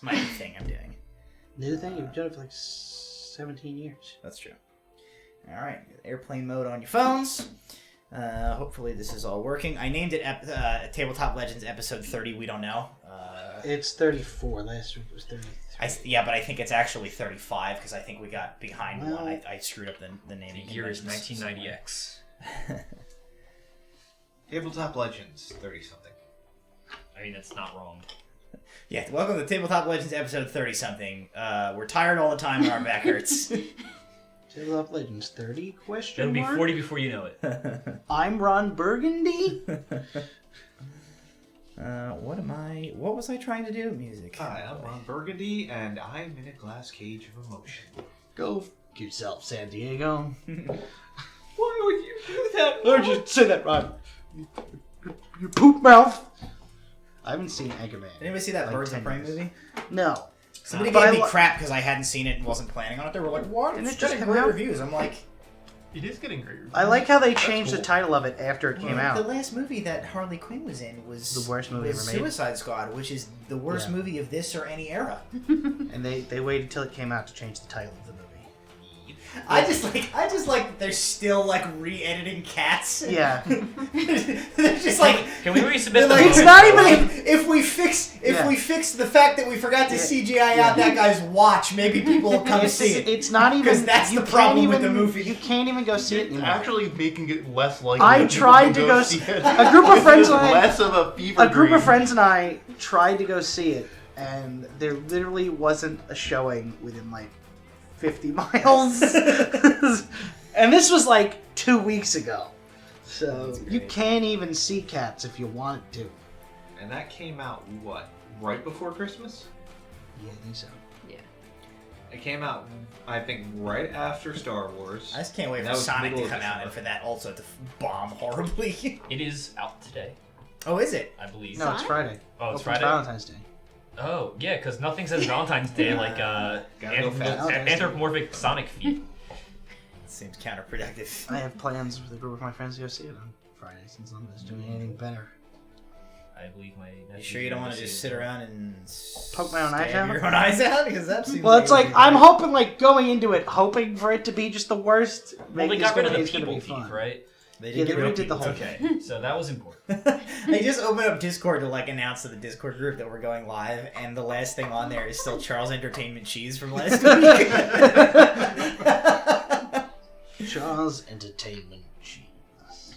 my new thing I'm doing. New thing? You've done it for like 17 years. That's true. All right, airplane mode on your phones. Hopefully this is all working. I named it Tabletop Legends episode 30. We don't know. It's 34. Last week was 33. Yeah, but I think it's actually 35 because I think we got behind one. I screwed up the naming. The year is 1990X. Tabletop Legends 30-something. I mean, that's not wrong. Yeah, welcome to Tabletop Legends episode 30-something. We're tired all the time and our back hurts. Tabletop Legends 30? Question It'll be mark? 40 before you know it. I'm Ron Burgundy? What was I trying to do? Music. Hi, I'm Ron Burgundy, and I'm in a glass cage of emotion. Go f*** yourself, San Diego. Why would you do that? Why would you say that, Ron? You poop mouth. I haven't seen Anchorman. Did anybody see that like Birds of 10 Prey years. movie? No. Somebody But gave I me lo- crap because I hadn't seen it and wasn't planning on it. They were like, "What? Didn't It's it just getting come great out? reviews." I'm like, It is getting great reviews. I like how they That's changed cool. the title of it after it came the out. last movie that Harley Quinn was in was The worst movie was ever made. Suicide Squad, which is the worst Yeah. movie of this or any era. And they waited till it came out to change the title of the movie. I just like they're still like re-editing Cats. Yeah. They're just like. Can we resubmit They're the like, It's not even- if we fix the fact that we forgot to Yeah. CGI out that guy's watch, maybe people will come see it. It's not even... Because that's you the can't problem with even- the movie. You can't even go see it It's anymore. actually making it less likely. I that people tried can to go see see... it. A group of friends and I... Less of a fever A group dream. of friends and I tried to go see it, and there literally wasn't a showing within like 50 miles. And this was like 2 weeks ago. So you can't even see Cats if you wanted to. And that came out, what, right before Christmas? Yeah, I think so. It came out, I think, right after Star Wars. I just can't wait And for that was Sonic to middle of come out December. and for that also to bomb horribly. It is out today, Oh, is it? I believe. No, it's Friday. Oh, it's Opens Friday? Valentine's Day. Oh, yeah, because nothing says Valentine's Day like Gotta go fast. anthropomorphic Sonic feet. Seems counterproductive. I have plans with a group of my friends to go see it on Friday since none of us doing anything better. I believe my. You sure you don't want to just sit around and Poke my own eyes stab out? your own eyes out? Because that seems Well, it's like like, I'm hoping, like, going into it, hoping for it to be just the worst. Well, they It's got rid gonna- of it's the gonna people be teeth, fun. right? They Yeah, they get rid of redid the people. whole Okay, so that was important. They just opened up Discord to like announce to the Discord group that we're going live, and the last thing on there is still Charles Entertainment Cheese from last week. Charles Entertainment Cheese.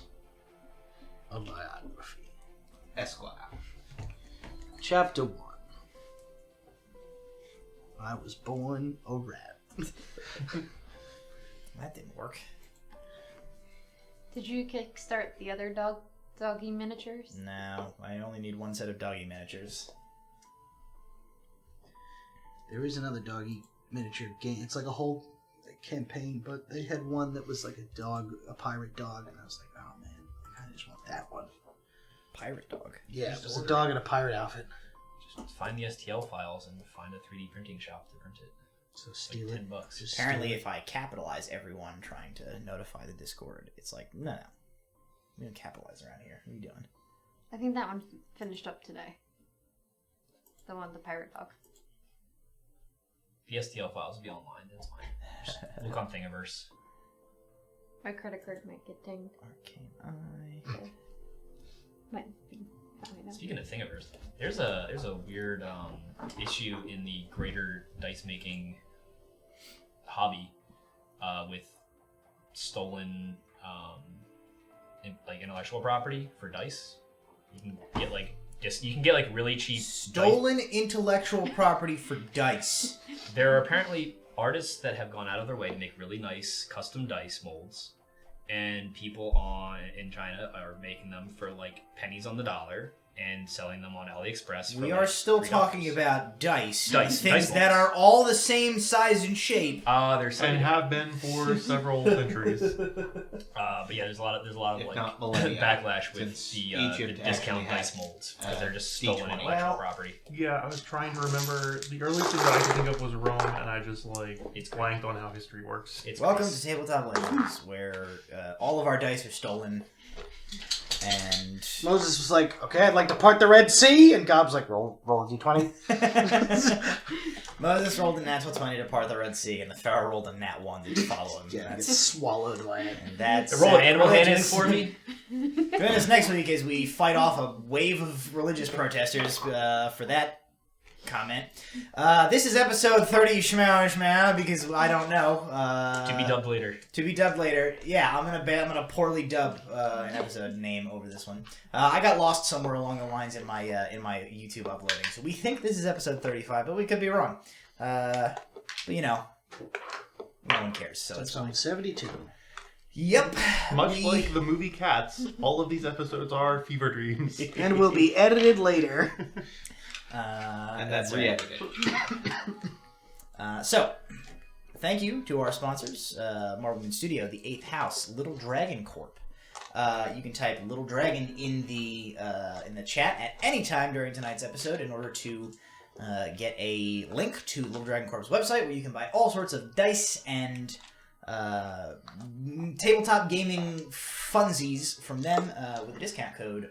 A biography. Esquire. Chapter 1. I was born a rat. That didn't work. Did you kickstart the other doggy miniatures? No, I only need one set of doggy miniatures. There is another doggy miniature game. It's like a whole campaign, but they had one that was like a dog, a pirate dog, and I was like, oh man, I kinda just want that one. Pirate dog. Yeah, it was a dog in a pirate outfit. Just find the STL files and find a 3D printing shop to print it. So It's steal like it. $10. Just Apparently, steal if I capitalize everyone trying to notify the Discord, it's like, no. We don't capitalize around here. What are you doing? I think that one finished up today. The one with the pirate dog. The STL files will be online. That's fine. Just look on Thingiverse. My credit card might get dinged. Arcane Eye. Might be. Speaking of Thingiverse, there's a weird issue in the greater dice making hobby with stolen intellectual property for dice. You can get like really cheap Stolen intellectual property for dice. There are apparently artists that have gone out of their way to make really nice custom dice molds, and people in China are making them for like pennies on the dollar and selling them on AliExpress. For We like are still $3. talking about dice. Dice Things that balls. are all the same size and shape. They're selling, And have been for several centuries. but yeah, there's a lot of If like not millennia, backlash with since the Egypt discount actually dice had, molds because they're just stolen D20. intellectual Well, property. Yeah, I was trying to remember. The earliest thing that I could think of was Rome, and I just It's blanked on how history works. It's Welcome nice. to Tabletop Legends, where all of our dice are stolen. And Moses was like, "Okay, I'd like to part the Red Sea," and Gob's like, "Roll a d20." Moses rolled a natural 20 to part the Red Sea, and the Pharaoh rolled a nat 1 to follow him. Yeah, That's, gets swallowed by it. and that's Roll an animal handling religious. for me. Join us next week as we fight off a wave of religious protesters for that comment. This is episode 30 Shmao, because I don't know. To be dubbed later. To be dubbed later. Yeah, I'm gonna poorly dub an episode name over this one. I got lost somewhere along the lines in my YouTube uploading, so we think this is episode 35, but we could be wrong. But you know, no one cares, so it's Episode fine. 72. Yep. Much like the movie Cats, all of these episodes are fever dreams. And will be edited later. And that's then right. re-edited. So, thank you to our sponsors, Marvel Moon Studio, the 8th House, Little Dragon Corp. You can type Little Dragon in the chat at any time during tonight's episode in order to get a link to Little Dragon Corp's website where you can buy all sorts of dice and tabletop gaming funsies from them with a discount code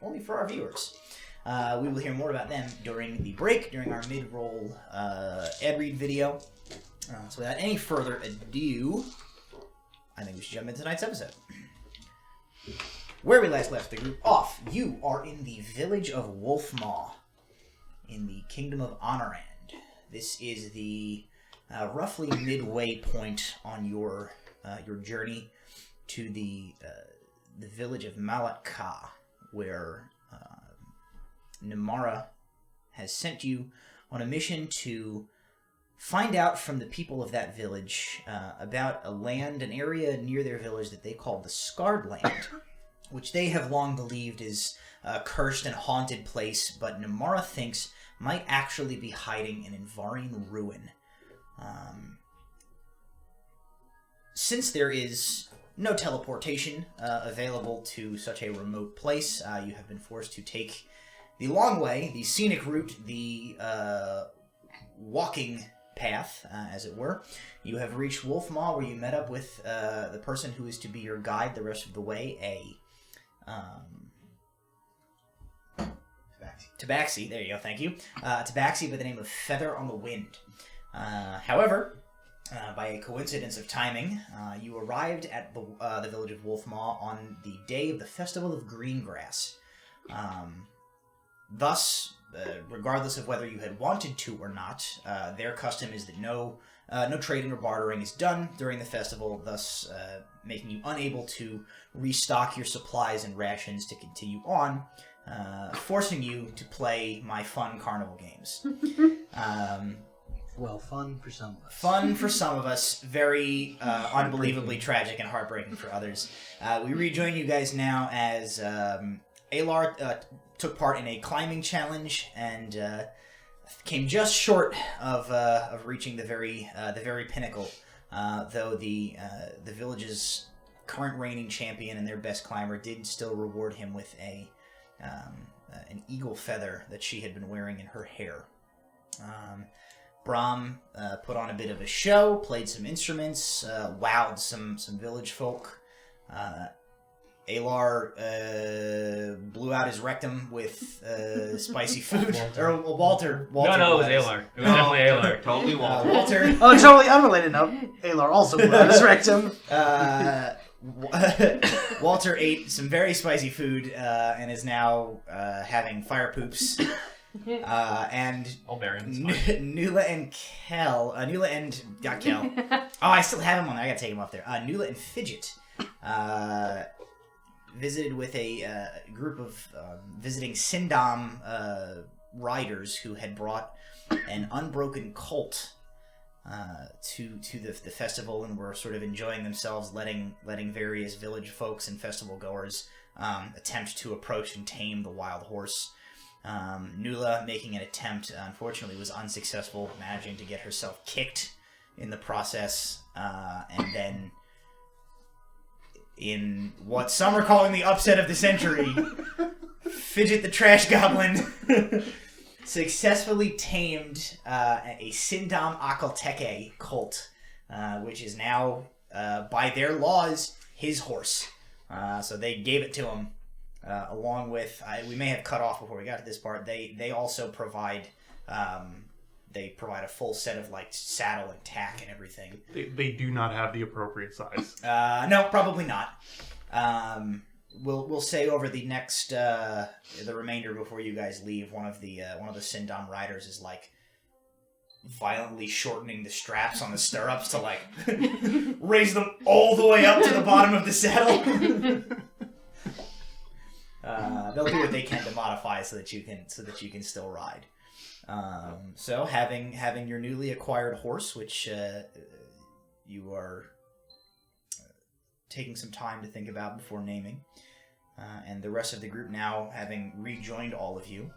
only for our viewers. We will hear more about them during the break, during our mid-roll ad read video. So without any further ado, I think we should jump into tonight's episode. Where we last left the group off, you are in the village of Wolfmaw, in the Kingdom of Honorand. This is the roughly midway point on your journey to the village of Malatka, where Namara has sent you on a mission to find out from the people of that village about an area near their village that they call the Scarred Land, which they have long believed is a cursed and haunted place, but Namara thinks might actually be hiding in Invarine ruin. Since there is no teleportation available to such a remote place, you have been forced to take the long way, the scenic route, the walking path, as it were. You have reached Wolfmaw, where you met up with the person who is to be your guide the rest of the way, Tabaxi. There you go, thank you. Tabaxi by the name of Feather on the Wind. However, by a coincidence of timing, you arrived at the village of Wolfmaw on the day of the Festival of Greengrass. Thus, regardless of whether you had wanted to or not, their custom is that no trading or bartering is done during the festival, thus making you unable to restock your supplies and rations to continue on, forcing you to play my fun carnival games. Well, fun for some of us. Fun for some of us, very unbelievably tragic and heartbreaking for others. We rejoin you guys now as Alar took part in a climbing challenge and came just short of reaching the very pinnacle. Though the village's current reigning champion and their best climber did still reward him with an eagle feather that she had been wearing in her hair. Brahm put on a bit of a show, played some instruments, wowed some village folk. Alar blew out his rectum with spicy food. Walter. No, it was Alar. It was definitely Alar. Totally Walter. Walter. Oh, totally unrelated note. Alar also blew out his rectum. Walter ate some very spicy food and is now having fire poops. And All barons. Nula and Kel, not Kel. Oh, I still have him on there. I gotta take him off there. Nula and Fijit visited with a group of visiting Sindam riders who had brought an unbroken colt to the festival and were sort of enjoying themselves, letting various village folks and festival goers attempt to approach and tame the wild horse. Nula, making an attempt, unfortunately was unsuccessful, managing to get herself kicked in the process, and then in what some are calling the upset of the century, Fijit the Trash Goblin successfully tamed a Sindam Akalteke colt, which is now, by their laws, his horse. So they gave it to him along with we may have cut off before we got to this part. They also provide they provide a full set of like saddle and tack and everything. They do not have the appropriate size. No, probably not. We'll say over the next the remainder before you guys leave, one of the Sindom riders is like violently shortening the straps on the stirrups to like raise them all the way up to the bottom of the saddle. They'll do what they can to modify so that you can still ride. So having your newly acquired horse, which you are taking some time to think about before naming, and the rest of the group now having rejoined all of you,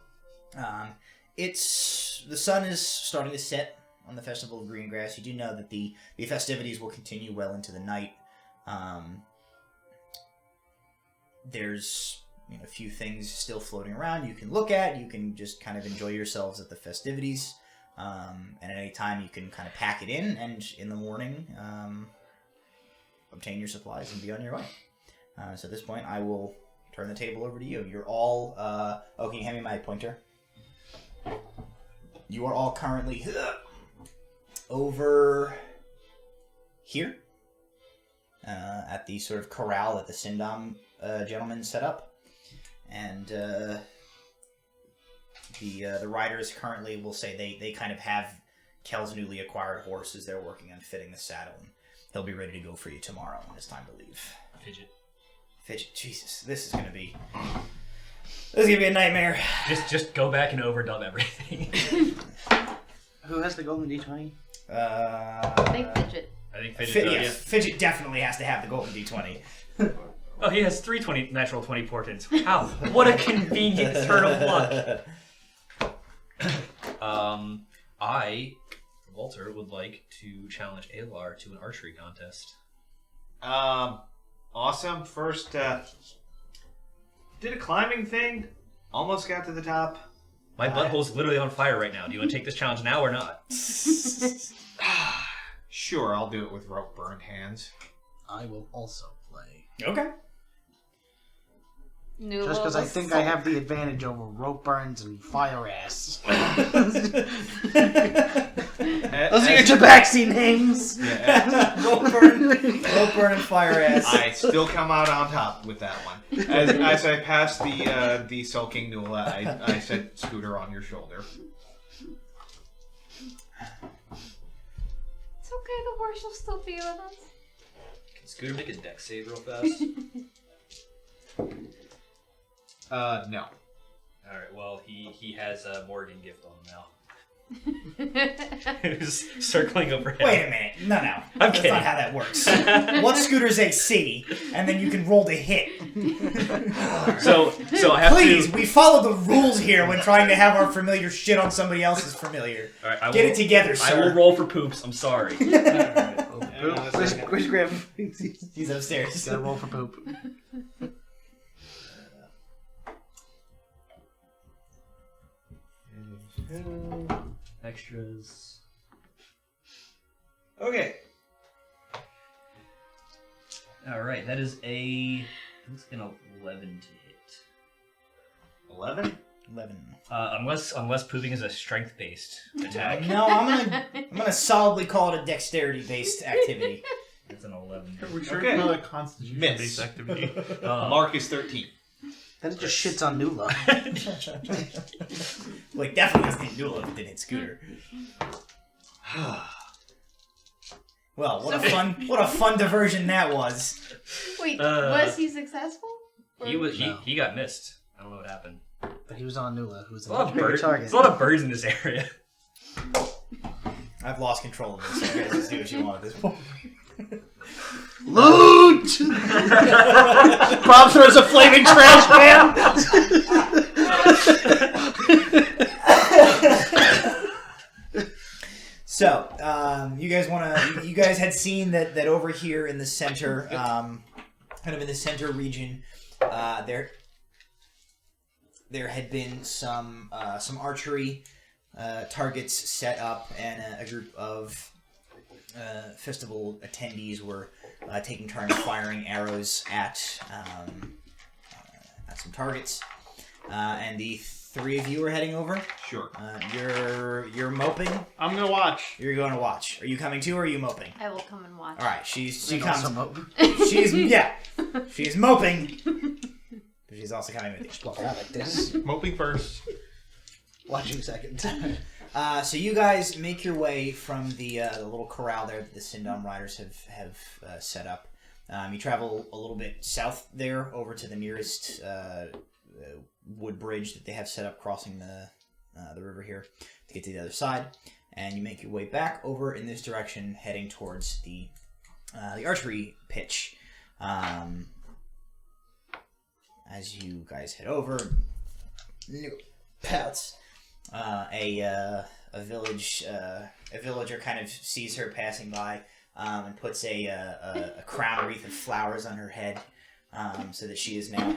the sun is starting to set on the Festival of Green Grass. You do know that the festivities will continue well into the night. There's a few things still floating around you can look at. You can just kind of enjoy yourselves at the festivities. And at any time you can kind of pack it in, and in the morning obtain your supplies and be on your way. So at this point I will turn the table over to you. You're all... can you hand me my pointer? You are all currently over here at the sort of corral that the Sindom gentleman set up. And the riders currently will say they kind of have Kel's newly acquired horse as they're working on fitting the saddle, and he'll be ready to go for you tomorrow when it's time to leave. Fijit, Jesus, this is gonna be a nightmare. Just go back and overdub everything. Who has the golden D20? I think Fijit. I think Fijit Yes, Fijit definitely has to have the golden D20. Oh, he has 3 natural 20 portents. Wow, what a convenient turn of luck. I, Walter, would like to challenge Alar to an archery contest. Awesome. First, did a climbing thing. Almost got to the top. My butthole's literally on fire right now. Do you want to take this challenge now or not? Sure, I'll do it with rope burned hands. I will also play. Okay. Nula Just because I was think so- I have the advantage over rope burns and fire ass. Those are your tabaxi names. Yeah, Rope burn, and fire ass. I still come out on top with that one. As I pass the sulking Nula, I said, "Scooter on your shoulder." It's okay, the horse will still be with us. Can Scooter make a dex save real fast? No. Alright, well, he has a Morgan gift on him now. He's circling overhead. Wait a minute. No. I'm That's kidding. not how that works. One Scooter's AC, and then you can roll to hit. So I have Please, to... we follow the rules here when trying to have our familiar shit on somebody else's familiar. Alright, Get it together, I sir. will roll for poops, I'm sorry. Where's Graham? He's upstairs. Gotta roll for poop. Extras. Okay. Alright, that is an 11 to hit. 11. 11. Unless pooping is a strength-based attack. No, I'm gonna solidly call it a dexterity-based activity. It's an 11. Are we sure Okay. it's not a constitution-based Miss. activity? Mark is 13. Then it just shits on Nula. Like, definitely doesn't hit Nula if it didn't hit Scooter. Well, what a fun diversion that was. Wait, was he successful? He got missed. I don't know what happened. But he was on Nula, who's a There's a lot much of bigger birds. target. There's a lot of birds in this area. I've lost control of this. So you guys just do what you want at this point. Loot! Bob throws a flaming trash can. So, you guys had seen that over here in the center, kind of in the center region, there had been some archery targets set up, and a group of festival attendees were taking turns firing arrows at some targets. And the three of you are heading over. Sure. You're moping. I'm gonna watch. You're going to watch. Are you coming too, or are you moping? I will come and watch. All right. She Also comes. mope. She's moping. But she's also coming with you. Well, I like this. Moping first. Watching second. So you guys make your way from the little corral there that the Sindom riders have set up. You travel a little bit south there over to the nearest wood bridge that they have set up crossing the river here to get to the other side, and you make your way back over in this direction, heading towards the archery pitch. As you guys head over, Pats. A villager kind of sees her passing by and puts a crown wreath of flowers on her head, so that she is now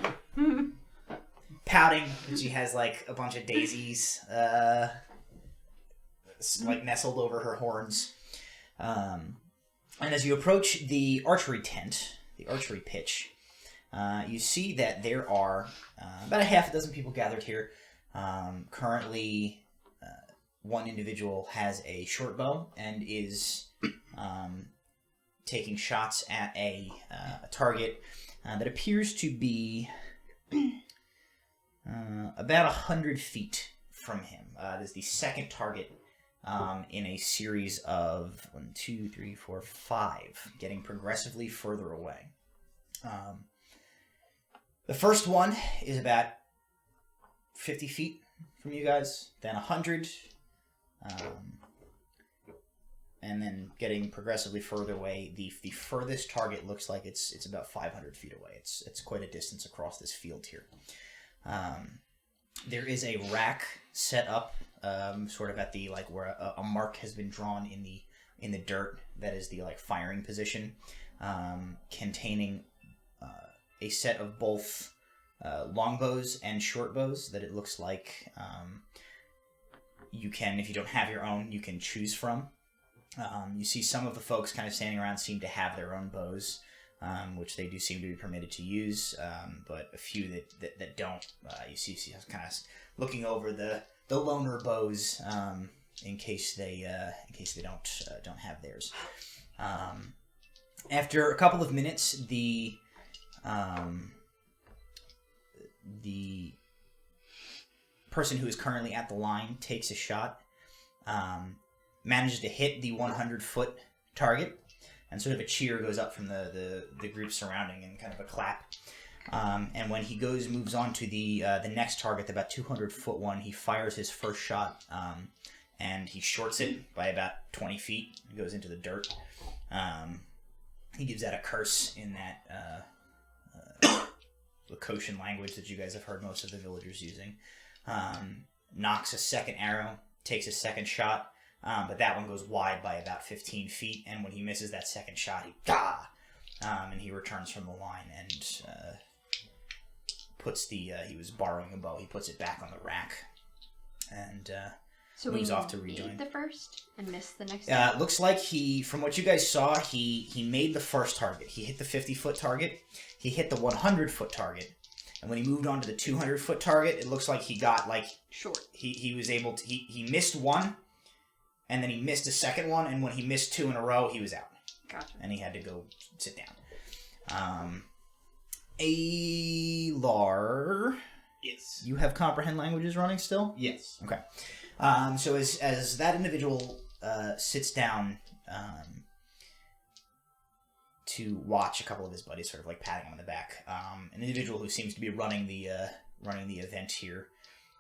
pouting. She has like a bunch of daisies like nestled over her horns. And as you approach the archery tent, the archery pitch, you see that there are about a half a dozen people gathered here. Currently, one individual has a short bow and is taking shots at a target that appears to be about 100 feet from him. It is the second target in a series of 1, 2, 3, 4, 5, getting progressively further away. The first one is about 50 feet from you guys, then 100, and then getting progressively further away. The furthest target looks like it's about 500 feet away. It's quite a distance across this field here. There is a rack set up, sort of at the where a mark has been drawn in the dirt. That is the firing position, containing a set of both longbows and short bows that it looks like you can, if you don't have your own, you can choose from. You see some of the folks kind of standing around seem to have their own bows, which they do seem to be permitted to use, but a few that don't. You see kind of looking over the loner bows in case they don't have theirs. After a couple of minutes, the person who is currently at the line takes a shot, manages to hit the 100-foot target, and sort of a cheer goes up from the group surrounding and kind of a clap. And when he moves on to the next target, the about 200-foot one, he fires his first shot, and he shorts it by about 20 feet. It goes into the dirt. He gives out a curse in that Lakoshan language that you guys have heard most of the villagers using. Knocks a second arrow, takes a second shot, but that one goes wide by about 15 feet, and when he misses that second shot, and he returns from the line and puts he was borrowing a bow, he puts it back on the rack, and so moves we off to rejoin. made the first and missed the next one? It looks like from what you guys saw, he made the first target. He hit the 50-foot target. He hit the 100-foot target. And when he moved on to the 200-foot target, it looks like he got, short. He was able to... He missed one, and then he missed a second one, and when he missed two in a row, he was out. Gotcha. And he had to go sit down. Alar... Yes. You have comprehend languages running still? Yes. Okay. So as that individual sits down to watch a couple of his buddies sort of patting him on the back, an individual who seems to be running the event here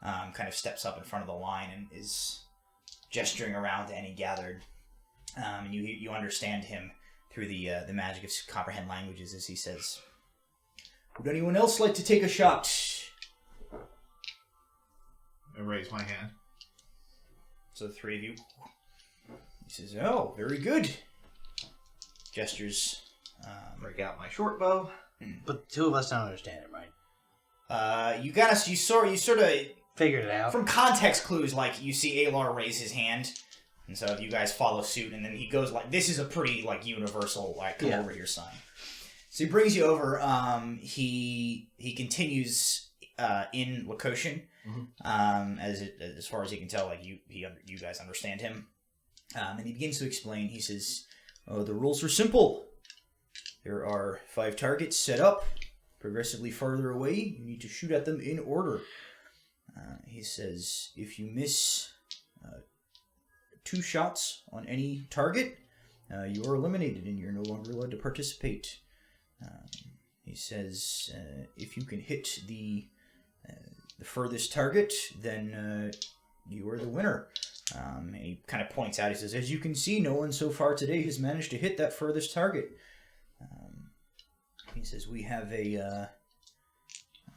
kind of steps up in front of the line and is gesturing around to any gathered. And you understand him through the magic of comprehend languages as he says, "Would anyone else like to take a shot?" I raise my hand. So the three of you. He says, "Oh, very good." Gestures. Break out my short bow. But two of us don't understand it, right? You sort of Figured it out. from context clues, you see Alar raise his hand, and so you guys follow suit, and then he goes this is a pretty universal come over here sign. So he brings you over. He continues in Lakoshan. Mhm. As far as he can tell, like you guys understand him. And he begins to explain. He says, "Oh, the rules are simple. There are 5 targets set up, progressively farther away. You need to shoot at them in order." He says, "If you miss 2 shots on any target, you are eliminated and you're no longer allowed to participate." He says, "If you can hit the furthest target, then you are the winner." And he kind of points out, he says, "As you can see, no one so far today has managed to hit that furthest target." He says, "We have a..."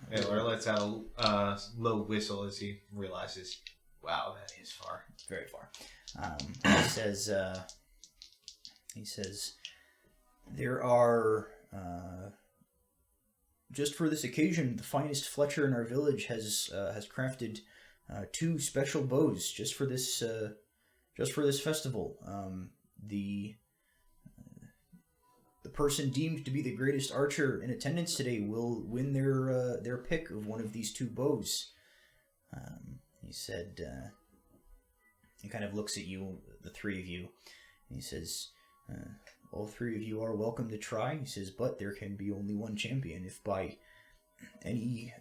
Taylor lets out a low whistle as he realizes, wow, that is far. Very far. He says, "There are, just for this occasion, the finest Fletcher in our village has crafted 2 special bows just for this festival. The person deemed to be the greatest archer in attendance today will win their pick of one of these 2 bows." He said, he kind of looks at you, the 3 of you, and he says, "All 3 of you are welcome to try." He says, "But there can be only one champion. If by any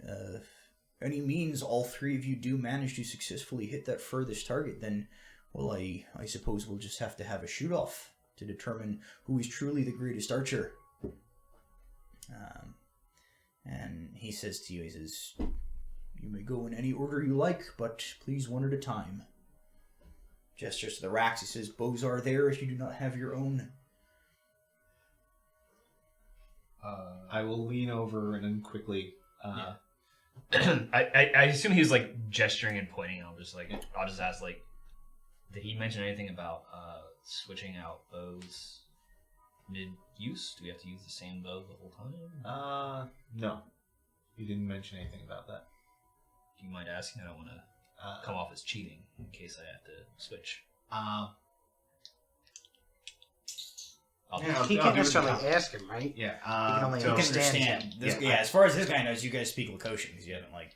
means all 3 of you do manage to successfully hit that furthest target, then, well, I suppose we'll just have to have a shoot-off to determine who is truly the greatest archer." And he says to you, he says, "You may go in any order you like, but please one at a time." Gestures to the racks. He says, "Bows are there if you do not have your own." I will lean over and then quickly. I assume he was like gesturing and pointing. I'll just ask, like, did he mention anything about switching out bows mid-use? Do we have to use the same bow the whole time? No. You didn't mention anything about that. Do you mind asking? I don't want to come off as cheating in case I have to switch. He can't necessarily ask him, right? Yeah. He can only You can understand. understand. him. This, as far as this guy knows, you guys speak Lakoshan because you haven't, like...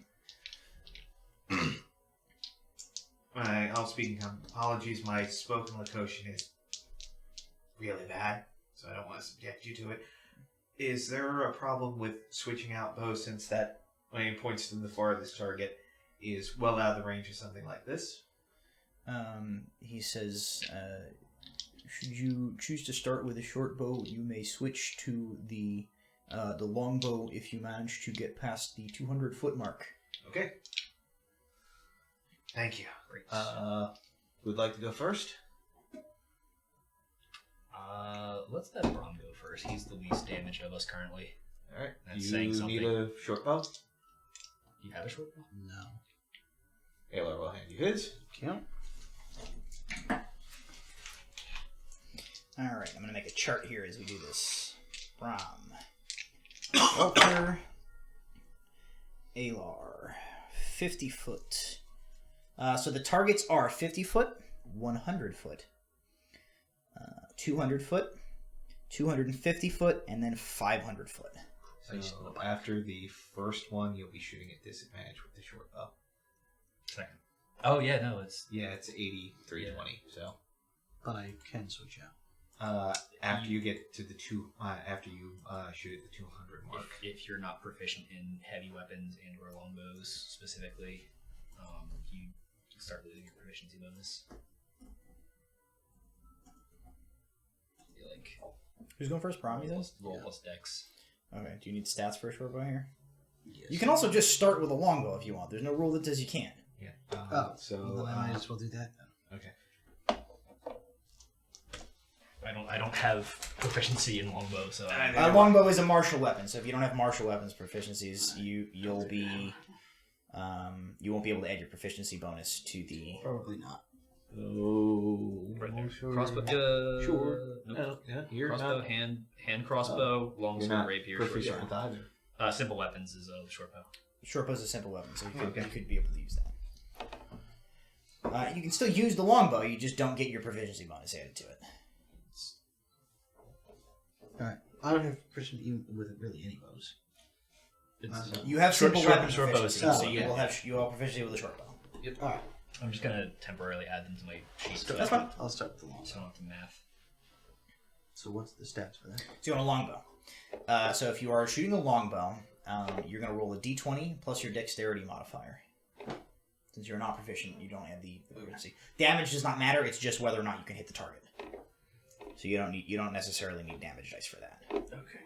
I'll speak in apologies. My spoken Lakoshan is really bad, so I don't want to subject you to it. Is there a problem with switching out bows since that, when he points to the farthest target, is well out of the range of something like this? He says, should you choose to start with a short bow, you may switch to the long bow if you manage to get past the 200-foot mark. Okay. Thank you. Great. Would like to go first? Let's let Brom go first. He's the least damaged of us currently. All right. That's you saying something. need a short bow? Do you have a short bow? No. Aylar will hand you his. Yeah. Alright, I'm going to make a chart here as we do this. Brom. Walter. Alar. 50 foot. So the targets are 50 foot, 100 foot, 200 foot, 250 foot, and then 500 foot. So after the first one, you'll be shooting at disadvantage with the short bow. Second. Oh, yeah, no, it's... Yeah, it's 80, 320, so... But I can switch out. After you get to the after you shoot at the 200 mark. If you're not proficient in heavy weapons and or longbows specifically, you start losing your proficiency bonus. Like, Who's going first? Brom, you said? roll plus dex. Okay, do you need stats for a short bow here? Yes. You can also just start with a longbow if you want. There's no rule that says you can't. Yeah. So well, then I might as well do that then. Okay. I don't have proficiency in longbow, so Longbow is a martial weapon, so if you don't have martial weapons proficiencies, you'll be you won't be able to add your proficiency bonus to the. Probably not. Oh, right there. sure. Crossbow. Sure. Nope. Yeah, you're Crossbow, not. hand crossbow, longsword, You're not rapier, short proficient with bow. either. Simple weapons is a short bow. Short bow is a simple weapon, so you Okay. could be able to use that. You can still use the longbow, you just don't get your proficiency bonus added to it. Alright. I don't have proficiency even with really any bows. You have simple weapon short bows. proficiency, so you will have proficiency with a short bow. All right. I'm just gonna temporarily add them to my sheet. That's fine. I'll start with the long. So I don't have to math. So what's the stats for that? So you want a longbow. So if you are shooting a longbow, you're going to roll a d20 plus your dexterity modifier. Since you're not proficient, you don't add the proficiency. Damage does not matter. It's just whether or not you can hit the target. So you don't necessarily need damage dice for that. Okay.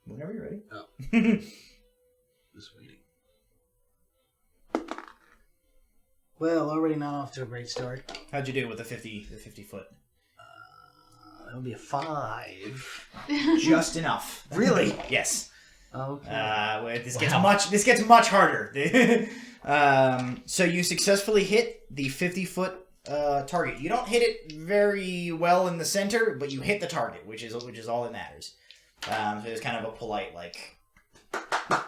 Whenever you're ready. Oh. Just waiting. Well, already not off to a great start. How'd you do with the 50 foot? That would be a 5. Just enough. Really? Yes. Okay. This gets much harder. So you successfully hit the 50-foot target. You don't hit it very well in the center, but you hit the target, which is all that matters. So there's kind of a polite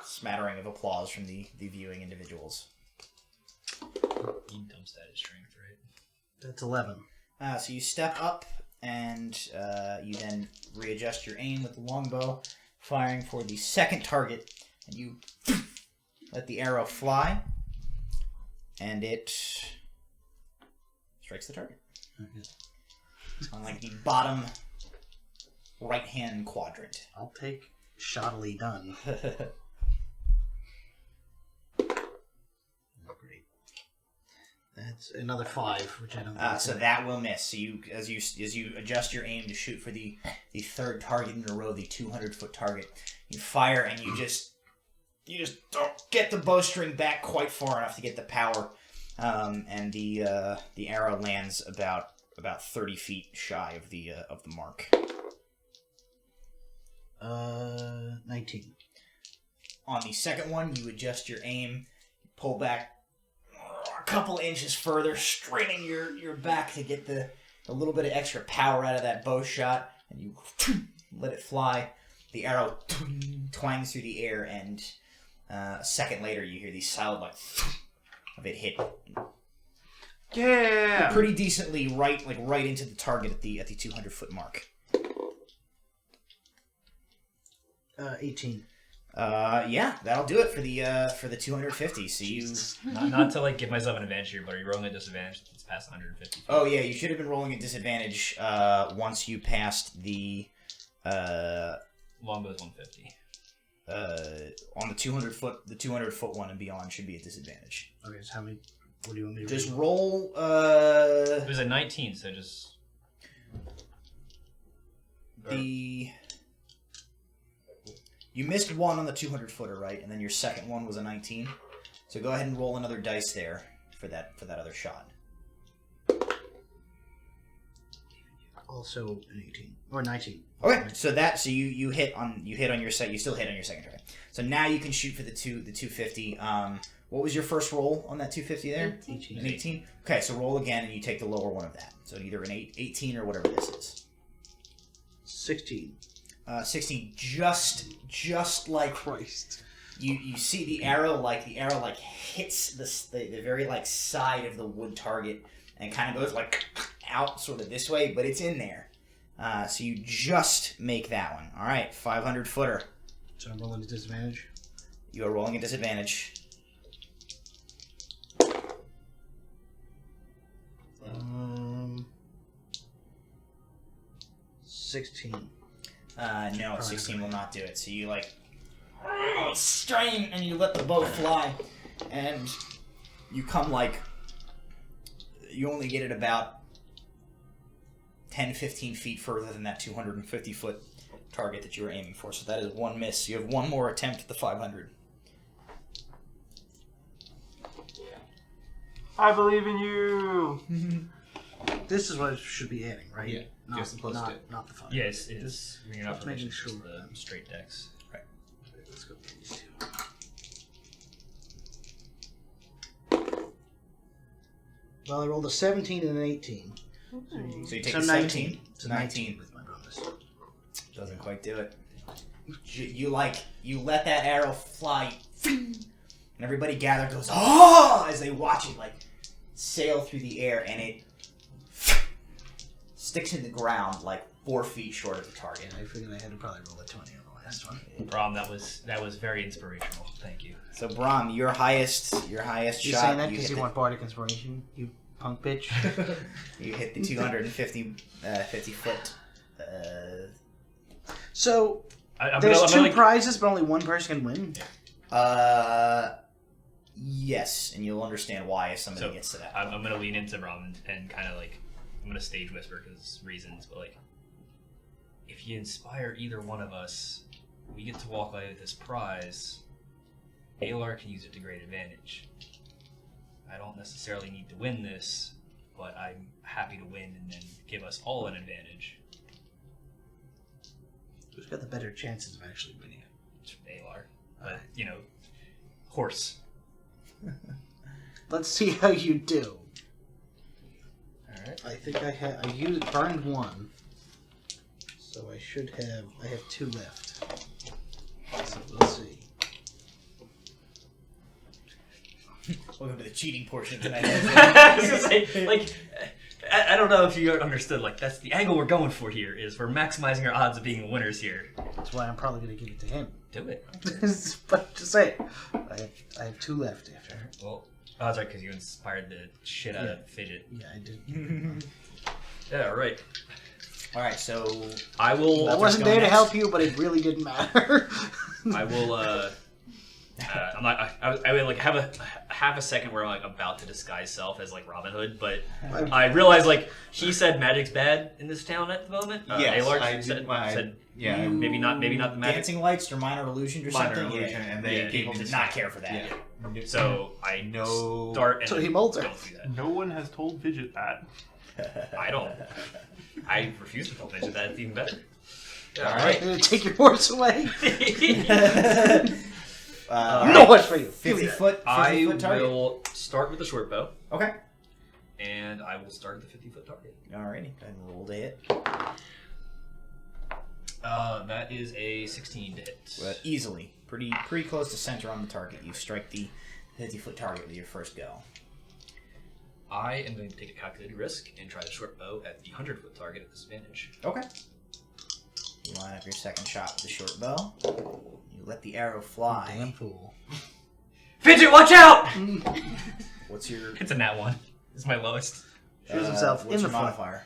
smattering of applause from the viewing individuals. Dumb stat is strength, right? That's 11. So you step up and you then readjust your aim with the longbow, firing for the second target, and you let the arrow fly, and it strikes the target. Okay. On like the bottom right-hand quadrant. I'll take shoddily done. Great. That's another 5, which I don't think So that will miss. So you, as you adjust your aim to shoot for the third target in a row, the 200-foot target, you fire and you just don't get the bowstring back quite far enough to get the power, and the arrow lands about 30 feet shy of the mark. 19. On the second one, you adjust your aim, pull back a couple inches further, straining your back to get the little bit of extra power out of that bow shot, and you let it fly. The arrow twangs through the air, and a second later, you hear the solid of it hit. Yeah. Pretty decently right into the target at the 200-foot mark. 18. Yeah, that'll do it for the 250. So you Not to give myself an advantage here, but are you rolling a disadvantage? It's past 150 feet. Oh yeah, you should have been rolling a disadvantage once you passed the Longbow is 150. On the 200-foot one and beyond should be a disadvantage. Okay, so how many? What do you want me to Just read? roll. It was a 19, so just You missed one on the 200-footer, right? And then your second one was a 19. So go ahead and roll another dice there for that other shot. Also an 18 or 19. Okay, so you hit on your set. You still hit on your second try. So now you can shoot for the 250. What was your first roll on that 250 there? 18. An 18. Okay, so roll again and you take the lower one of that. So either an 18 or whatever this is. 16. 16. Just like Christ. you see the arrow hits the very side of the wood target and kind of goes out sort of this way, but it's in there. So you just make that one. All right, 500-footer. So I'm rolling a disadvantage. You are rolling a disadvantage. 16. No, 16 will not do it. So you strain and you let the bow fly, and you come you only get it about 10-15 feet further than that 250-foot target that you were aiming for. So that is one miss. You have one more attempt at the 500. I believe in you. This is what it should be adding, right? Yeah, Not, just the plus not, two. not the 5. yes, it's you're not Just making proficient, sure. it's the straight dex. Right. Okay, let's go with these two. Well, I rolled a 17 and an 18. So you take So the 19. 17. So 19. 19 with my bonus. Doesn't quite do it. You let that arrow fly, and everybody gathered goes as they watch it sail through the air, and it sticks in the ground 4 feet short of the target. I figured I had to probably roll a 20 on the last one. Brahm, that was very inspirational. Thank you. So Brahm, your highest You're shot. saying that because you want bardic inspiration, you punk bitch? You hit the 250 foot. So I'm there's gonna, two prizes, but only one person can win. Yes, and you'll understand why if somebody gets to that. I'm gonna lean into Brahm and kind of I'm gonna stage whisper because reasons, but if you inspire either one of us, we get to walk away with this prize. Alar can use it to great advantage. I don't necessarily need to win this, but I'm happy to win and then give us all an advantage. Who's got the better chances of actually winning it? It's Alar, but horse. Let's see how you do. All right. I think I used burned one, so I have 2 left. So let's see. Welcome to the cheating portion of tonight. I was gonna say, I don't know if you understood. That's the angle we're going for here. Is we're maximizing our odds of being the winners here. That's why I'm probably going to give it to him. Do it. But just say it. I have 2 left after. Well, that's right, because you inspired the shit out of Fijit. Yeah, I did. Yeah, right. All right, so I will. I wasn't there to help you, but it really didn't matter. I will. I'm not. I would have a second where I'm about to disguise self as Robin Hood, but I realize he said magic's bad in this town at the moment. Yes, Alar I said yeah, maybe not the magic. dancing lights or minor illusions or minor something. illusion, and they People did not care for that. Yeah. So I No. start and So he molds her. don't do that. No one has told Fidget that. I don't. I refuse to tell Fidget that. It's even better. All I'm right. going to take your horse away. Right. What's for you? 50 foot I target. will start with the short bow, Okay. and I will start at the 50-foot target. Alrighty. Go ahead and roll to hit. That is a 16 to hit. Easily. Pretty close to center on the target. You strike the 50-foot target with your first go. I am going to take a calculated risk and try the short bow at the 100-foot target at disadvantage. Okay. You line up your second shot with the short bow. You let the arrow fly. Damn fool. Fidget, watch out! What's your... It's a nat 1. It's my lowest. Shoots himself what's in your the foot. modifier?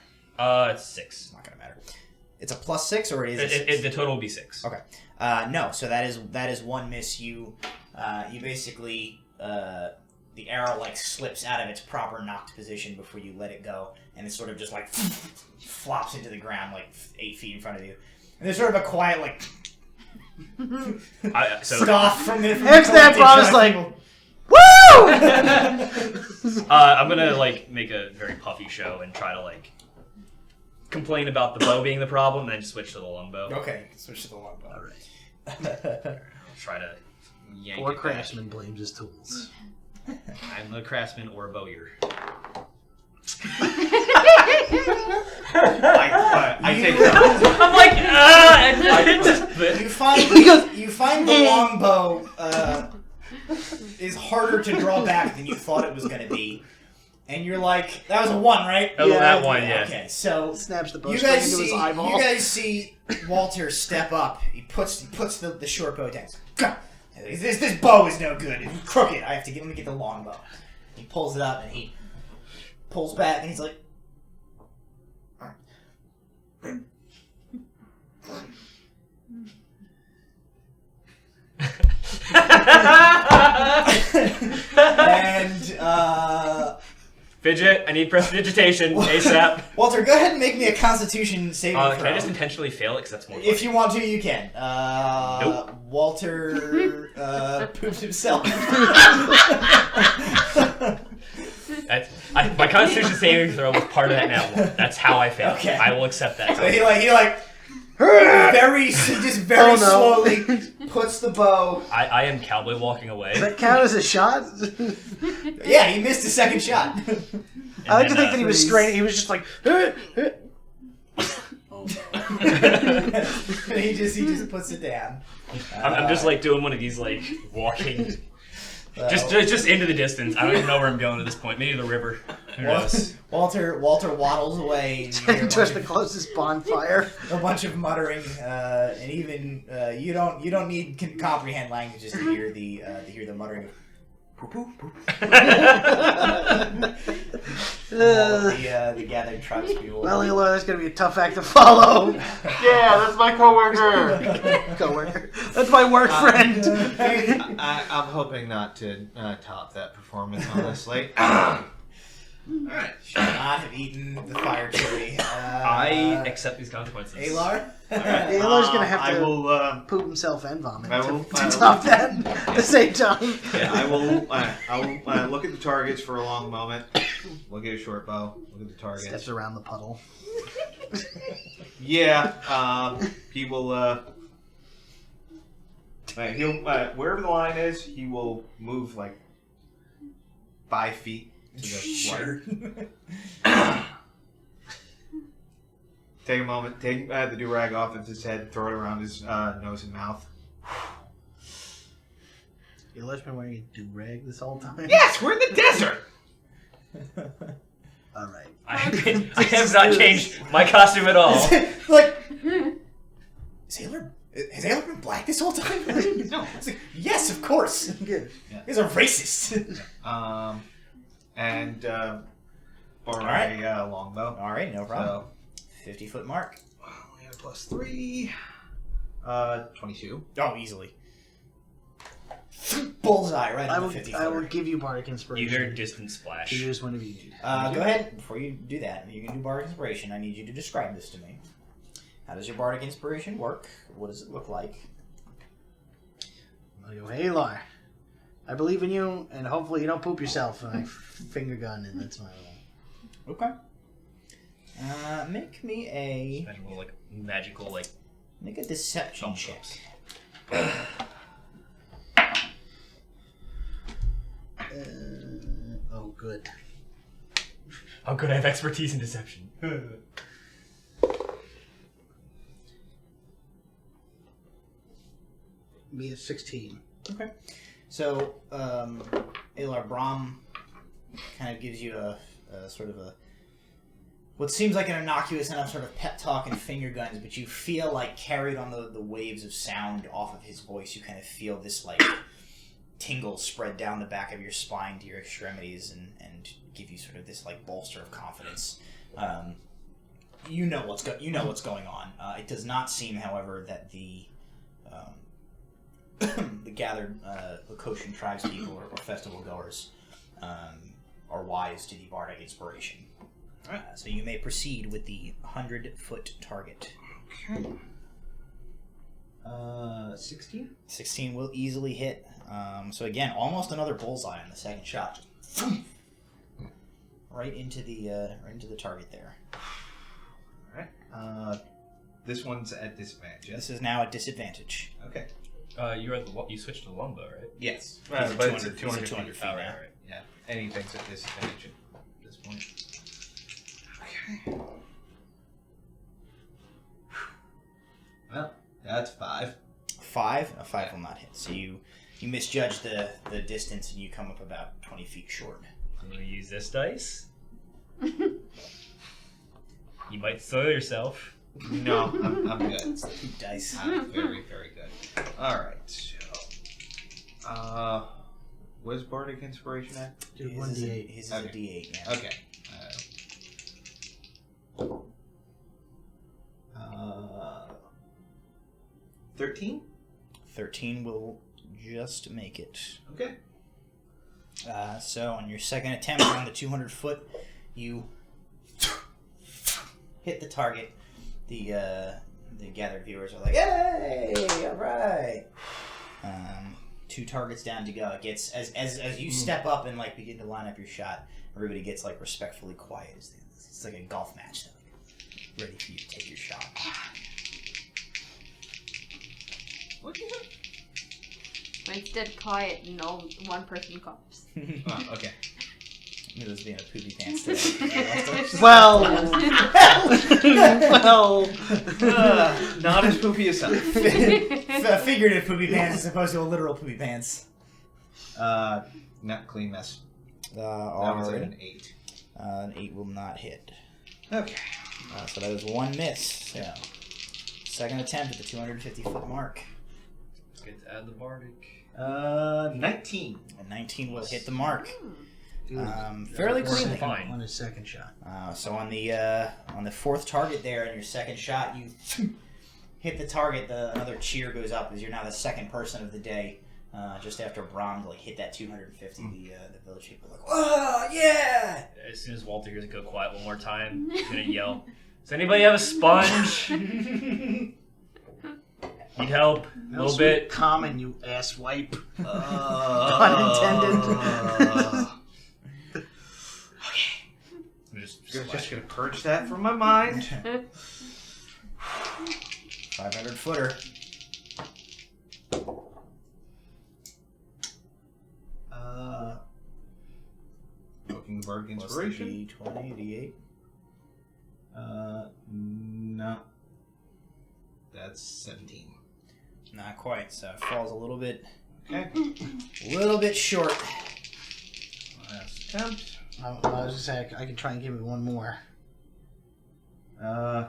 It's 6. It's not going to matter. It's a +6 or it is a 6? The total will be 6. Okay. No, so that is one miss. You basically the arrow slips out of its proper knocked position before you let it go, and it sort of just flops into the ground 8 feet in front of you. And there's sort of a quiet scoff from the. After that, Bob is woo! I'm gonna make a very puffy show and try to complain about the bow being the problem, and then switch to the longbow. Okay, switch to the longbow. All right. I'll try to yank Or it back. craftsman blames his tools. I'm a craftsman or a bowyer. I take that. I'm like, You find the longbow is harder to draw back than you thought it was going to be, and you're like, that was a 1, right? Oh, that one, yeah. Okay, so Snaps the you bowstring guys into his see eyeball. you guys see Walter step up. He puts the short bow down. This bow is no good. It's crooked. I have to let me get the longbow. He pulls it up and he pulls back and he's like. And Fidget, I need prestidigitation ASAP. Walter, go ahead and make me a Constitution saving throw. Can I just intentionally fail it? Because that's more If you want to, you can. Nope. Walter poops himself. My Constitution saving throw was part of that nat 1. That's how I failed. Okay. I will accept that. So he very slowly puts the bow. I am cowboy walking away. Does that count as a shot? Yeah, he missed a second shot. I like to think that he was straight. He was just like. And he just puts it down. I'm just like doing one of these like walking, just into the distance. I don't even know where I'm going at this point. Maybe the river. Who knows? Walter waddles away and you hear Towards the closest bonfire. a bunch of muttering, and even you don't need comprehend languages to hear the muttering of poo poo poo. The gathered tribespeople. Well, Eloy, that's gonna be a tough act to follow. Yeah, that's my coworker. Coworker. That's my work friend. I'm hoping not to top that performance, honestly. Alright. Should not have eaten the fire cherry. I accept these consequences. Alar? Eloy's gonna have I to will. poop himself and vomit I will- to top that at the same time. Yeah, I will look at the targets for a long moment. Look at a short bow. Look at the targets. Steps around the puddle. Yeah. He will. He'll wherever the line is, he will move like 5 feet to the right. Take a moment. Take the do-rag off of his head. Throw it around his nose and mouth. Eloy's been wearing a do-rag this whole time? Yes, we're in the desert. Alright. I have not changed my costume at all. Like, has Sailor been black this whole time? No. It's like, yes, of course. Good. He's a racist. And or Alright. a longbow. All right, no problem. 50-foot mark. So, we have +3. 22. Oh, easily. Bullseye right I on will, the 50 I will footer. give you Bardic Inspiration. Either distant splash. Choose whenever you need. Go ahead. Before you do that, you can do Bardic Inspiration. I need you to describe this to me. How does your Bardic Inspiration work? What does it look like? I'll go, hey, Eloy. I believe in you, and hopefully you don't poop yourself. And I finger gun, and that's my role. Okay. Make me a Magical make a deception thumbs check. ups. Oh, good. Oh, good. I have expertise in deception. Me at 16. Okay. So, Alar Brahm kind of gives you a sort of a what seems like an innocuous enough sort of pep talk and finger guns, but you feel like carried on the waves of sound off of his voice, you kind of feel this like tingle spread down the back of your spine to your extremities and give you sort of this like bolster of confidence. You know what's going on. It does not seem, however, that the gathered Lakoshan tribespeople or festival goers are wise to the Bardic Inspiration. So you may proceed with the 100-foot target. Okay. 16? 16 will easily hit. So again, almost another bullseye on the second shot. Right into the target there. Alright. This one's at disadvantage, yes? This is now at disadvantage. Okay. You switched to the longbow, right? Yes. He's at But it's 200 at 200 he's at 200 feet. feet Oh, now. right. Yeah. Anything's at disadvantage at this point. Okay. Well, that's 5. 5? A 5 will not hit. So you misjudge the distance and you come up about 20 feet short. I'm going to use this dice. You might soil yourself. No, I'm good. It's the poop dice. I'm very, very good. Alright, so... where's Bardic Inspiration at? Do His 1d8. His is a Okay. D8, yeah. Okay. 13? 13 will just make it. Okay. So on your second attempt on the 200 foot, you hit the target. The gathered viewers are like, "Yay! All right!" 2 targets down to go. It gets as you step up and like begin to line up your shot. Everybody gets like respectfully quiet. It's like a golf match. They're like ready for you to take your shot. What do you have? When it's dead quiet and one person coughs. Oh, okay. Nula's being a poopy pants today. Well, well, Not as poopy as some. Figurative poopy pants as opposed to a literal poopy pants. Not clean mess. That was Alright. an 8. An 8 will not hit. Okay. So that is one miss. So, second attempt at the 250-foot mark. Let's get to add the bardic. 19. And 19 will hit the mark. dude, Fairly cleanly. Fine. on his second shot. So on the fourth target there, in your second shot, you hit the target. Another cheer goes up as you're now the second person of the day. Just after Brom hit that 250, the village people are like, "Oh yeah!" As soon as Walter hears it go quiet one more time, he's gonna yell, "Does anybody have a sponge? Need help? A little bit." Common, you ass wipe. Unintended. I'm just Just gonna purge that from my mind. 500 footer. Looking for What's the inspiration. D20, D8? No. That's 17. Not quite. So it falls a little bit short. Last attempt. I was gonna say I can try and give me one more. If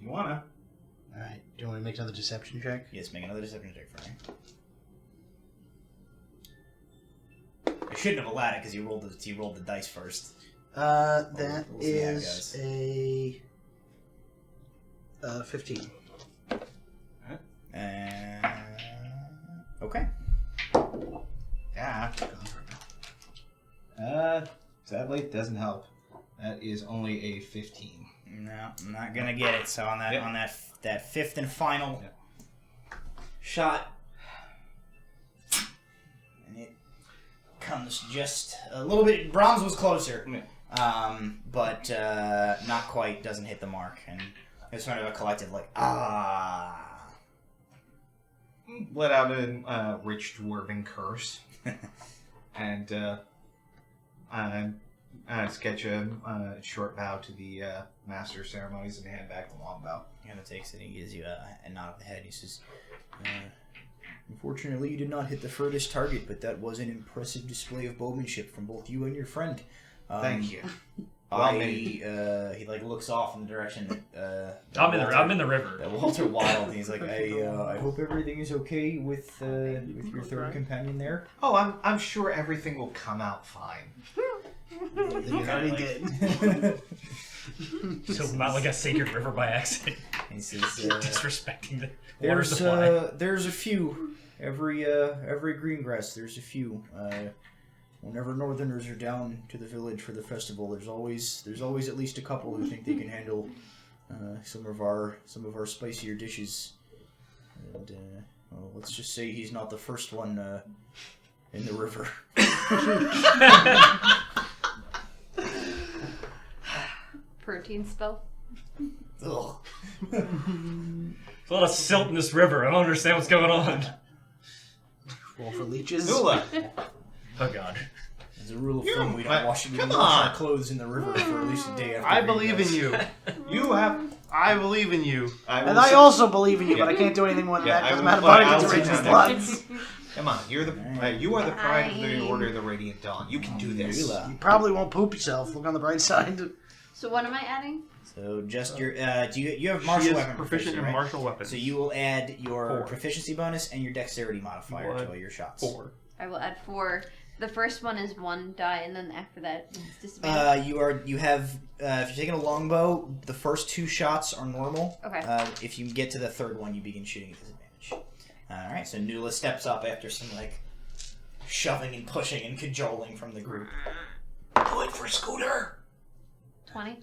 you wanna. All right. Do you want me to make another deception check? Yes, make another deception check for me. I shouldn't have allowed it because you rolled the dice first. That We'll see how it is a 15. Okay. Yeah. Sadly, it doesn't help. That is only a 15. No, I'm not gonna get it. So on that Yep. on that fifth and final shot, and it comes just a little bit. Brahms was closer, but not quite. Doesn't hit the mark, and it's sort of a collective like Let out a rich dwarven curse, and sketch a short bow to the master of ceremonies and hand back the long bow. He kind of takes it and he gives you a nod of the head. He says, "Unfortunately, you did not hit the furthest target, but that was an impressive display of bowmanship from both you and your friend." Thank you. He looks off in the direction that I'm in the river. that Walter Wild. And he's like, I hope everything is okay with your third companion there. Oh, I'm sure everything will come out fine. It already did. So not like a sacred river by accident. He says, Disrespecting the water supply. there's a few every green grass. There's a few. Whenever Northerners are down to the village for the festival, there's always at least a couple who think they can handle some of our spicier dishes. And well, let's just say he's not the first one in the river. Protein spell. Ugh. There's a lot of silt in this river. I don't understand what's going on. Roll for leeches. Nula! Oh god. As a rule of thumb, we don't wash Come our on. clothes in the river for at least a day after. I green believe grass. in you. You have... I believe in you. And I also believe in you, but I can't do anything more than Yeah, that. I Doesn't will- matter about I it. will It's sit down. bloods. Come on, you are the pride of the Order of the Radiant Dawn. You can do this. Nula. You probably won't poop yourself. Look on the bright side. So what am I adding? So just your do you have martial She is weapon proficient in right? martial weapons. So you will add your 4. proficiency bonus and your dexterity modifier to all your shots. 4. I will add 4. The first one is 1 die, and then after that, it's disadvantage. You have if you're taking a longbow, the first 2 shots are normal. Okay. If you get to the third one, you begin shooting at disadvantage. All right. So Nula steps up after some shoving and pushing and cajoling from the group. Do it for Scooter. 20.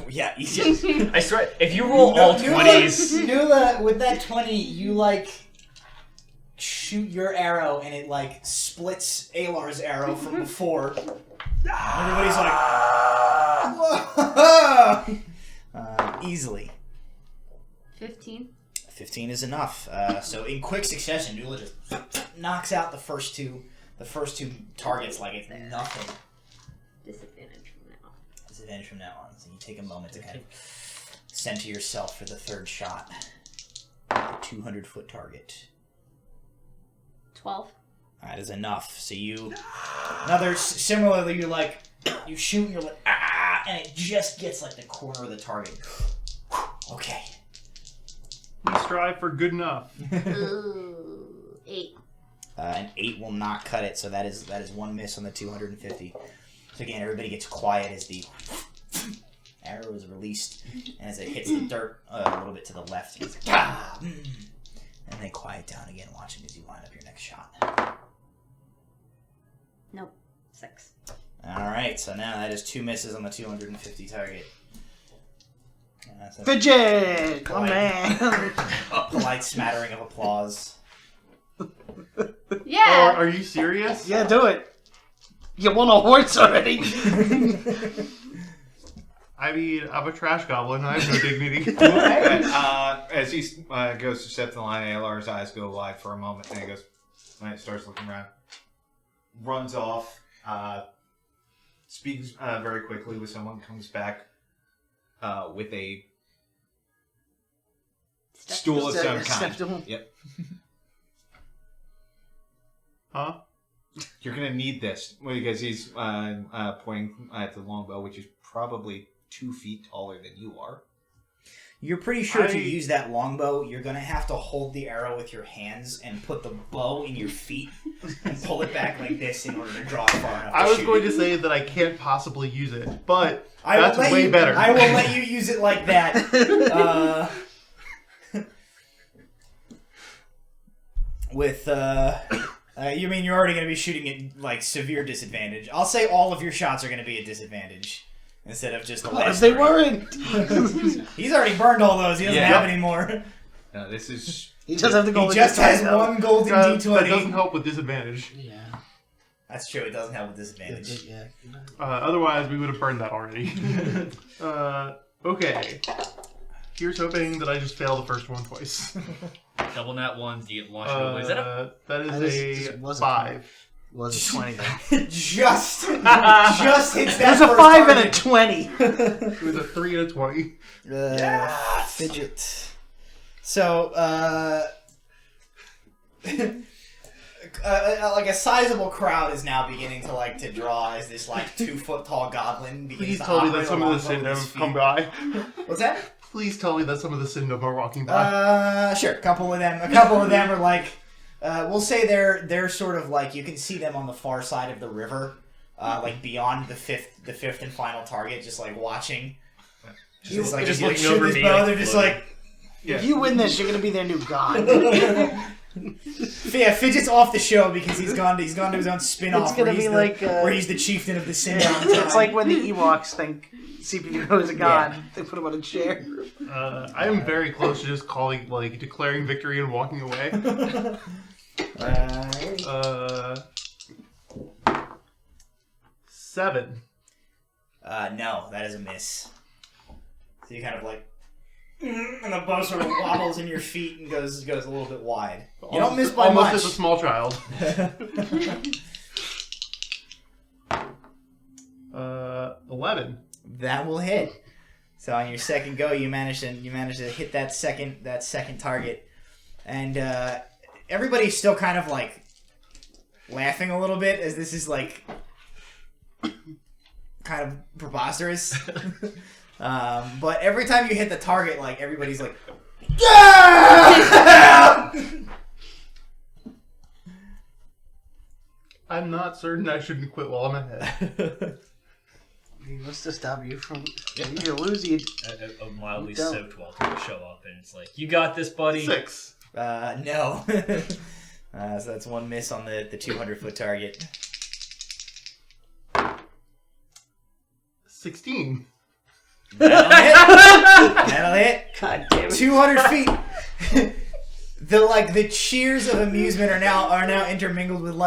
Yeah, easy. I swear, if you roll all 20s... Nula, with that 20, you shoot your arrow and it splits Alar's arrow from before. Everybody's like, whoa! Easily. 15. 15 is enough. So in quick succession, Nula just knocks out the first two targets like it's nothing. Disadvantage. disadvantage from now on. So you take a moment to kind of center yourself for the third shot. The 200-foot target. 12. That is enough. So you... Another... Similarly, you're like... You shoot and you're like... Ah! And it just gets like the corner of the target. Okay. We strive for good enough. Ooh, 8. An 8 will not cut it, so that is one miss on the 250. So again, everybody gets quiet as the arrow is released, and as it hits the dirt a little bit to the left, it's like, ah! And they quiet down again, watching as you line up your next shot. Nope. 6. Alright, so now that is 2 misses on the 250 target. Fijit! Oh, man. A polite smattering of applause. Yeah! Oh, are you serious? Yeah, do it. You won a horse already. I mean, I'm a trash goblin. I have no dignity. As he goes to step to the line, ALR's eyes go wide for a moment, and he goes, when it starts looking around, runs off, speaks very quickly with someone, comes back with a stool of some kind. Yep. Huh? You're gonna need this because he's pointing at the longbow, which is probably 2 feet taller than you are. You're pretty sure to use that longbow, you're going to have to hold the arrow with your hands and put the bow in your feet and pull it back like this in order to draw it far enough. I was going to say that I can't possibly use it, but that's way way better. I will let you use it like that. You mean you're already going to be shooting at like severe disadvantage? I'll say all of your shots are going to be at disadvantage instead of just the last. If they weren't. He's already burned all those. He doesn't have any more. No, this is. He just has the golden. He just has one golden D20. That doesn't help with disadvantage. Yeah. That's true. It doesn't help with disadvantage. Yeah. Otherwise, we would have burned that already. Okay. Here's hoping that I just fail the first one twice. Double nat 1, do you launch it away? Is that a... That is Just a wasn't 5. Was it 20 then? just hits that. There's a 5 and a 20. It was a 3 and a 20. Fidget. So, like a sizable crowd is now beginning to draw as this 2-foot tall goblin begins Please to tell me that operate some of along the with his Syndom feet. come by. What's that? Please tell me that some of the Syndom are walking by. Sure. A couple of them are like, we'll say they're sort of like, you can see them on the far side of the river, like beyond the fifth and final target, just like watching. Just like, looking shoot over this me, bow, like, they're just floating. like, If you win this, you're gonna be their new god. yeah, Fidget's off the show because he's gone to his own spin-off. It's gonna where be he's like, where he's the chieftain of the Syndom. It's like when the Ewoks think CPU is a god. They put him on a chair. I am very close to just declaring victory and walking away. 7. No, that is a miss. So you kind of like, and the bow sort of wobbles in your feet and goes a little bit wide. You don't miss by almost much. as a small child. 11. That will hit. So on your second go, you manage to hit that second target, and everybody's still kind of like laughing a little bit as this is like kind of preposterous. But every time you hit the target, like everybody's like, yeah! I'm not certain I shouldn't quit while I'm ahead. He wants to stop you from. You lose. You. A mildly Don't. soaked Walter will show up, and it's like, you got this, buddy. 6. No. So that's one miss on the 200-foot target. 16. That'll hit. God damn it. 200 feet. The cheers of amusement are now intermingled with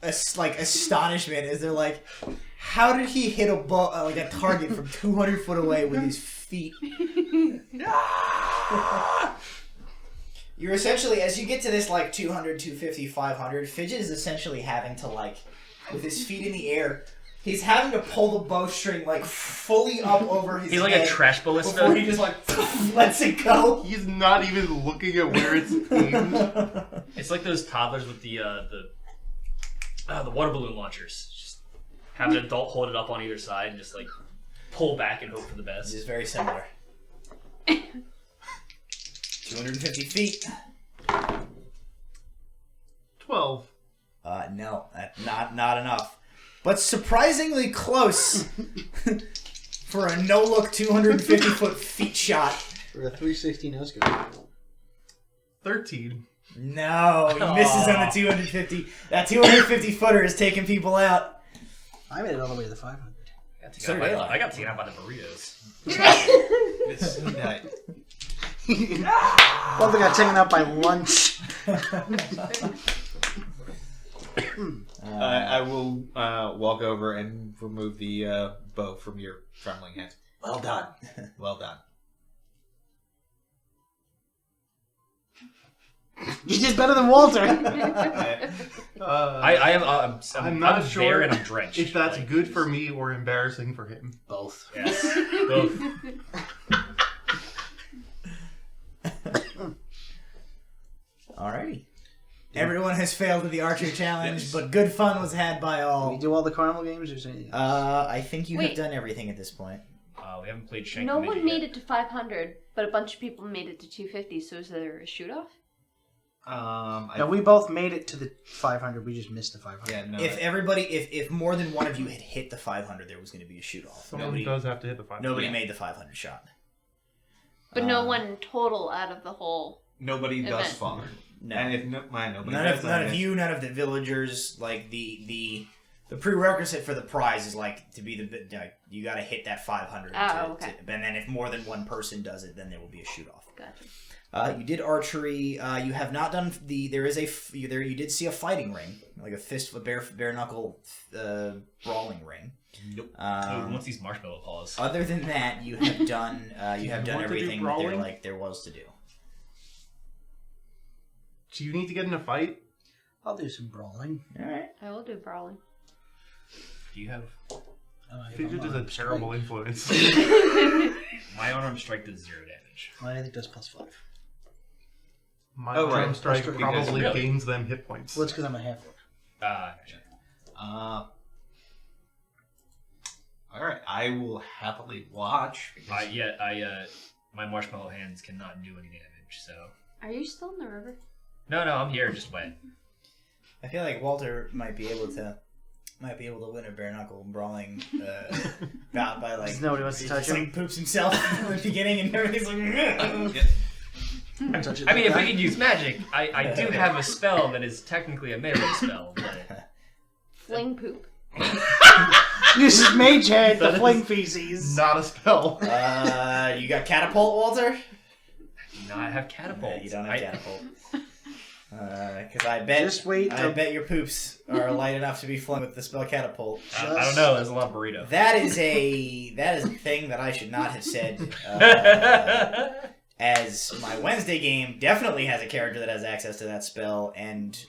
astonishment as they're like, how did he hit a target from 200 foot away with his feet? You're essentially, as you get to this 200, 250, 500, Fidget is essentially having to with his feet in the air, He's having to pull the bowstring like fully up over his He's like head a trash ballista. before he just like lets it go. He's not even looking at where it's aimed. It's like those toddlers with the water balloon launchers. Just have an adult hold it up on either side and just like pull back and hope for the This best. is very similar. 250 feet. 12. No, not enough. But surprisingly close for a no-look 250-foot feet shot. For a 360 no scope. 13. No, he misses on the 250. That 250-footer is taking people out. I made it all the way to the 500. So did Ayla. I got taken out by the burritos. It's night. Well, they got taken out by lunch. I will walk over and remove the bow from your trembling hands. Well done. Well done. You did better than Walter. I'm not there sure and I'm drenched. if that's Like, good for me or embarrassing for him. Both. Yes, both. Alrighty. Everyone has failed at the archery challenge, Yes. but good fun was had by Did all. we do all the carnival games? Or is there anything else? I think you Wait. have done everything at this point. We haven't played Shank No the Midget one made yet. it to 500, but a bunch of people made it to 250. So is there a shoot off? No, we both made it to the 500. We just missed the 500. Yeah, no. If more than one of you had hit the 500, there was going to be a shoot off. Someone does have to hit the 5. Nobody Yeah. made the 500 shot. But no one total out of the whole. Nobody thus Event. far. No. And if nobody None does, of you, none of the villagers. Like the prerequisite for the prize is like to be you got to hit that 500. Oh, okay. And then if more than one person does it, then there will be a shoot off. Gotcha. You did archery. You have not done there is you did see a fighting ring, like a bare knuckle brawling ring. Nope. What's these marshmallow paws? Other than that, you have done want to do everything brawling? there was to do. Do you need to get in a fight? I'll do some brawling. All right. I will do brawling. Do you have Fidget is a terrible influence. my unarmed strike does 0 damage? Well, I think that's +5. My Oh, right. arm strike Because- probably Really? gains them hit points. Well, it's because I'm a half-orc. Gotcha. All right. I will happily watch. My marshmallow hands cannot do any damage. So Are you still in the river? no, I'm here, just wet. I feel like Walter might be able to win a bare knuckle brawling bout by like Nobody wants to he touch just, him. like poops himself in the beginning and everything's like. Touch it I mean, if like we could use magic, I do have a spell that is technically a melee spell. But Fling poop. that. Uses Mage Head That to is fling feces. Not a spell. You got catapult, Walter? I do not have catapult. You don't have catapult. Because I bet Just wait I till- bet your poops are light enough to be flung with the spell catapult. I don't know. There's a lot of burrito. That is a thing that I should not have said. As my Wednesday game definitely has a character that has access to that spell and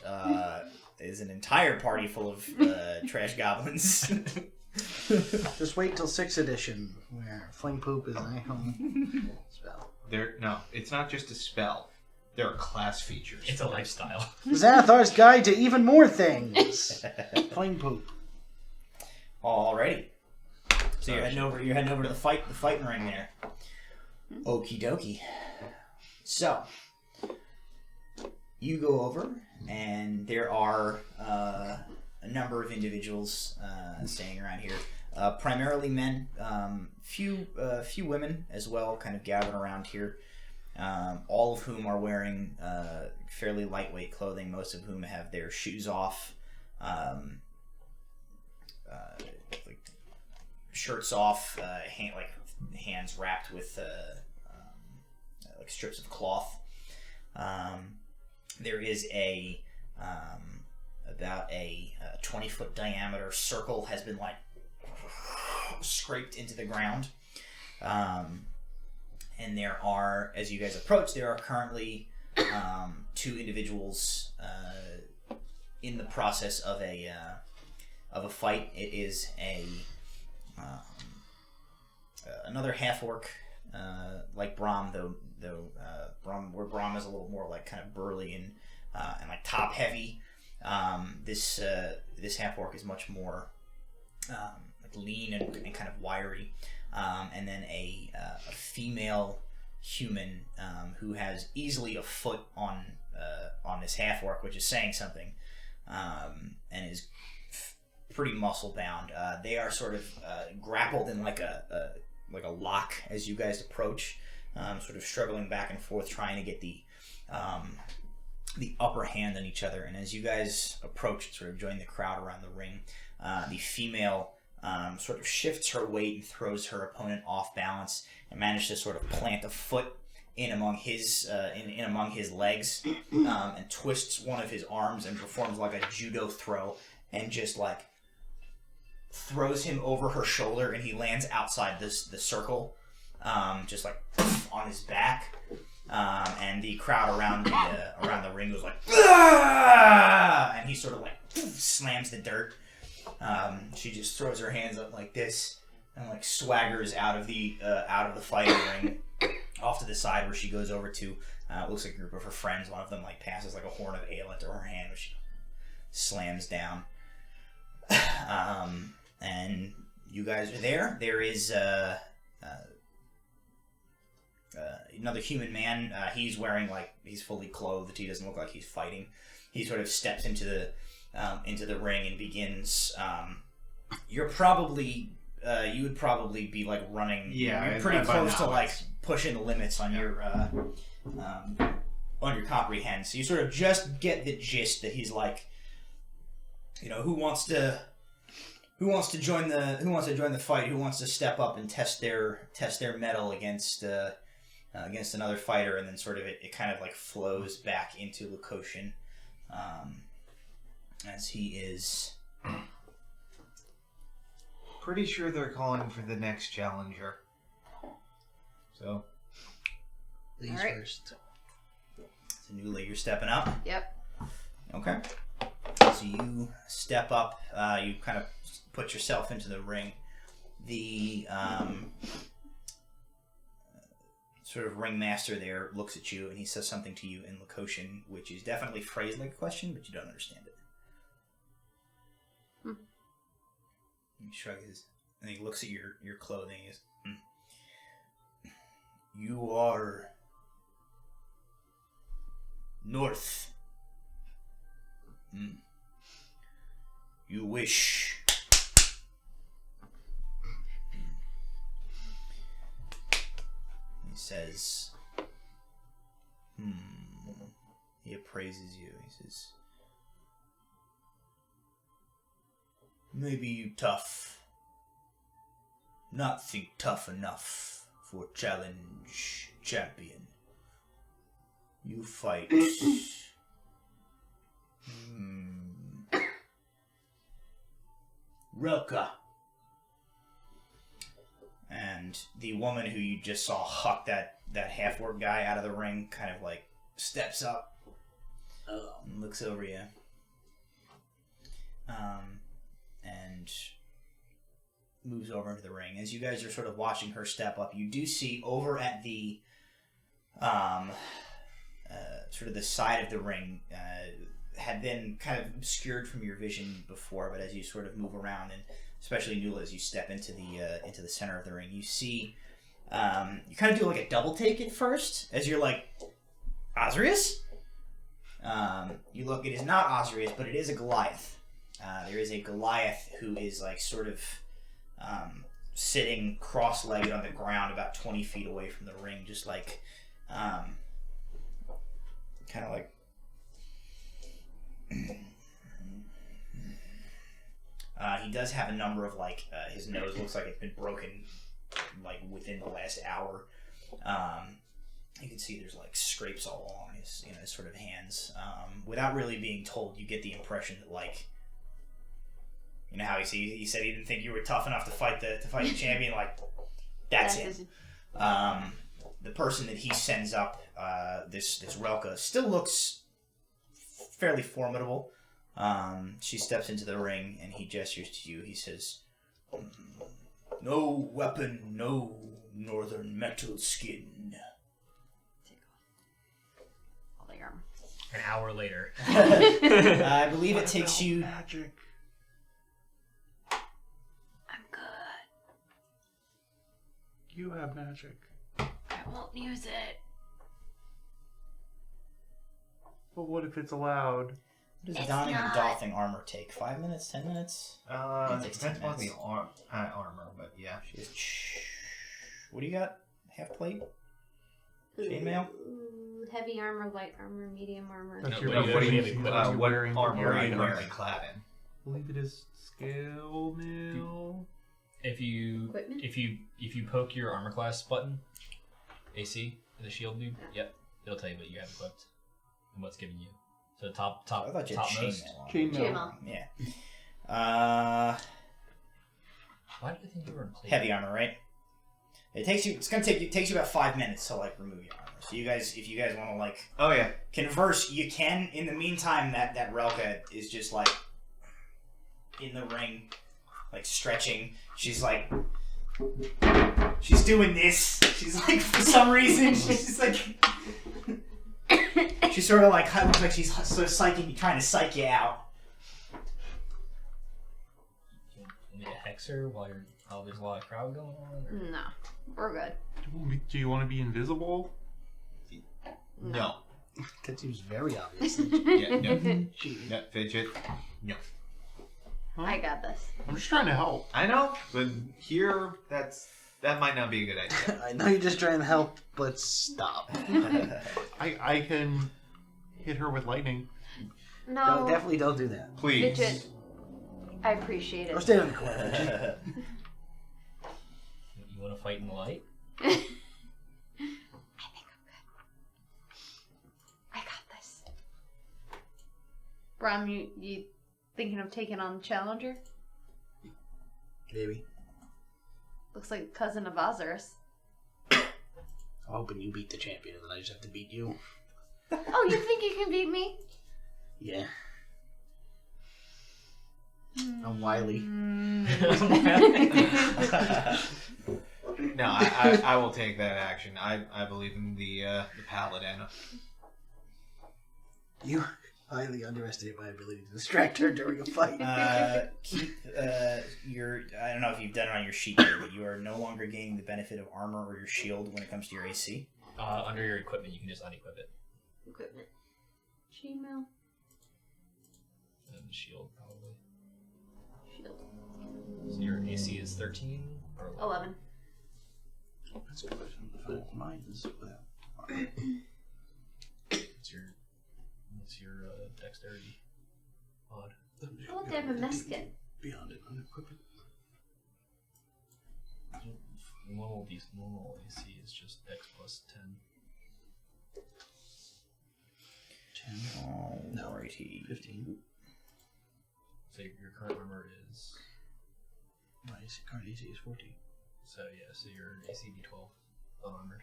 is an entire party full of trash goblins. Just wait till 6th edition, where fling poop is a home spell. No, it's not just a spell. There are class features. It's a lifestyle. Xanathar's Guide to Even More Things. Fling poop. Alrighty. So you're heading over to the fighting ring there. Okie dokie. So you go over, and there are a number of individuals staying around here. Primarily men, few women as well, kind of gathered around here. All of whom are wearing fairly lightweight clothing. Most of whom have their shoes off, like shirts off, hands wrapped with like strips of cloth. There is about a 20-foot diameter circle has been like scraped into the ground. And there are, as you guys approach, there are currently 2 individuals in the process of a of a fight. It is another half orc, like Brahm, though Brahm is a little more like kind of burly and like top heavy. This half orc is much more like lean and kind of wiry, and then a female human who has easily a foot on this half orc, which is saying something, and is pretty muscle bound. They are sort of grappled in like a lock as you guys approach, sort of struggling back and forth, trying to get the upper hand on each other. And as you guys approach, sort of join the crowd around the ring, the female sort of shifts her weight and throws her opponent off balance, and manages to sort of plant a foot in among his in among his legs, and twists one of his arms and performs like a judo throw, and just like throws him over her shoulder, and he lands outside the circle, just like on his back. And the crowd around the ring goes like, "Ah!" And he sort of like slams the dirt. She just throws her hands up like this and like swaggers out of the fighting ring off to the side, where she goes over to looks like a group of her friends. One of them like passes like a horn of ale into her hand, which she slams down. And you guys are there. There is another human man. He's wearing he's fully clothed. He doesn't look like he's fighting. He sort of steps into the ring and begins. You're probably you would probably be like running. Yeah, you're pretty close to like pushing the limits on your comprehend. So you sort of just get the gist that he's like, who wants to join the fight? Who wants to step up and test their mettle against another fighter? And then sort of it kind of like flows back into Lukoshin, as he is pretty sure they're calling for the next challenger. So, Ladies All right. first. So Nula, you're stepping up. Yep. Okay. So you step up. You kind of put yourself into the ring. The sort of ringmaster there looks at you and he says something to you in Lukoshin, which is definitely phrased like a question, but you don't understand it. He shrugs his, and he looks at your clothing. He goes, "You are north. You wish." He says, he appraises you. He says, "Maybe you tough. Not think tough enough for challenge champion. You fight. Relka." And the woman who you just saw huck that half-orc guy out of the ring kind of like steps up and looks over you. And moves over into the ring. As you guys are sort of watching her step up, you do see over at the sort of the side of the ring, had been kind of obscured from your vision before, but as you sort of move around, and especially Nula, as you step into the center of the ring, you see you kind of do like a double take at first, as you're like, Osrius? You look, it is not Osrius, but it is a Goliath. There is a Goliath who is like sort of sitting cross-legged on the ground about 20 feet away from the ring, just like kind of like he does have a number of like his nose looks like it's been broken like within the last hour. You can see there's like scrapes all along his his sort of hands. Without really being told, you get the impression that like, how he said he didn't think you were tough enough to fight the champion. Like, that's him. The person that he sends up, this Relka, still looks fairly formidable. She steps into the ring, and he gestures to you. He says, "No weapon, no northern metal skin." All the armor. An hour later. I believe it takes you... Magic. I'm good. You have magic. I won't use it. But what if it's allowed? What does It's donning not. the doffing armor take? 5 minutes? 10 minutes? It takes 10 Depends on the minutes. armor, but yeah. She goes, what do you got? Half plate? Chainmail? Ooh, heavy armor, light armor, medium armor. That's No, your what do you- ability. what What What you're wearing. armor your are you items. wearing clad in? I believe it is scale mail. If you Equipment? if you poke your armor class button, AC, the shield dude, yep, it'll tell you what you have equipped and what's giving you. So top I thought you had topmost. chainmail on. Chainmail. Chainmail. Yeah. Why do you think you were in plate? Heavy armor, right? It takes you about 5 minutes to like remove your armor. So you guys, if you guys want to like Oh yeah. converse, you can. In the meantime, that Relka is just like in the ring, like stretching. She's like, she's doing this. She's like, for some reason, she's like, she's sort of like looks like she's sort of trying to psych you out. You need a hexer while there's a lot of crowd going on? Or? No, we're good. Do you want to be invisible? No. That seems very obvious. Yeah, no. No, Fidget. No. I got this. I'm just trying to help. I know, but here, that might not be a good idea. I know you're just trying to help, but stop. I can hit her with lightning. No, Definitely don't do that. Please. Fidget. I appreciate Or it. stay in the corner. You want to fight in the light? I got this. Bram, you thinking of taking on Challenger? Maybe. Looks like cousin of Ozarus. I'm hoping you beat the champion and then I just have to beat you. Oh, you think you can beat me? Yeah. I'm wily. No, I will take that action. I believe in the paladin. You highly underestimate my ability to distract her during a fight. Keep your. I don't know if you've done it on your sheet here, but you are no longer gaining the benefit of armor or your shield when it comes to your AC. Under your equipment, you can just unequip it. Equipment. Chainmail. And shield, probably. Shield. So your AC is 13 or 11. That's a good question. Mine is without. What's your dexterity? Odd. I want to have a mesket. Beyond it, unequipped. Normal AC is just dex plus 10. 10. Alrighty. 15. So your current armor is. My current AC is 14. So yeah, so your AC be 12 unarmored.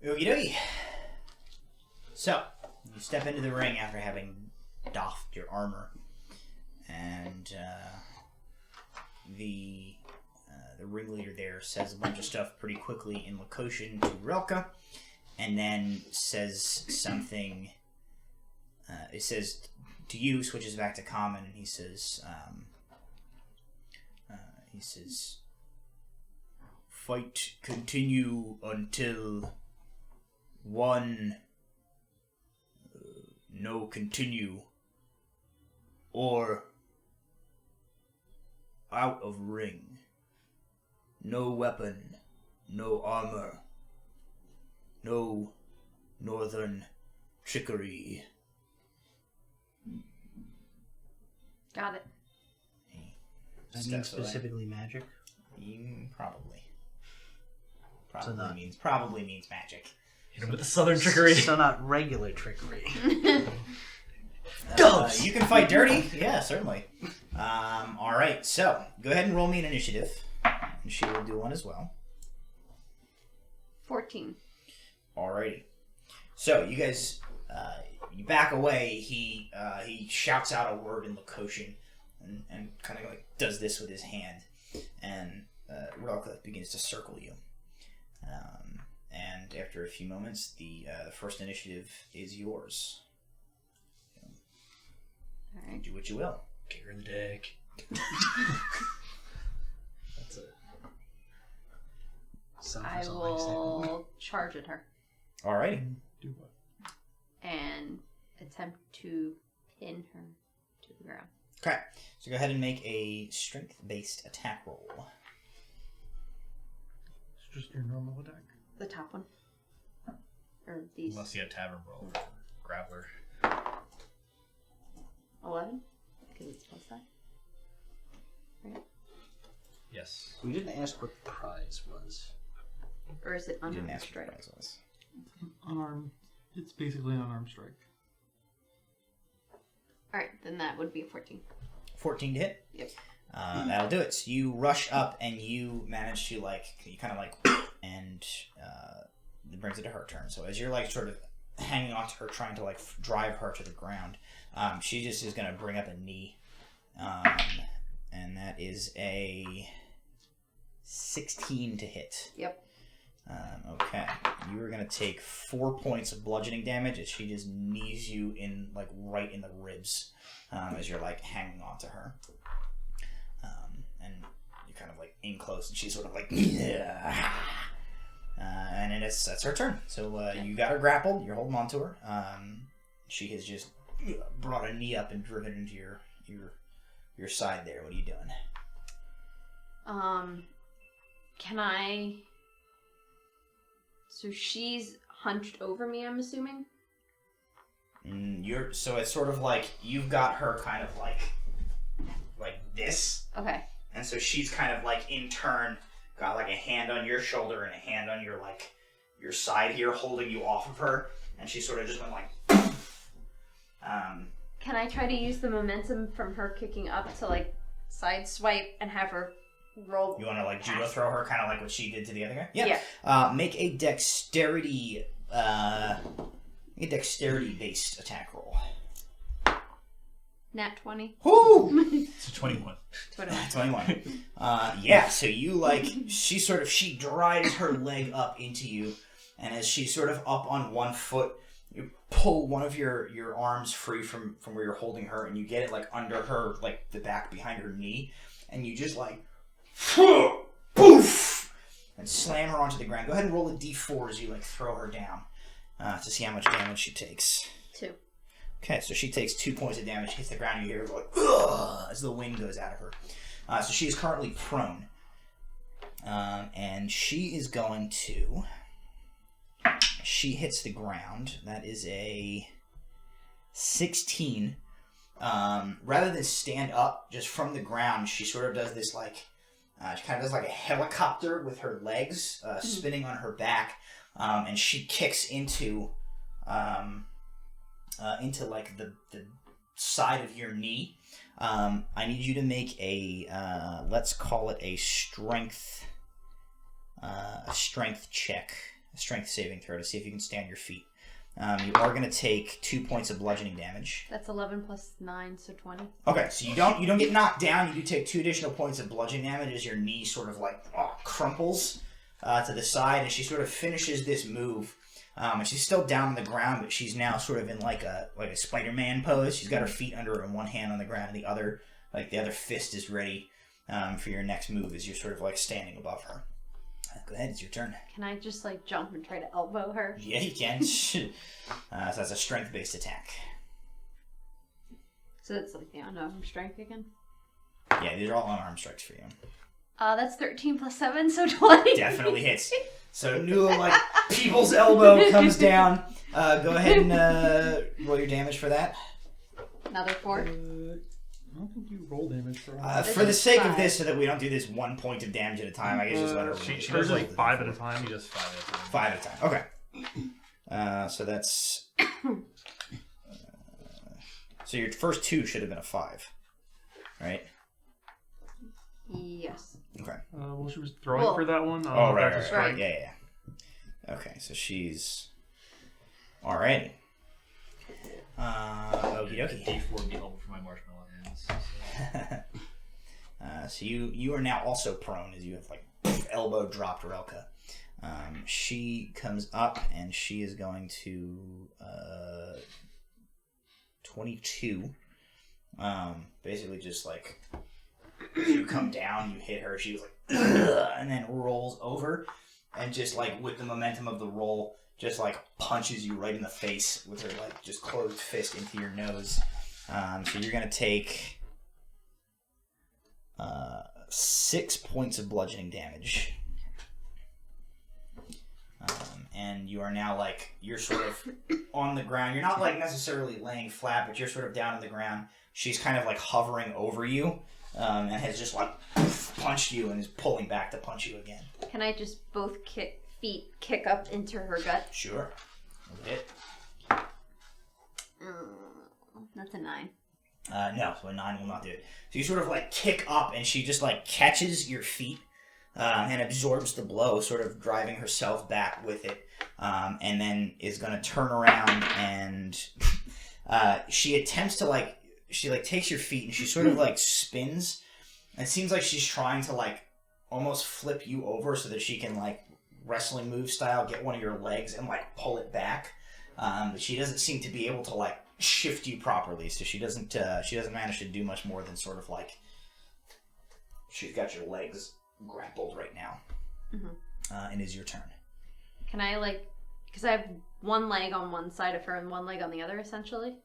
Okie dokie. So, you step into the ring after having doffed your armor, and the ringleader there says a bunch of stuff pretty quickly in Lakoshan to Relka, and then says something. It says to you, switches back to common, and he says, "Fight continue until." One, no continue, or out of ring. No weapon, no armor, no northern trickery. Got it. That means specifically magic? Probably. So not- Probably means magic. Hit him with the southern trickery. So not regular trickery. You can fight dirty. Yeah, certainly. All right, so go ahead and roll me an initiative, and she will do one as well. 14. Alrighty. So you guys, you back away, he shouts out a word in Lakoshan and kind of like does this with his hand, and Relka begins to circle you. And after a few moments, the first initiative is yours. All right. Do what you will. Kick her in the dick. That's it. I will charge at her Alrighty. Do what? and attempt to pin her to the ground. Okay. So go ahead and make a strength-based attack roll. It's just your normal attack. The top one. Or these. Unless you have tavern roll. Grappler. 11? Because it's plus that. Right? Yes. We didn't ask what the prize was. Or is it You didn't unarmed ask what the strike? prize was. Unarmed. It's basically an unarmed strike. Alright, then that would be a 14. 14 to hit? Yep. That'll do it. So you rush up and you manage to you kind of and it brings it to her turn. So as you're sort of hanging on to her, trying to drive her to the ground, she just is going to bring up a knee. And that is a 16 to hit. Yep. Okay. You are going to take 4 points of bludgeoning damage as she just knees you in right in the ribs as you're hanging on to her. And you're kind of in close, and she's sort of yeah. And then that's her turn. So you got her grappled. You're holding on to her. She has just brought a knee up and driven into your side there. What are you doing? Can I... So she's hunched over me, I'm assuming? So it's sort of you've got her kind of like this. Okay. And so she's kind of in turn got a hand on your shoulder and a hand on your your side here, holding you off of her, and she sort of just went Can I try to use the momentum from her kicking up to side swipe and have her roll? You want to judo throw her, kind of like what she did to the other guy? Yeah. Make a dexterity based attack roll. Nat 20. Woo! It's a 21. 21. So you she drives her leg up into you, and as she's sort of up on one foot, you pull one of your arms free from where you're holding her, and you get it under her, the back behind her knee, and you just poof, and slam her onto the ground. Go ahead and roll a d4 as you throw her down to see how much damage she takes. 2. Okay, so she takes 2 points of damage, hits the ground, and you hear her ugh, as the wind goes out of her. So she is currently prone. And she is going to... She hits the ground. That is a 16. Rather than stand up, just from the ground, she sort of does this she kind of does a helicopter with her legs spinning on her back. And she kicks into the side of your knee. I need you to make a let's call it a strength check, a strength saving throw to see if you can stand your feet. You are going to take 2 points of bludgeoning damage. That's 11 plus 9, so 20. Okay, so you don't get knocked down. You do take 2 additional points of bludgeoning damage as your knee sort of crumples to the side, and she sort of finishes this move. And she's still down on the ground, but she's now sort of in a Spider-Man pose. She's got her feet under her and one hand on the ground, and the other fist is ready for your next move as you're sort of standing above her. Go ahead, it's your turn. Can I just jump and try to elbow her? Yeah, you can. So that's a strength-based attack. So that's the unarmed strike again? Yeah, these are all unarmed strikes for you. That's 13 plus 7, so 20. Definitely hits. So Nula, people's elbow comes down. Go ahead and roll your damage for that. Another 4. I don't think you roll damage for For the sake of this, so that we don't do this 1 point of damage at a time, I guess just let her roll. She Hers does is 5 at a time. She does 5 at a time. 5 at a time. Okay. So that's... so your first 2 should have been a 5. Right? Yes. Okay. Well, she was throwing for that one. Right. That's a strike. Yeah. Okay, so she's... Alrighty. Okie dokie. D4 would be helpful for my marshmallow hands. So. So you are now also prone as you have like elbow dropped Relka. She comes up and she is going to 22. Basically just like you come down, you hit her, she was like and then rolls over and just like with the momentum of the roll just like punches you right in the face with her like just closed fist into your nose. So you're gonna take 6 points of bludgeoning damage. And you are now like, you're sort of on the ground. You're not like necessarily laying flat, but you're sort of down on the ground. She's kind of like hovering over you and has just like punched you and is pulling back to punch you again. Can I just both feet kick up into her gut? Sure. Hit. That's a 9. No, so a 9 will not do it. So you sort of like kick up and she just like catches your feet and absorbs the blow, sort of driving herself back with it, and then is going to turn around and she attempts to like, she like takes your feet and she sort of like spins. It seems like she's trying to like almost flip you over so that she can like wrestling move style get one of your legs and like pull it back. But she doesn't seem to be able to like shift you properly, so she doesn't manage to do much more than sort of like she's got your legs grappled right now. And is your turn. Can I like, because I have one leg on one side of her and one leg on the other essentially?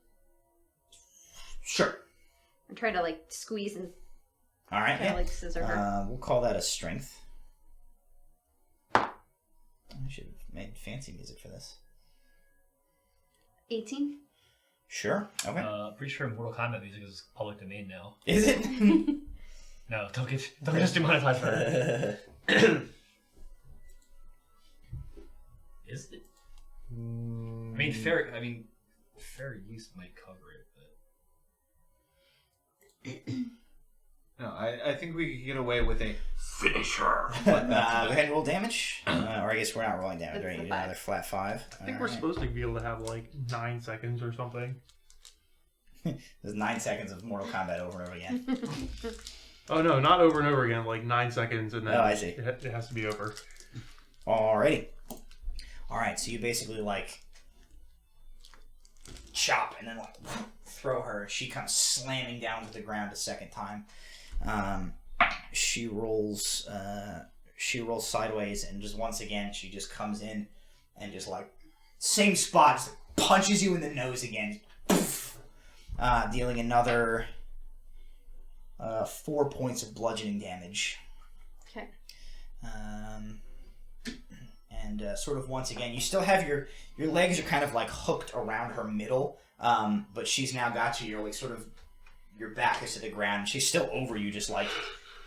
Sure. I'm trying to like squeeze and all right, kind of like scissor her. We'll call that a strength. I should have made fancy music for this. 18? Sure. Okay. Pretty sure Mortal Kombat music is public domain now. Is it? No, don't get us demonetized for it. Is it? I mean, fair use might cover it, but No, I think we could get away with a finisher. Go ahead and roll damage. Or I guess we're not rolling damage, It's right? a You did 5. another flat 5. I think we're supposed to be able to have like 9 seconds or something. There's 9 seconds of Mortal Kombat over and over again. Oh no, not over and over again, like 9 seconds and then I see. it has to be over. Alrighty. Alright, so you basically like chop and then like throw her. She comes slamming down to the ground a second time. She rolls sideways and just once again she just comes in and just like same spot, just punches you in the nose again. Dealing another 4 points of bludgeoning damage. Okay. And sort of once again, you still have your legs are kind of like hooked around her middle, but she's now got you. You're like sort of your back is to the ground. She's still over you, just like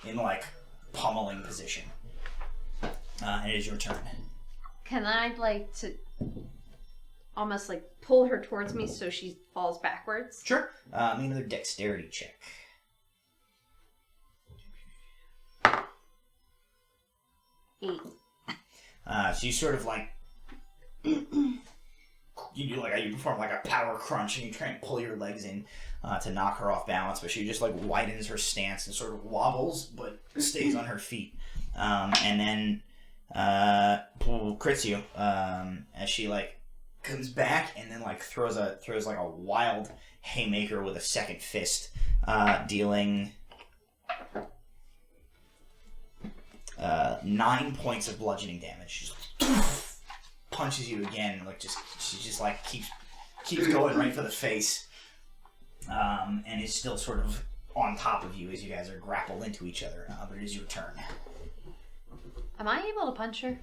in like pummeling position. And it is your turn. Can I like to almost like pull her towards me so she falls backwards? Sure. Make another dexterity check. 8. So you sort of like you perform like a power crunch and you try and pull your legs in to knock her off balance, but she just like widens her stance and sort of wobbles but stays on her feet, and then crits you as she like comes back and then like throws like a wild haymaker with a second fist, dealing 9 points of bludgeoning damage. She just punches you again, like she just like keeps going right for the face, and is still sort of on top of you as you guys are grappled into each other. But it is your turn. Am I able to punch her?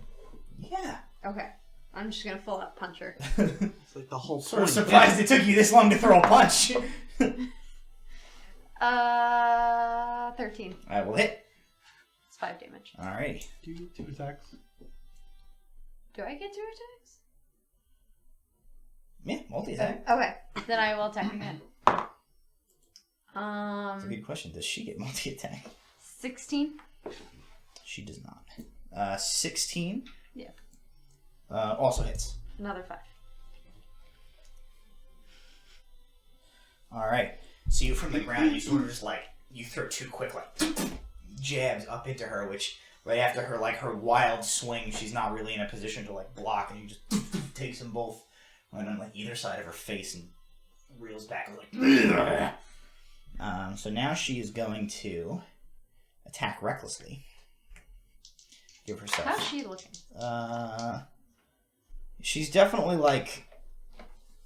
Yeah. Okay. I'm just gonna full out punch her. It's like the whole Sort of point. surprised it took you this long to throw a punch. 13. I will hit. It's 5 damage. Alrighty. Do you get 2 attacks? Do I get 2 attacks? Yeah, multi-attack. Okay. Then I will attack again. That's a good question. Does she get multi-attack? 16. She does not. 16. Yeah. Also hits. Another 5. All right. So you from the ground, you sort of just like you throw 2 quick like jabs up into her, which right after her like her wild swing, she's not really in a position to like block, and you just takes them both on like either side of her face and reels back like. So now she is going to attack recklessly. Give herself. How's she looking? She's definitely like.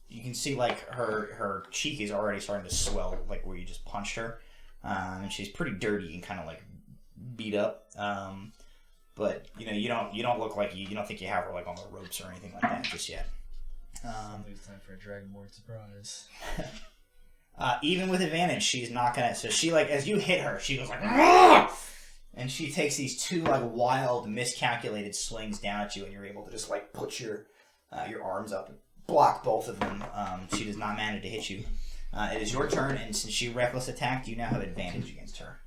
You can see like her cheek is already starting to swell, like where you just punched her, and she's pretty dirty and kind of like beat up. But you don't look like you don't think you have her like on the ropes or anything like that just yet. It's time for a Dragonborn surprise. Even with advantage, she's not gonna. So she like as you hit her, she goes like, "Argh!" And she takes these 2 like wild, miscalculated swings down at you, and you're able to just like put your arms up and block both of them. She does not manage to hit you. It is your turn, and since she reckless attacked, you now have advantage against her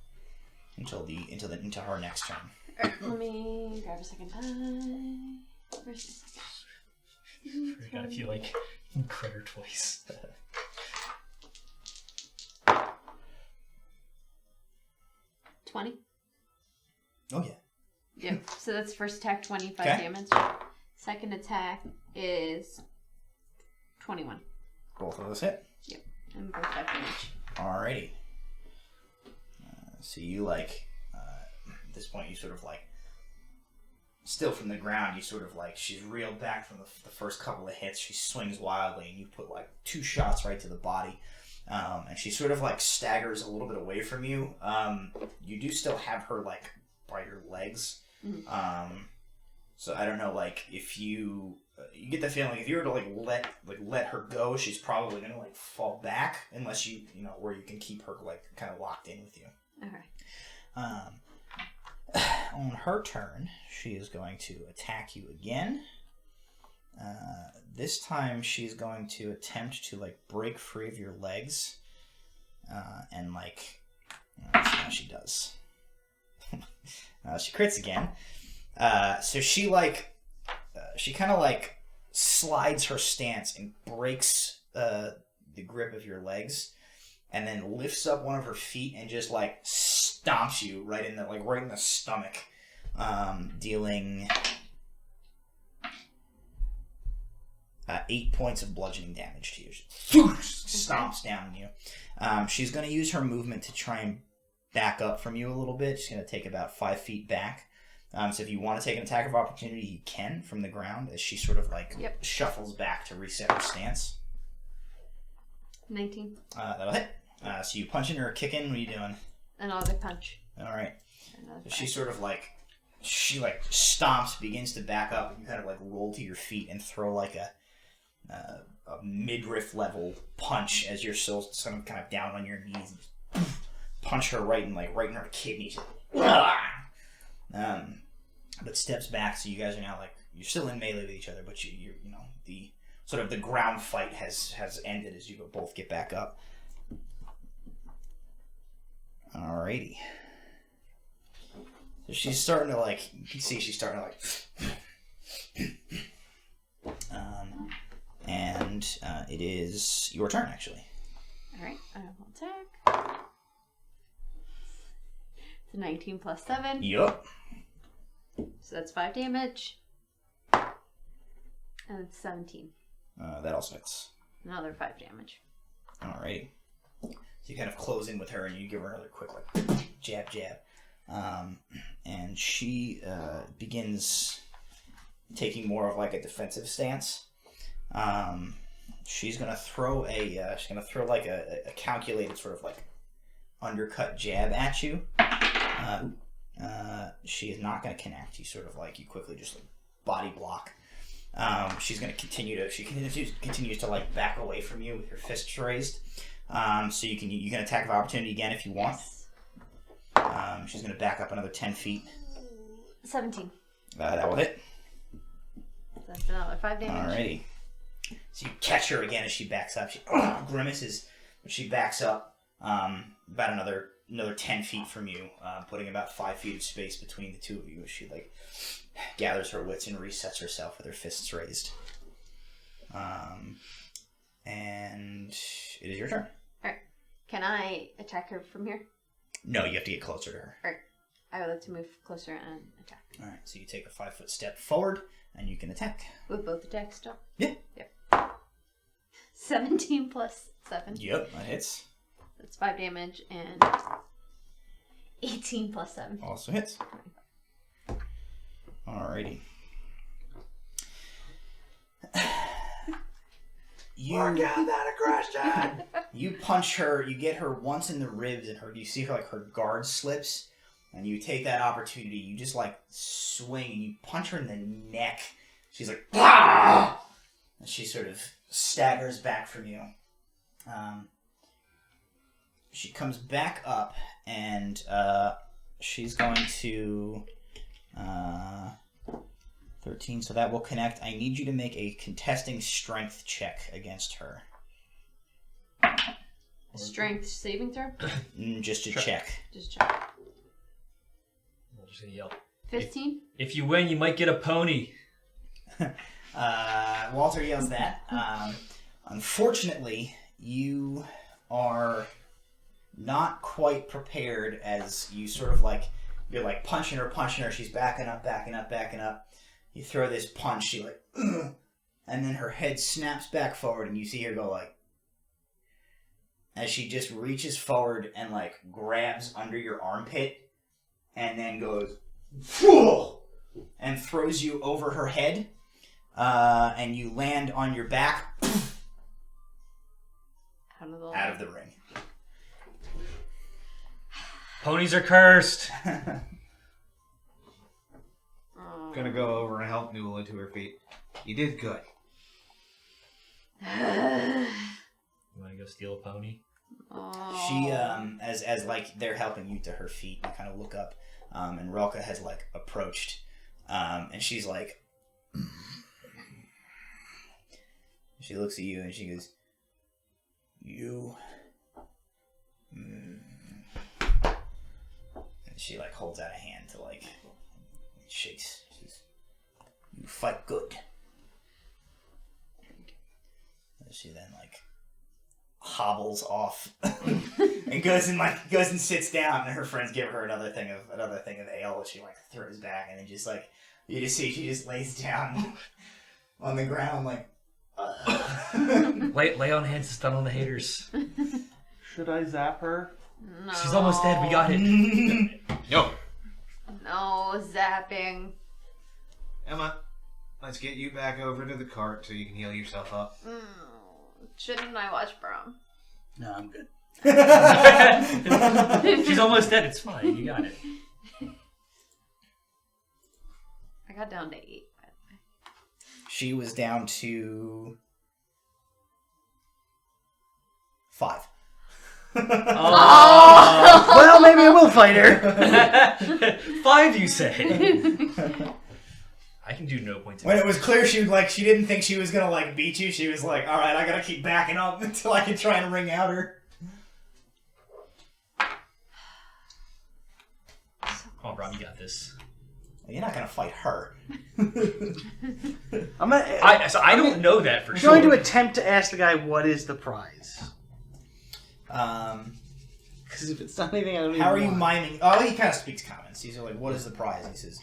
until her next turn. Alright, let me grab a second time. Where's the second? I gotta feel like critter twice. 20. Oh yeah. Yep. So that's first attack, 25 Okay. damage. Second attack is 21. Both of those hit. Yep. And both 5 damage. Alrighty. So you like at this point you sort of like still from the ground. You sort of like she's reeled back from the first couple of hits. She swings wildly, and you put like 2 shots right to the body. And she sort of like staggers a little bit away from you. You do still have her like by your legs. So I don't know, like if you get the feeling like if you were to let her go, she's probably gonna like fall back unless you where you can keep her like kind of locked in with you. Okay. On her turn, she is going to attack you again. This time she's going to attempt to like break free of your legs, and like let's see how she does. She crits again. So she kind of like slides her stance and breaks the grip of your legs, and then lifts up one of her feet and just like stomps you right in the stomach, dealing 8 points of bludgeoning damage to you. She stomps down on you. She's going to use her movement to try and back up from you a little bit. She's going to take about 5 feet back. So if you want to take an attack of opportunity, you can from the ground as she sort of like shuffles back to reset her stance. 19. That'll hit. So you punching or kicking? What are you doing? Another punch. All right. Another So she sort of like stomps, begins to back up, and you kind of like roll to your feet and throw like a midriff level punch as you're still kind of down on your knees. And punch her right in her kidneys. But steps back, so you guys are now like you're still in melee with each other, but you're the sort of the ground fight has ended as you both get back up. Alrighty. So she's starting to like you can see she's starting to like and it is your turn actually. Alright, I will attack. It's a 19 plus 7. Yup. So that's 5 damage. And it's 17. That also hits. Another 5 damage. Alrighty. So you kind of close in with her and you give her another quick like jab. And she begins taking more of like a defensive stance. She's gonna throw like a calculated sort of like undercut jab at you. She is not going to connect. You sort of like you quickly just like body block. She's going to continues to like back away from you with her fists raised. So you can attack of opportunity again if you want. Yes. She's going to back up another 10 feet. 17. That will hit. That's another 5 damage. Alrighty. So you catch her again as she backs up. She grimaces, but she backs up about another 10 feet from you, putting about 5 feet of space between the two of you as she like gathers her wits and resets herself with her fists raised. And it is your turn. Alright. Can I attack her from here? No, you have to get closer to her. Or I would like to move closer and attack. All right, so you take a 5-foot step forward, and you can attack. With both attacks still? Yeah. Yep. 17 plus 7. Yep, that hits. That's 5 damage, and 18 plus 7. Also hits. Alrighty. Work out that aggression! You punch her, you get her once in the ribs, and you see her, like, her guard slips, and you take that opportunity, you just, like, swing, and you punch her in the neck. She's like, "Ah!" And she sort of staggers back from you. She comes back up, and she's going to 13, so that will connect. I need you to make a contesting strength check against her. Strength saving throw? Just to check. Just check. I'm just gonna yell. 15? If you win, you might get a pony. Walter yells that. Unfortunately, you are not quite prepared as you sort of like, you're like punching her, she's backing up. You throw this punch, she like, ugh, and then her head snaps back forward and you see her go like, as she just reaches forward and like grabs under your armpit and then goes, whoa, and throws you over her head, and you land on your back out of the ring. Ponies are cursed. Gonna go over and help Nula to her feet. You did good. You want to go steal a pony? She, as like they're helping you to her feet, you kind of look up, and Relka has like approached, and she's like, she looks at you and she goes, you, and she like holds out a hand to like, shakes. She says, you fight good. And she then like hobbles off and goes and sits down, and her friends give her another thing of ale that she like throws back, and then just like you just see she just lays down on the ground like lay on hands to stun on the haters. Should I zap her? No. She's almost dead. We got it. No. No, zapping. Emma, let's get you back over to the cart so you can heal yourself up. Shouldn't I watch Brom? No, I'm good. She's almost dead. It's fine. You got it. I got down to 8, by the way. she was down to 5. Oh. Well, maybe I will fight her. 5, you say? I can do no points. When it was clear she didn't think she was gonna like beat you, she was like, "All right, I gotta keep backing up until I can try and ring out her." Come on, Rob, you got this. Well, you're not gonna fight her. I don't know that for I'm sure. going to attempt to ask the guy what is the prize. Because if it's not anything I don't even How are you want. miming? Oh, he kind of speaks comments. He's like, "What is the prize?" He says,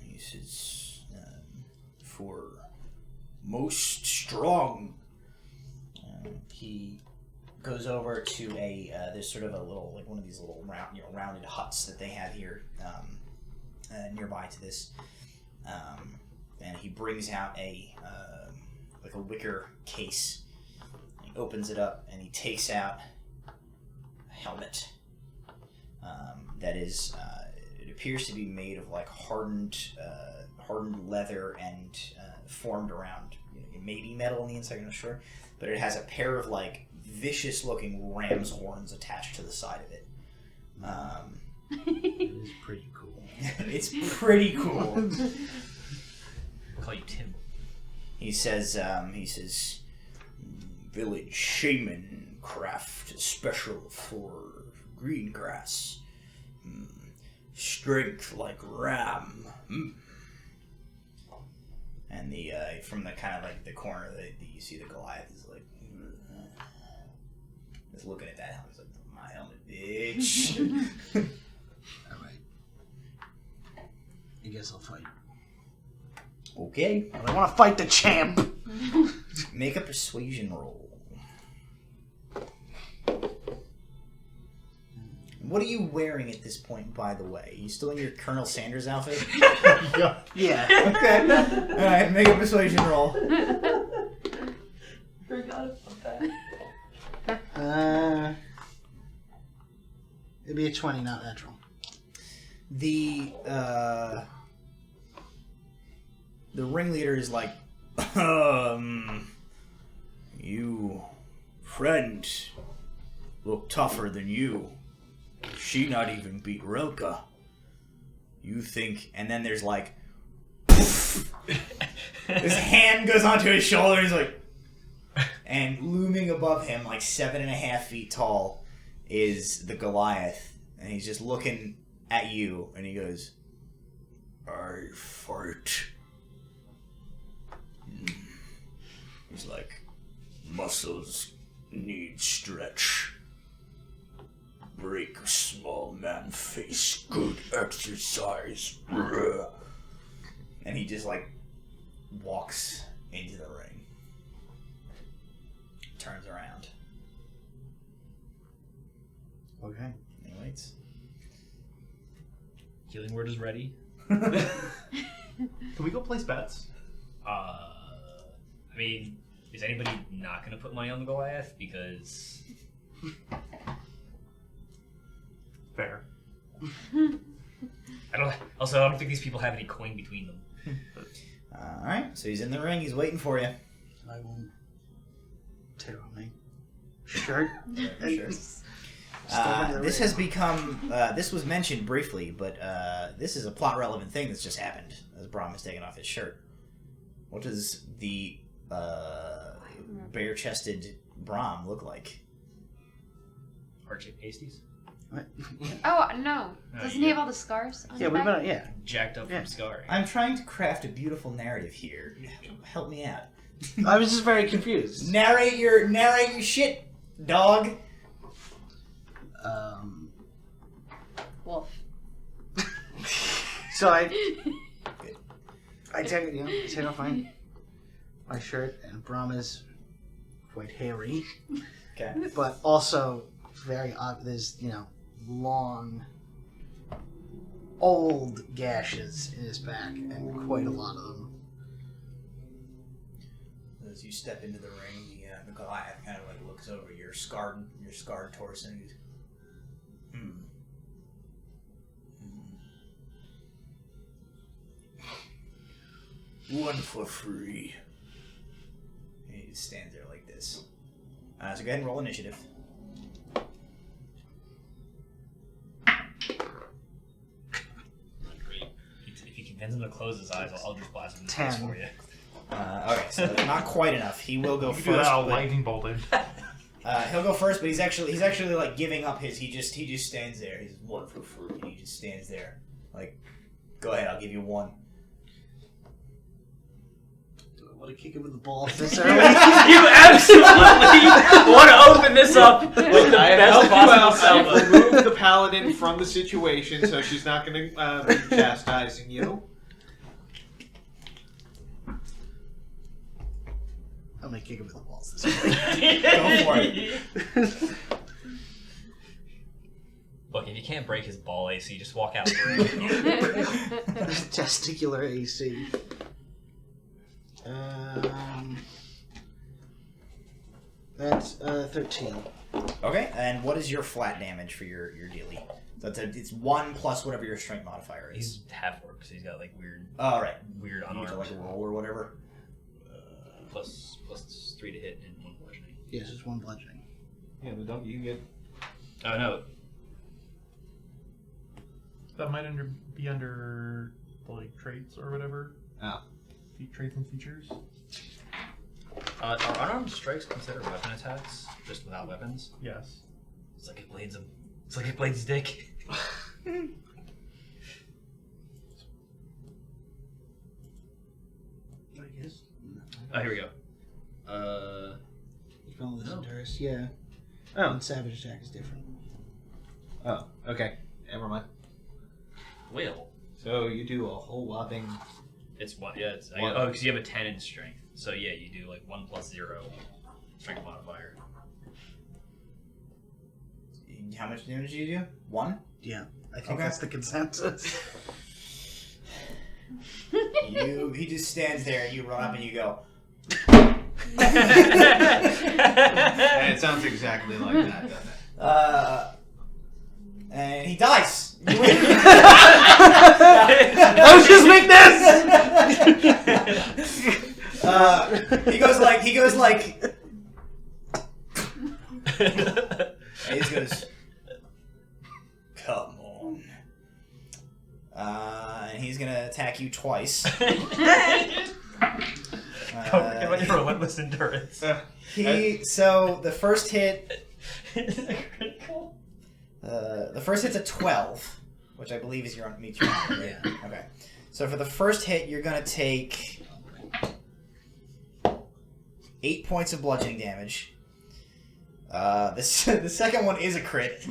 he says, for most strong. He goes over to there's sort of a little, like one of these little rounded huts that they have here, nearby to this, and he brings out like a wicker case. He opens it up and he takes out a helmet that is it appears to be made of like hardened leather and formed around maybe metal on the inside, I'm not sure, but it has a pair of like vicious looking ram's horns attached to the side of it. It is pretty cool. It's pretty cool. I'll call you Tim. He says, village shaman craft special for green grass. Strength like ram. And the from the kind of like the corner that you see the Goliath is like, Just looking at that helmet, he's like, my helmet, bitch. Alright. I guess I'll fight. Okay. But I want to fight the champ! Make a persuasion roll. What are you wearing at this point, by the way? Are you still in your Colonel Sanders outfit? Yeah. Okay. Alright, make a persuasion roll. Forgot about that. It'd be a 20, not natural. The ringleader is like, you, friend, look tougher than you. She not even beat Rilka. You think, and then there's like, his hand goes onto his shoulder, he's like, and looming above him, like 7.5 feet tall, is the Goliath, and he's just looking at you, and he goes, I fight. He's like, muscles need stretch. Break a small man face, good exercise. And he just like walks into the ring. Turns around. Okay. And he waits. Healing word is ready. Can we go place bets? I mean, is anybody not going to put money on the Goliath? Because Fair. I don't think these people have any coin between them. Alright, so he's in the ring, he's waiting for you. I will tear off my shirt. Sure. This has become, this was mentioned briefly, but this is a plot relevant thing that's just happened as Brahm has taken off his shirt. What does the bare-chested Brahm look like? Heart-shaped pasties? What? Oh, no. No, Doesn't you- he have all the scars on Yeah, his what back? about yeah? Jacked up Yeah. from scarring. I'm trying to craft a beautiful narrative here. Help me out. I was just very confused. Narrate your shit, dog. Wolf. So I take take off my shirt, and Brahm is quite hairy, Okay. but also very there's long, old gashes in his back, and quite a lot of them. As you step into the ring, the Goliath kind of like looks over your scarred torso and goes, One for free. And he just stands there like this. So go ahead and roll initiative. If you convince him to close his eyes, I'll just blast him in the face 10. for you. Okay, so that's not quite enough. He will go You first. can do that, I'll but- lightning bolt him. He'll go first, but he's actually like giving up his. He just stands there. He's one for free. And he just stands there, like, go ahead, I'll give you one. Do I want to kick him in the balls this You early? absolutely want to open this up with the I have best helped you out. possible I've salvo. removed the paladin from the situation, so she's not going to be chastising you. I'm gonna kick him in the balls this early. Go for it. Look, if you can't break his ball AC, just walk out the ring. Testicular AC. That's 13. Okay, and what is your flat damage for your dealie? So it's 1 plus whatever your strength modifier is. He's half orc, so he's got like weird Right. weird You need to unarmed. like roll or whatever. Plus 3 to hit and 1 bludgeoning. Yes, it's 1 bludgeoning. Yeah, but don't you get... Oh no, That might be under like traits or whatever. Oh. Traits and features. are unarmed strikes considered weapon attacks, just without weapons? Yes. It's like it blades him. It's like it blades his dick. I guess. Oh, here we go. You call this Endurance? Yeah. Oh, and savage attack is different. Oh, okay. Never mind. Will. So you do a whole whopping. It's one. Yeah. It's, One. oh, because you have a 10 in strength. So yeah, you do like 1 + 0 strength modifier. How much damage do you do? 1? Yeah, I think Okay. that's the consensus. He just stands there, and you run up and you go. And it sounds exactly like that, doesn't it? And he dies. You win. Let's just make this. He goes like. And he just goes, come on. And he's gonna attack you twice. Don't forget about your relentless endurance. So the first hit. Is it critical? The first hit's a 12, which I believe is meets your armor, right? Yeah. Okay. So for the first hit, you're gonna take 8 points of bludgeoning damage. The second one is a crit.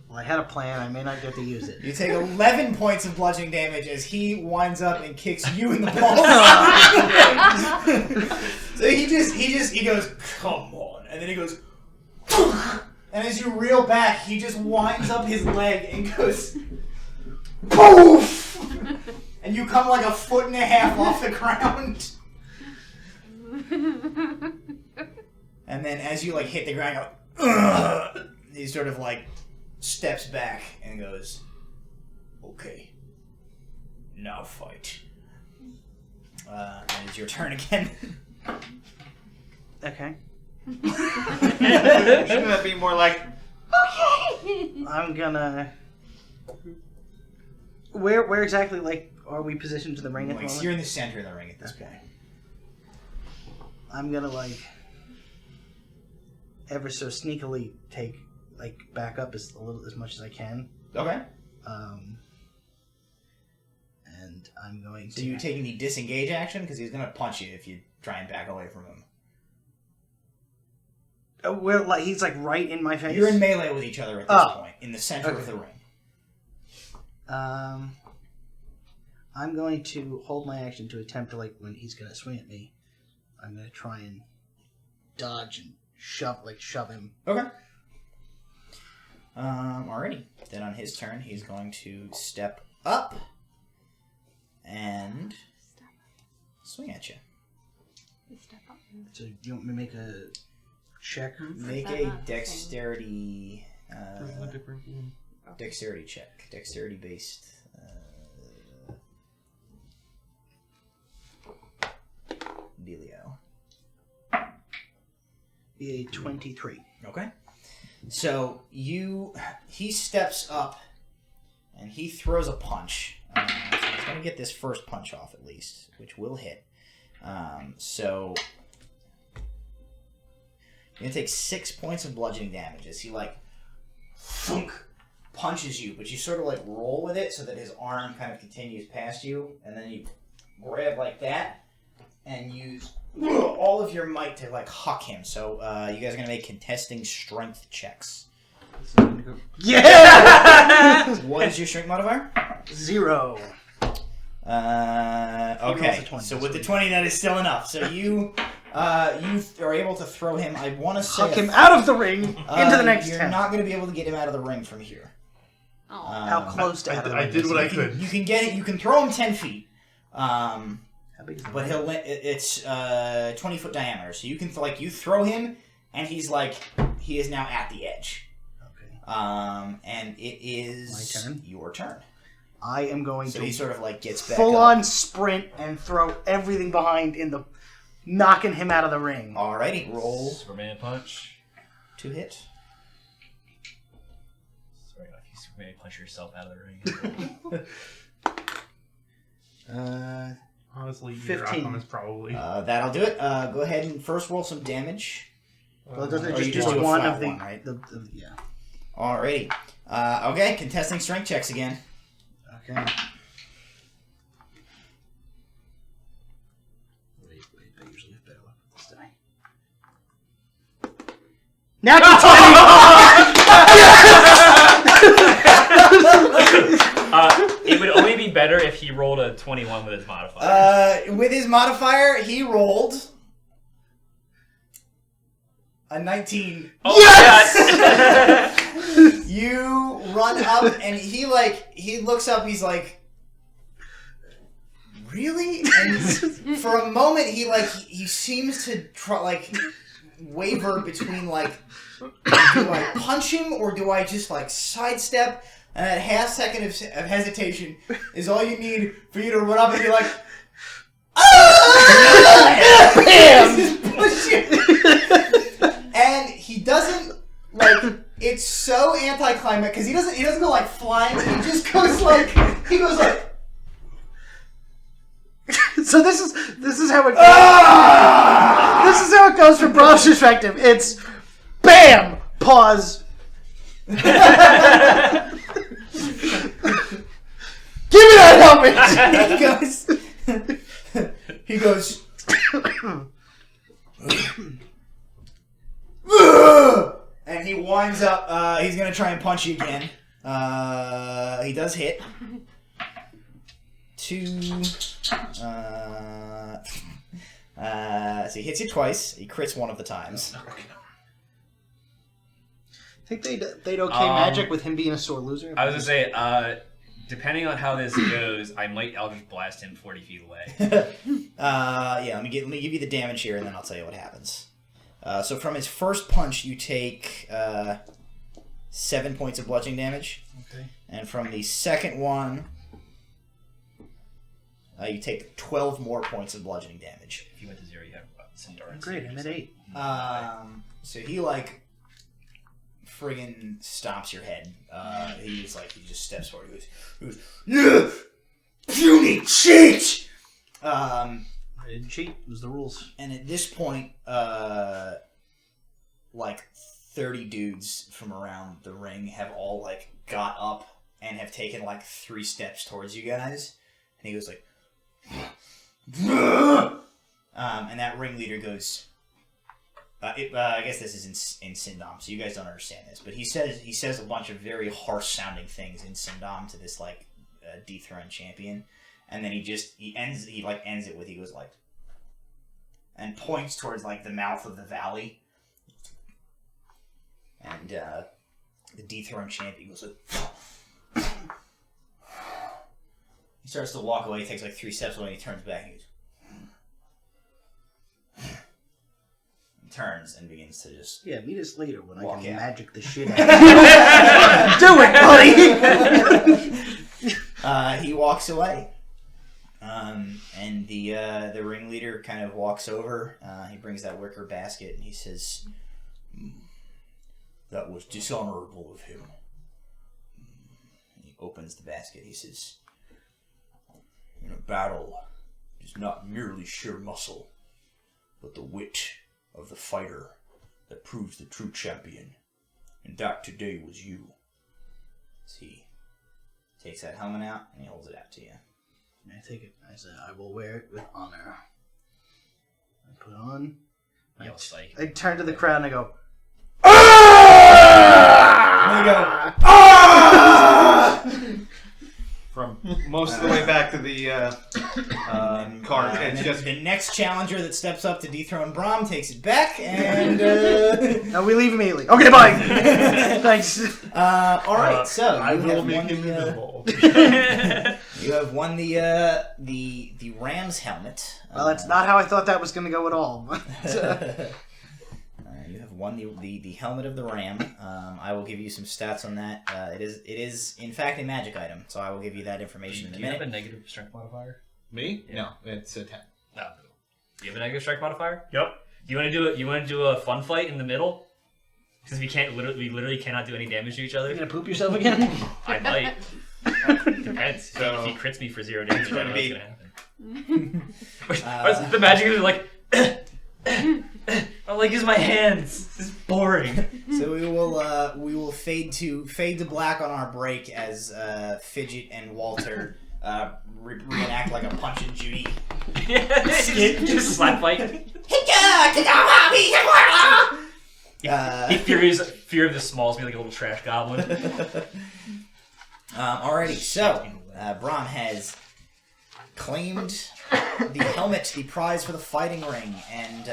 Well, I had a plan. I may not get to use it. You take 11 points of bludgeoning damage as he winds up and kicks you in the balls. So he goes, come on, and then he goes, and as you reel back, he just winds up his leg and goes, poof, and you come like 1.5 foot off the ground. And then as you like hit the ground, you go, ugh, he sort of like steps back and goes, okay, now fight. And it's your turn again. Okay. Shouldn't that be more like? I'm gonna. Where exactly like are we positioned to the ring at the Like, moment? you're in the center of the ring at this point. I'm gonna like ever so sneakily take like back up as much as I can. Okay. And I'm going So to. you're taking the disengage action because he's gonna punch you if you try and back away from him. Where like he's like right in my face. You're in melee with each other at this point, in the center of Okay. the ring. I'm going to hold my action to attempt to, like, when he's going to swing at me, I'm going to try and dodge and shove him. Okay. Alrighty. Then on his turn, he's going to step up and swing at you. So you want me to make a check? Make that a not the dexterity. This is a different game. Dexterity check. Dexterity based. Dealio. Be a 23. Okay. So he steps up and he throws a punch. So he's going to get this first punch off at least, which will hit. So you're going to take 6 points of bludgeoning damage as he like thunk, punches you, but you sort of like roll with it so that his arm kind of continues past you, and then you grab like that and use all of your might to like huck him. So you guys are gonna make contesting strength checks. So I'm gonna go. Yeah! What is your strength modifier? 0. Okay. a 20, So with the 20, that is still enough. So you are able to throw him. I want to say Huck him out of the ring into the next You're 10. not going to be able to get him out of the ring from here. Oh. How close to out of the I ring? did is what he? I could. You can get it. You can throw him 10 feet. How big is the But ring? it's 20-foot diameter. So you can you throw him, and he is now at the edge. Okay. And it is My turn? your turn. I am going So to he sort of gets back full up. on sprint and throw everything behind knocking him out of the ring. Alrighty, roll Superman punch. to hit. Sorry, if you Superman punch yourself out of the ring. Honestly, 15. your icon is probably. That'll do it. Go ahead and first roll some damage. Well, doesn't it Or just you do just do a one flat of the, one, right? yeah. Alrighty. Okay, contesting strength checks again. Okay. Wait, I usually have better Natural 20! It would only be better if he rolled a 21 with his modifier. With his modifier, he rolled a 19. Oh Yes! You run up, and he looks up. He's like, "Really?" And for a moment, he seems to waver between do I punch him or do I just sidestep? And that half second of hesitation is all you need for you to run up and be like, "Ah!" Bam! Push you. And he doesn't it's so anticlimactic because he doesn't go flying. He just goes he goes like. So this is how it goes. This is how it goes from Brom's perspective. It's bam, pause. Give me that helmet. He goes. And he winds up. He's gonna try and punch you again. He does hit. 2. So he hits you twice. He crits one of the times. Think they'd okay magic with him being a sore loser? I was gonna say, depending on how this goes, I might Eldritch Blast him 40 feet away. Yeah. Let me give you the damage here, and then I'll tell you what happens. So from his first punch, you take 7 points of bludgeoning damage. Okay. And from the second one, you take 12 more points of bludgeoning damage. If you went to 0, you have some endurance. Great, I'm at 8. So he friggin' stomps your head. He just steps forward. He goes, "Yeah, puny cheat!" I didn't cheat. It was the rules. And at this point, 30 dudes from around the ring have all got up and have taken 3 steps towards you guys. And he goes and that ringleader goes. I guess this is in Sindom, so you guys don't understand this. But he says a bunch of very harsh sounding things in Sindom to this dethroned champion, and then he ends it with he goes and points towards the mouth of the valley, and the dethroned champion goes he starts to walk away. He takes 3 steps away. And he turns back and he goes. Turns and begins to just meet us later when I can out. magic the shit out of you. Do it, buddy! He walks away. And the ringleader kind of walks over. He brings that wicker basket and he says, "That was dishonorable of him." He opens the basket. He says, "In a battle, it is not merely sheer muscle, but the wit of the fighter that proves the true champion. And that today was you." So he takes that helmet out and he holds it out to you. I take it. I said, "I will wear it with honor." I put it on. I turn to the crowd and I go, "Ah!" And they go, "Ah!" From most of the way back to the cart. And It's then just the next challenger that steps up to dethrone Brahm takes it back, and No, we leave immediately. Okay, bye. Thanks. all right. So I you will have make won him invisible. you have won the Ram's helmet. Well, that's not how I thought that was going to go at all. You have won the helmet of the Ram. I will give you some stats on that. It is in fact a magic item, so I will give you that information in a Do you have minute. a negative strength modifier? me? Yeah. No, it's a 10. No. Do you have a negative strength modifier? Yep. You want to do a fun fight in the middle? Because we literally cannot do any damage to each other. You gonna poop yourself again? I might. Depends. So- if he crits me for 0 damage, I don't know what's be- gonna happen. What's the magic is all I use my hands. This is boring. So we will fade to black on our break as Fijit and Walter reenact a Punch and Judy. Just slap fight. Fear of the Smalls, me like a little trash goblin. Alrighty, so Brahm has claimed the helmet, the prize for the fighting ring, and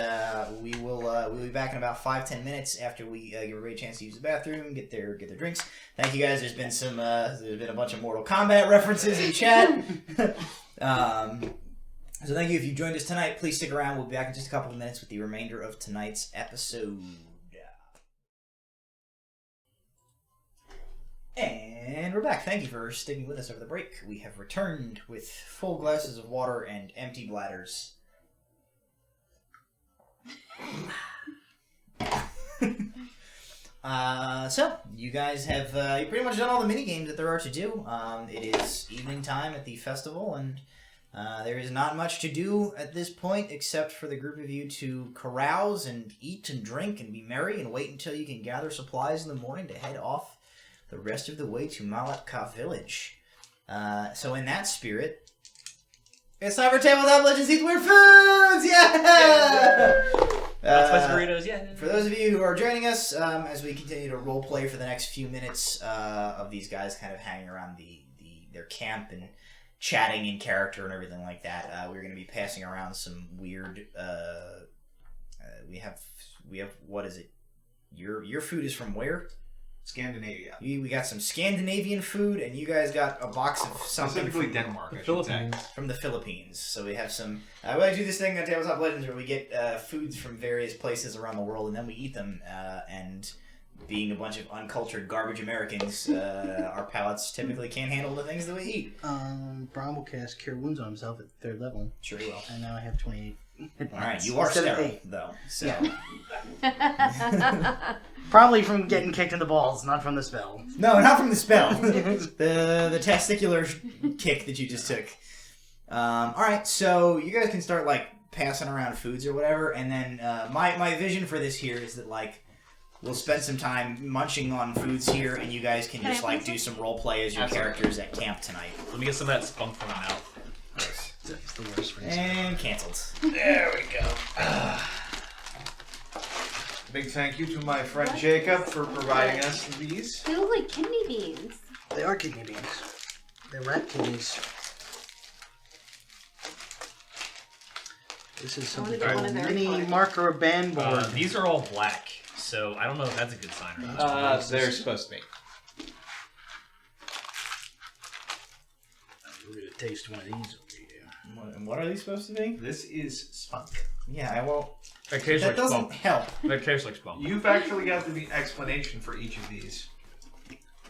we'll be back in about 5-10 minutes after we give everybody a chance to use the bathroom, get their drinks. Thank you guys. There's been a bunch of Mortal Kombat references in chat. So thank you. If you joined us tonight, please stick around. We'll be back in just a couple of minutes with the remainder of tonight's episode. And we're back. Thank you for sticking with us over the break. We have returned with full glasses of water and empty bladders. So, you guys have you pretty much done all the mini games that there are to do. It is evening time at the festival, and there is not much to do at this point except for the group of you to carouse and eat and drink and be merry and wait until you can gather supplies in the morning to head off the rest of the way to Malatka Village. So in that spirit, it's time for Tabletop Legends Eat Weird Foods! Yeah! Spicy burritos, yeah. For those of you who are joining us, as we continue to roleplay for the next few minutes of these guys kind of hanging around their camp and chatting in character and everything like that, we're going to be passing around some weird... we have what is it? Your food is from where? Scandinavia. We got some Scandinavian food, and you guys got a box of something Specifically Denmark, I should Philippines. from the Philippines. So we have some... we like to do this thing on Tabletop Legends where we get foods from various places around the world, and then we eat them. And being a bunch of uncultured garbage Americans, our palates typically can't handle the things that we eat. Brahm will cast Cure Wounds on himself at the 3rd level. Sure he will. And now I have 28. Alright, you are Instead of sterile, 8. though. So. Yeah. Probably from getting kicked in the balls, not from the spell. No, not from the spell. the testicular kick that you just took. Alright, so you guys can start, passing around foods or whatever, and then my vision for this here is that, we'll spend some time munching on foods here, and you guys can just, do some role play as your characters at camp tonight. Let me get some of that spunk from my mouth. That's the worst reason. And cancelled. There we go. Big thank you to my friend Jacob for providing us these. They look like kidney beans. They are kidney beans. They're rat kidneys. This is something get one called of their mini colors. marker band board. These are all black, so I don't know if that's a good sign or not. They're supposed to be. We're gonna taste one of these over here. What are these supposed to be? This is spunk. Yeah, I won't. That tastes That like doesn't spunk. help. That tastes like spunk. You've actually got the explanation for each of these.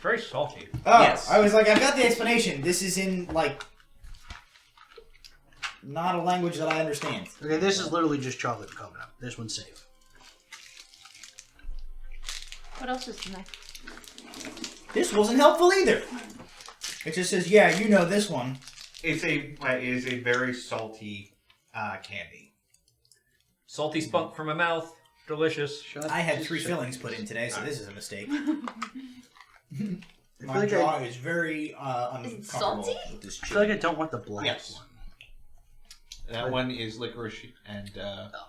Very salty. Oh, Yes. I was like, I've got the explanation. This is in, not a language that I understand. Okay, this is literally just chocolate and coconut. This one's safe. What else is in there? This wasn't helpful either. It just says, yeah, you know this one. It is a very salty candy. Salty spunk from my mouth. Delicious. I had 3 fillings put in today, so this is a mistake. My like jaw is very salty? uncomfortable with this I feel like chili. I don't want the black Yes. one. That one is licorice and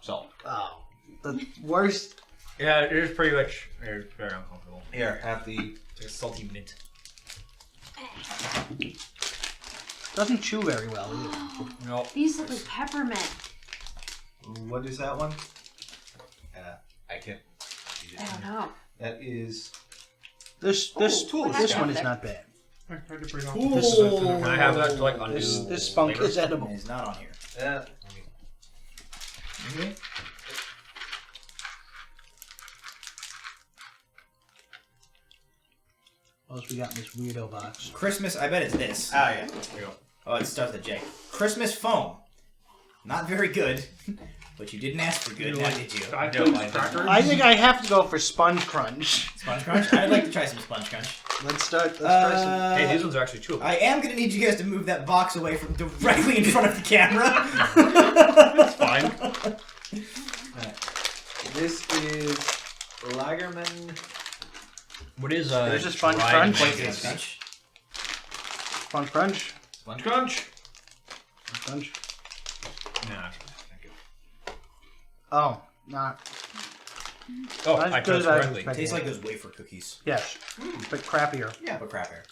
salt. Oh, the worst. Yeah, it is pretty much very uncomfortable. Here, have the... It's like a salty mint. Doesn't chew very well either. No. These look like peppermint. What is that one? I can't... I don't know. That is... This what this happened one is there? not bad. I tried to bring off Ooh. This is a- Can I have that to undo This spunk flavor? is edible. It's not on here. What else we got in this weirdo box? Christmas, I bet it's this. Ah, yeah. Here you go. Oh, it starts with J. Christmas foam. Not very good, but you didn't ask for good, now did you? I No, think I crackers. I think I have to go for Sponge Crunch. Sponge Crunch? I'd like to try some Sponge Crunch. Let's try some. Hey, these ones are actually chewable. I am going to need you guys to move that box away from directly in front of the camera. It's fine. This is Lagerman... What is There's a Sponge dried Crunch. bacon? Sponge Crunch. Sponge Crunch. Crunch. Nah. Oh, not. Oh, Not as I good chose as I was correctly. expecting. Tastes like those wafer cookies. Yes, but crappier. Yeah, but crappier.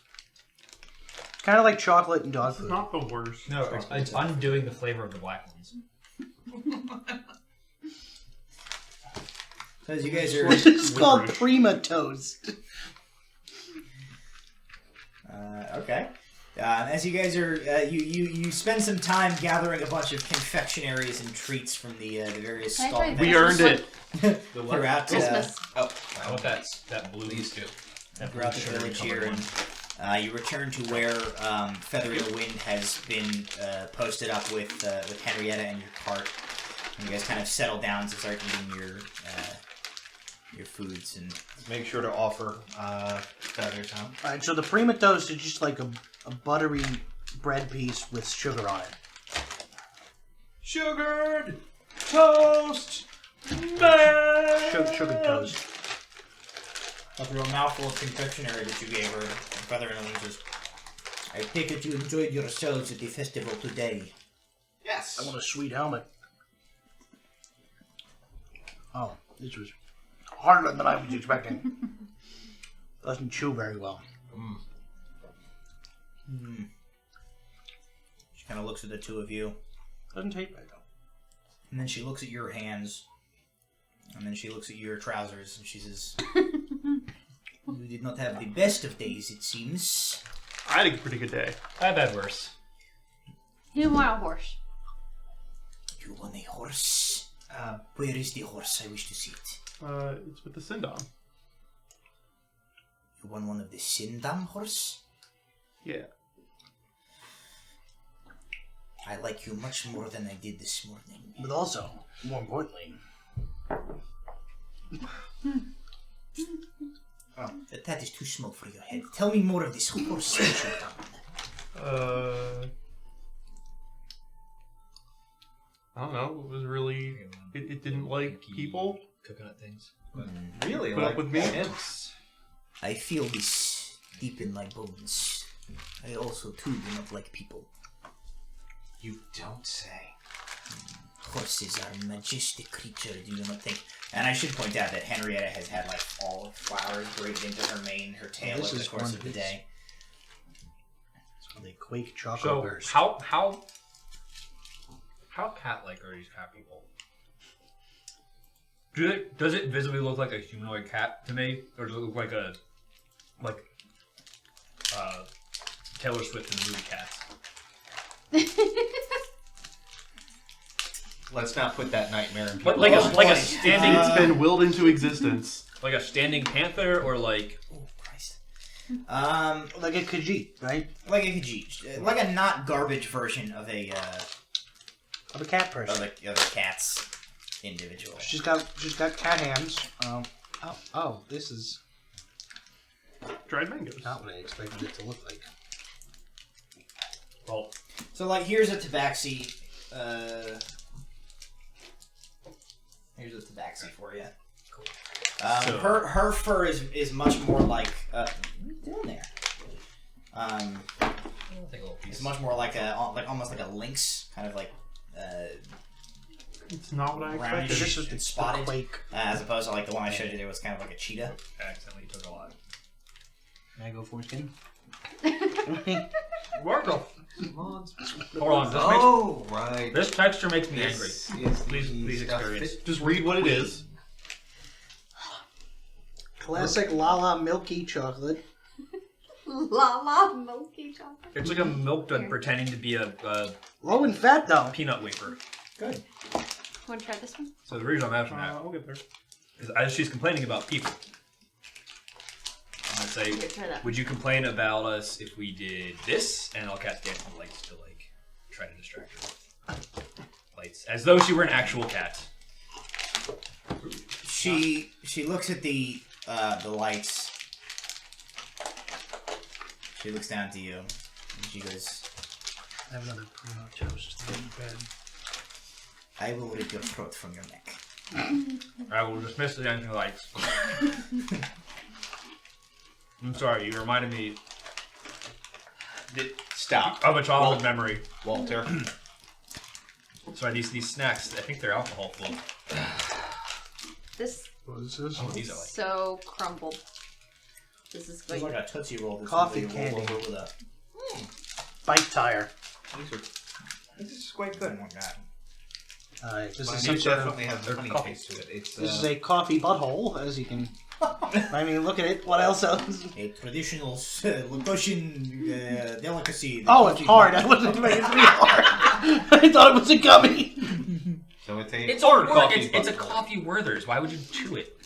Kind of like chocolate and dog It's food. not the worst. No, it's undoing the flavor of the black ones. As you guys are... It's called Prima Toast. Okay. As you guys are, you spend some time gathering a bunch of confectionaries and treats from the various Can I stall try We earned it. throughout Christmas. I want that blue too. That blue throughout the sugar village colored here, one. and you return to where Feather in the Wind has been posted up with Henrietta and your cart. And you guys kind of settle down to start eating your foods and. Make sure to offer Feather some. Alright, so the Prima Toast is just like a buttery bread piece with sugar on it. Sugared toast. Sugar toast. After a mouthful of confectionery that you gave her, Feather in the Wind says, I take it you enjoyed yourselves at the festival today. Yes. I want a sweet helmet. Oh, this was harder than I was expecting. Doesn't chew very well. She kind of looks at the two of you, Doesn't taste bad though. and then she looks at your hands, and then she looks at your trousers, and she says, You did not have the best of days, it seems. I had a pretty good day. I've had worse. You want a horse? You want a horse? Where is the horse? I wish to see it. It's with the Sindom. You want one of the Sindam horse? Yeah. I like you much more than I did this morning. But also, more importantly, But that is too small for your head. Tell me more of this horse. I don't know. It was really. It didn't like people. Coconut things. Really? Put up Like with me? imps. I feel this deep in my bones. I also, too, do not like people. You don't say. Horses are majestic creatures, do you not think? And I should point out that Henrietta has had, like, all of flowers braided into her mane, her tail This over the is course one of the piece. day. so they quake chocolate So burst. how cat-like are these cat people? Does it visibly look like a humanoid cat to me, or does it look like Taylor Swift in the movie Cats? Let's not put that nightmare in But people. like a standing it's been willed into existence? like a standing panther, or like Oh, Christ. Like a Khajiit, right? Like a Khajiit. Like a not garbage version of a Of a cat person. of a cat's individual. She's got cat hands. This is Dried mangoes. not what I expected it to look like. well, So, like, here's a tabaxi. Here's a tabaxi for you. Cool. So- Her fur is much more like. What are you doing there? I'll take a little piece. It's much more like almost like a lynx, kind of like It's not what I brownish expected. This is and the spotted, quake. as opposed to like the one I showed you. There was kind of like a cheetah. I accidentally took a lot. Mango foreskin. Marco, Hold hold on. Oh, right. This texture makes me angry. This is Please the stuff experience. fit Just read what it is. Classic Lala milky chocolate. La la milky chocolate. It's like a milk dud pretending to be a Low in fat though. peanut wafer. Good. Want to try this one? So the reason I'm asking that I'll get there. is as she's complaining about people. I'm gonna say, Here, try that. would you complain about us if we did this? And I'll cast dancing lights to like try to distract her. Lights, as though she were an actual cat. She looks at the lights. She looks down to you, and she goes, I have another primo toast in bed. "I will rip your throat from your neck." I will dismiss the dancing lights. I'm sorry, you reminded me Stop. of a childhood memory. Walter. Sorry, these snacks, I think they're alcohol filled. This What is this? Oh, these are like. So crumbled. This is It's going. like a Tootsie Roll. That's Coffee somebody rolled candy. over with a... Bike tire. This is quite good. Something like that. This Mine is some sort definitely of, has a funny taste to it. It's this is a coffee butthole, as you can. I mean, look at it. What else? A traditional Lagosian delicacy. Oh, it's hard. I wasn't expecting it to be hard. I thought it was a gummy. so it's a It's hard a coffee. it's a butthole. coffee Werther's. Why would you chew it?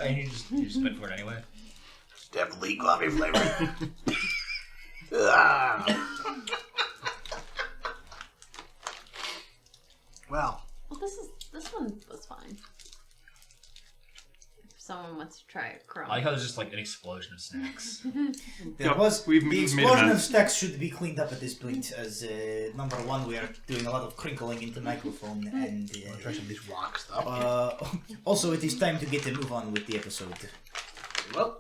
And you just went for it anyway. It's definitely coffee flavored. Ah. Well, Well, this one was fine. If someone wants to try a crumb. I like how there's just like an explosion of snacks. There was we've the made a explosion mess. of stacks should be cleaned up at this point, as number one we are doing a lot of crinkling into microphone, and try some of these rock stuff. also it is time to get a move on with the episode. Well,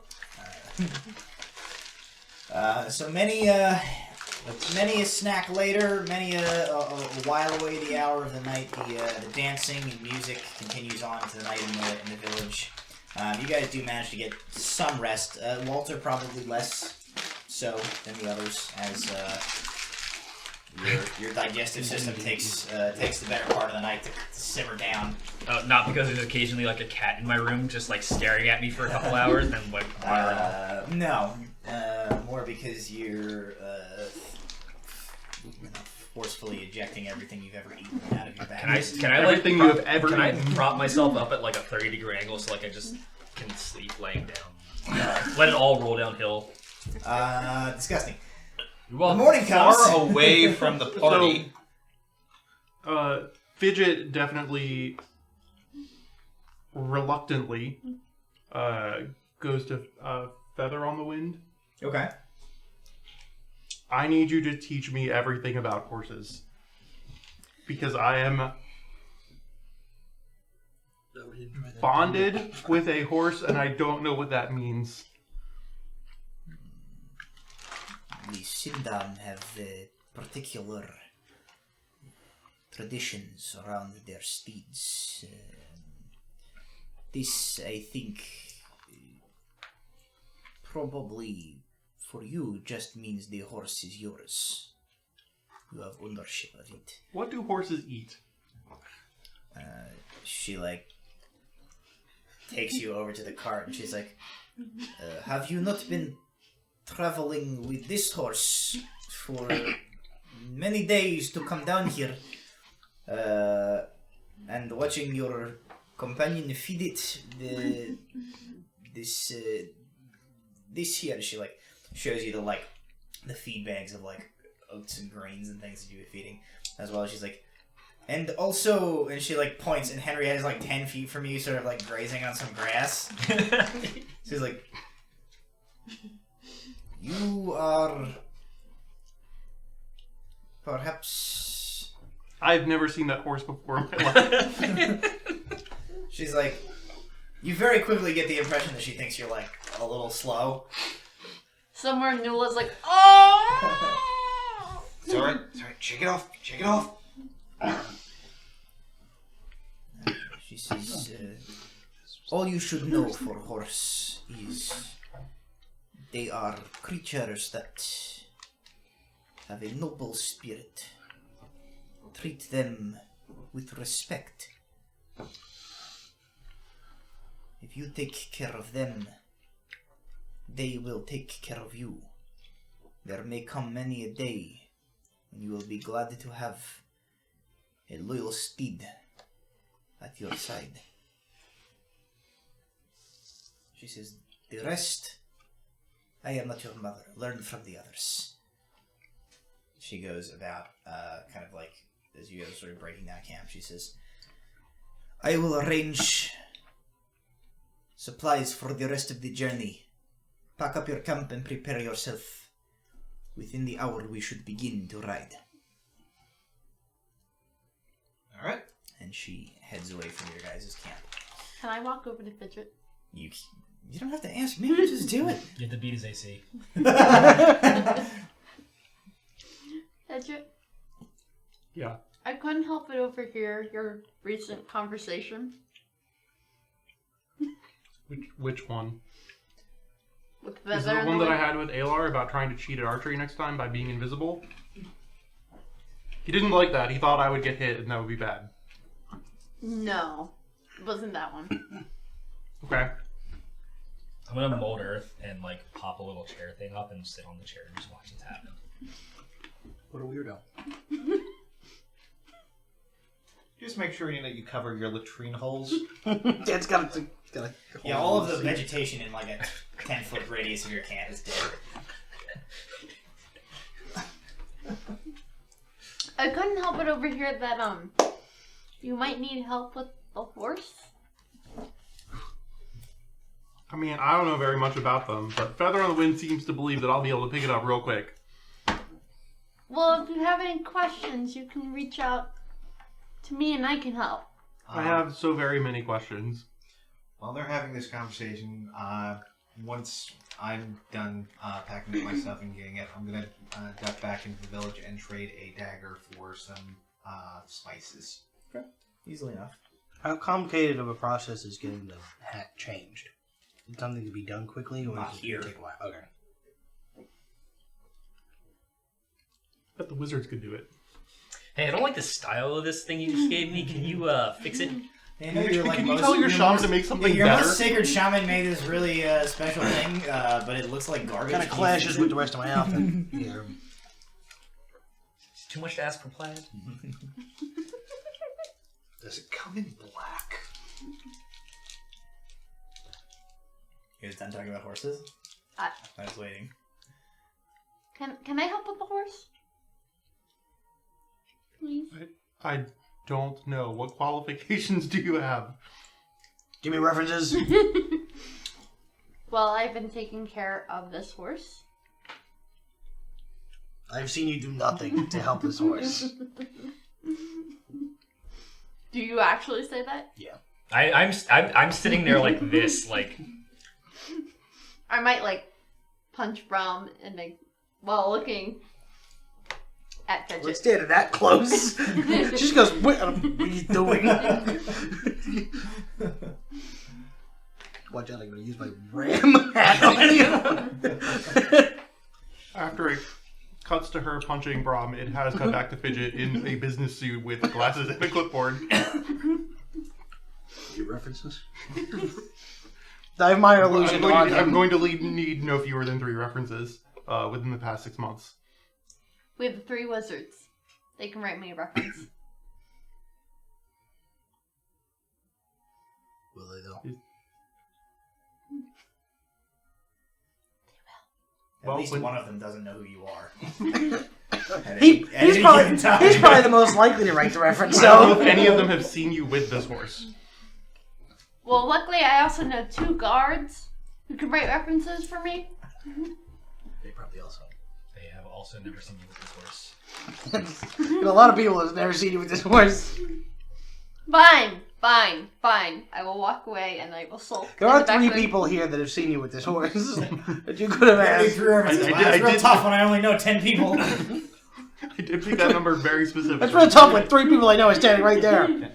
So many a snack later, many a while away the hour of the night, the dancing and music continues on to the night in the village. You guys do manage to get some rest. Walter probably less so than the others, as your digestive system takes the better part of the night to simmer down. Not because there's occasionally like a cat in my room just like staring at me for a couple hours, then like No, more because you're forcefully ejecting everything you've ever eaten out of your bag. Can I like Everything you have ever Can I eaten. prop myself up at like a 30-degree angle so like I just can sleep laying down? Let it all roll downhill. Disgusting. Well, The morning comes. Far away from the party. Fidget definitely, reluctantly, goes to Feather on the Wind. Okay. I need you to teach me everything about horses. Because I am bonded with a horse and I don't know what that means. The Sindan have particular traditions around their steeds. This, I think, probably for you just means the horse is yours. You have ownership of it. What do horses eat? She takes you over to the cart and she's like, have you not been traveling with this horse for many days to come down here and watching your companion Fijit this here? She shows you the feed bags of oats and grains and things that you were feeding as well. She's like, and also, and she points, and Henriette is 10 feet from you, sort of grazing on some grass. She's like, you are perhaps. I've never seen that horse before in my life. She's like, you very quickly get the impression that she thinks you're a little slow. Somewhere Nula's like, oh! It's alright, shake it off, She says, all you should know for horse is they are creatures that have a noble spirit. Treat them with respect. If you take care of them, they will take care of you. There may come many a day when you will be glad to have a loyal steed at your side. She says, the rest, I am not your mother. Learn from the others. She goes about, as you guys are sort of breaking down camp, she says, I will arrange supplies for the rest of the journey. Pack up your camp and prepare yourself. Within the hour we should begin to ride. Alright. And she heads away from your guys' camp. Can I walk over to Fidget? You don't have to ask me, just do it. You have to beat his AC. Fidget? Yeah. I couldn't help but overhear your recent conversation. Which one? With Is it the one that I had with Alar about trying to cheat at archery next time by being invisible? He didn't like that. He thought I would get hit and that would be bad. No, it wasn't that one. Okay. I'm gonna mold Earth and like pop a little chair thing up and sit on the chair and just watch it happen. What a weirdo. Just make sure that you cover your latrine holes. Yeah, it's got to. Yeah, all of the vegetation in like a 10-foot radius of your camp is dead. I couldn't help but overhear that you might need help with the horse. I mean, I don't know very much about them, but Feather on the Wind seems to believe that I'll be able to pick it up real quick. Well, if you have any questions, you can reach out to me and I can help. I have so very many questions. While they're having this conversation, once I'm done packing up my stuff and getting it, I'm going to duck back into the village and trade a dagger for some spices. Okay, easily enough. How complicated of a process is getting the hat changed? Is it something to be done quickly, or Not does it here. take a while? Okay. But the wizards could do it. Hey, I don't like the style of this thing you just gave me. Can you fix it? I know you're like Can you most, tell your shaman most- to make something your better? most sacred shaman made this really special thing, but it looks like garbage. Kind of Can you clashes fix with it? the rest of my outfit. Here. It's too much to ask for plaid. Does it come in black? You guys done talking about horses? I was waiting. Can I help with the horse? Please. I don't know. What qualifications do you have? Give me references. Well, I've been taking care of this horse. I've seen you do nothing to help this horse. Do you actually say that? Yeah. I'm sitting there like this, like I might like punch Brom and make while looking at We're Fidget. standing that close. She just goes, what are you doing? Watch out, I'm going to use my ram hat on you. After it cuts to her punching Brahm, it has cut back to Fidget in a business suit with glasses and a clipboard. Your references? I have minor illusion on him. I'm going to need no fewer than 3 references within the past 6 months. We have 3 wizards. They can write me a reference. Will they though? At Well, least when- one of them doesn't know who you are. He's given time. probably the most likely to write the reference. I don't know So if any of them have seen you with this horse. Well, luckily I also know 2 guards who can write references for me. they probably also. they have also never seen you with this horse. A lot of people have never seen you with this horse. Fine. I will walk away and I will sulk. There in are the back 3 of the- people here that have seen you with this horse that you could have asked. It's real tough when I only know 10 people. I did pick that number very specifically. That's real tough when 3 people I know are standing right there.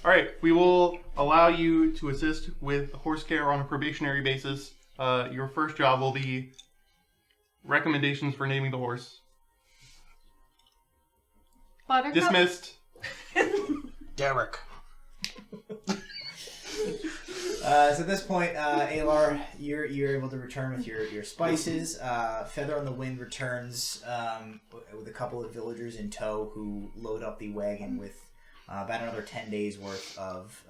Alright, we will allow you to assist with horse care on a probationary basis. Your first job will be recommendations for naming the horse. Buttercup? Dismissed. Derek. So at this point, Alar, you're able to return with your spices. Feather on the Wind returns with a couple of villagers in tow who load up the wagon with about another 10 days worth of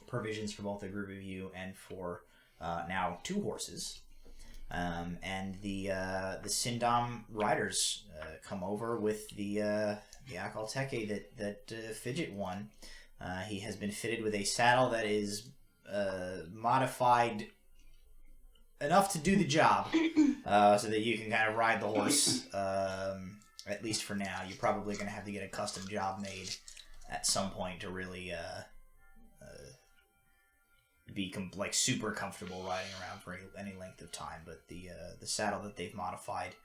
provisions for both the group of you and for now 2 horses. And the Sindam riders come over with the Akalteke that Fijit won. He has been fitted with a saddle that is modified enough to do the job, so that you can kind of ride the horse. At least for now, you're probably going to have to get a custom job made at some point to really be super comfortable riding around for any length of time. But the saddle that they've modified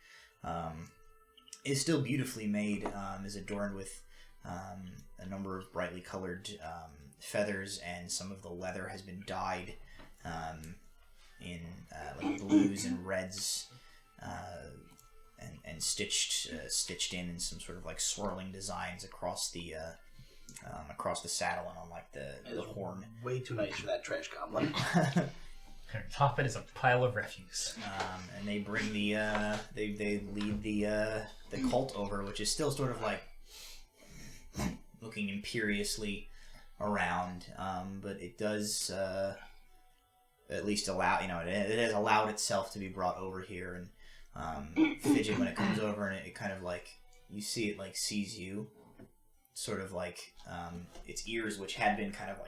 is still beautifully made. Is adorned with a number of brightly colored feathers, and some of the leather has been dyed in like blues and reds, and stitched in some sort of like swirling designs across the saddle and on like the horn. Way too nice for that trash goblin. On top of it is a pile of refuse. And they bring they lead the cult over, which is still sort of like looking imperiously around, but it does at least allow, it has allowed itself to be brought over here. And Fijit, when it comes over and it kind of like, you see it like sees you, sort of like its ears, which had been kind of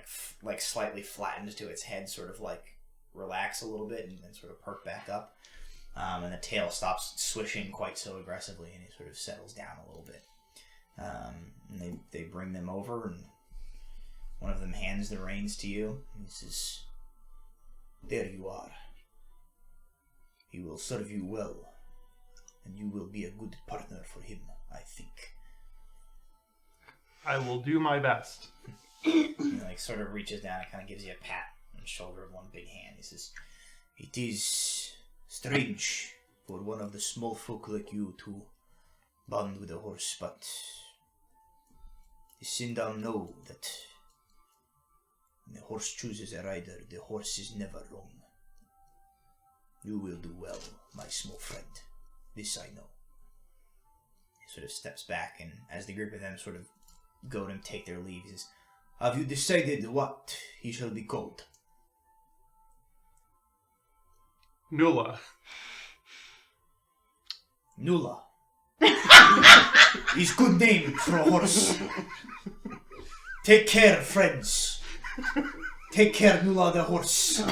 like slightly flattened to its head, sort of like relax a little bit and sort of perk back up, and the tail stops swishing quite so aggressively, and it sort of settles down a little bit. And they bring them over, and one of them hands the reins to you and says, "There you are. He will serve you well, and you will be a good partner for him, I think." I will do my best. He like sort of reaches down and kind of gives you a pat on the shoulder of one big hand. He says, "It is strange for one of the small folk like you to bond with a horse, but the Sindam know that when the horse chooses a rider, the horse is never wrong. You will do well, my small friend. This I know." He sort of steps back, and as the group of them sort of go to take their leave, he says, "Have you decided what he shall be called?" Nula. Nula. Is good name for a horse. Take care, friends. Take care, Nula the horse.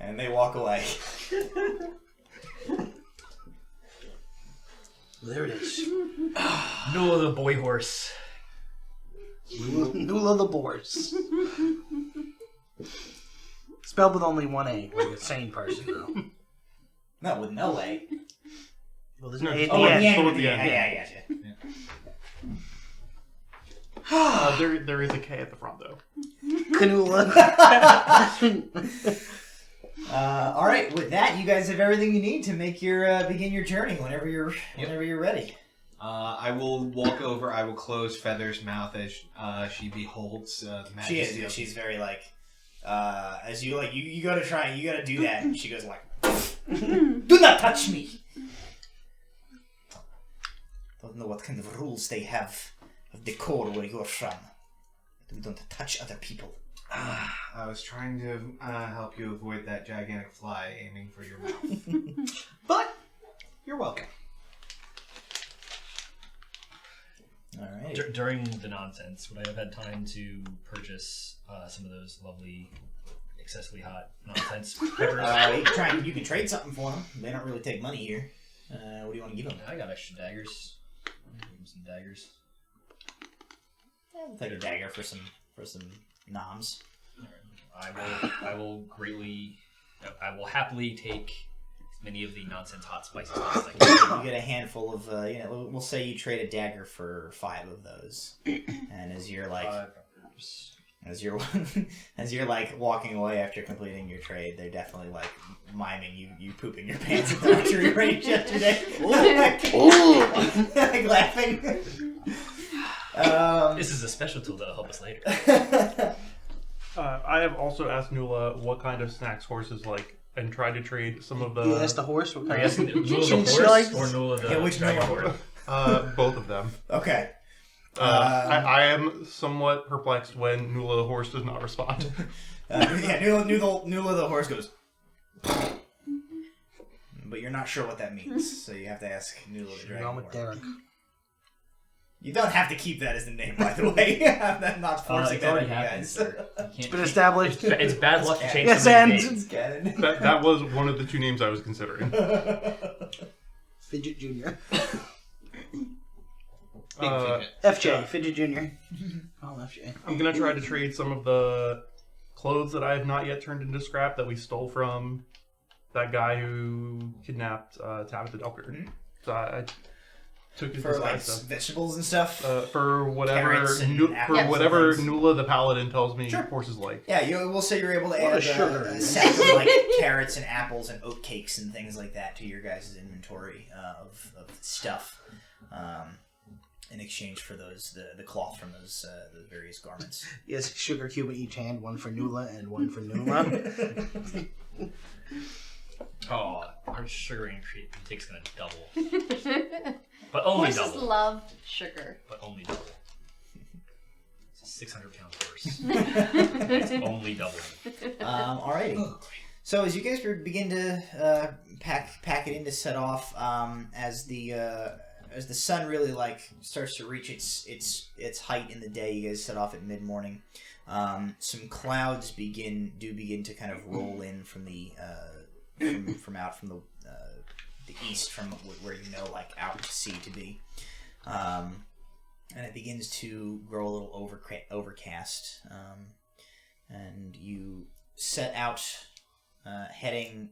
And they walk away. There it is. Nula the boy horse. Nula the Boars. Spelled with only one A, like a sane person, though. No, with no A. Well, there's No, an A at oh, the yeah, end. yeah. At the end. Yeah, I gotcha. There is a K at the front, though. Canula. All right, with that, you guys have everything you need to make your begin your journey whenever you're ready. I will walk over. I will close Feather's mouth as she beholds the majesty. She is. of- She's very like, as you like, you gotta try, you gotta do that, and she goes like, "Do not touch me." Don't know what kind of rules they have of decor where you're from. We don't touch other people. I was trying to help you avoid that gigantic fly aiming for your mouth. But you're welcome. All right. During the nonsense, would I have had time to purchase some of those lovely, excessively hot nonsense peppers? You can trade something for them. They don't really take money here. What do you want to give them? I got extra daggers. I'll give them some daggers. I'll take a dagger for some noms. I will happily take as many of the nonsense hot spices as I can. You get a handful of, we'll say you trade a dagger for 5 of those. And as you're like, as you're like walking away after completing your trade, they're definitely like miming you pooping your pants at the archery range yesterday. Like laughing. This is a special tool that'll help us later. I have also asked Nula what kind of snacks horses like, and tried to trade some of the... You asked the horse what Are kind you of asking Nula chicken the she horse likes? or Nula the Yeah, which dragonborn? both of them. Okay. I am somewhat perplexed when Nula the horse does not respond. Nula the horse goes, but you're not sure what that means, so you have to ask Nula the You're going with dragonborn. Derek. You don't have to keep that as the name, by the way. I'm not forcing It's that on already you happened, guys. sir. You can't It's been change- established. It's bad luck to change Yes, somebody's and- name. Canon. that was one of the 2 names I was considering. Fidget Jr. Big fidget. FJ, Fidget Jr. Oh, FJ. I'm going to try to trade some of the clothes that I have not yet turned into scrap that we stole from that guy who kidnapped Tabitha Delker. So took his For like disguise stuff. vegetables and stuff. For whatever Carrots and apples and whatever things. Nula the Paladin tells me Sure. horses like. Yeah, we'll say you're able to What a add sugar. a sack of like carrots and apples and oat cakes and things like that to your guys' inventory of stuff, in exchange for the cloth from those various garments. Yes, sugar cube in each hand, one for Nula and one for Nula. Oh, our sugar intake's gonna double. But only Horses double. love sugar. But only double. It's a 600-pound horse. It's only double. Alrighty. So as you guys begin to pack it in to set off, as the sun really like starts to reach its height in the day, you guys set off at mid morning. Some clouds begin to kind of roll in from the from the east, from where you know, like out to sea to be, and it begins to grow a little overcast, and you set out, heading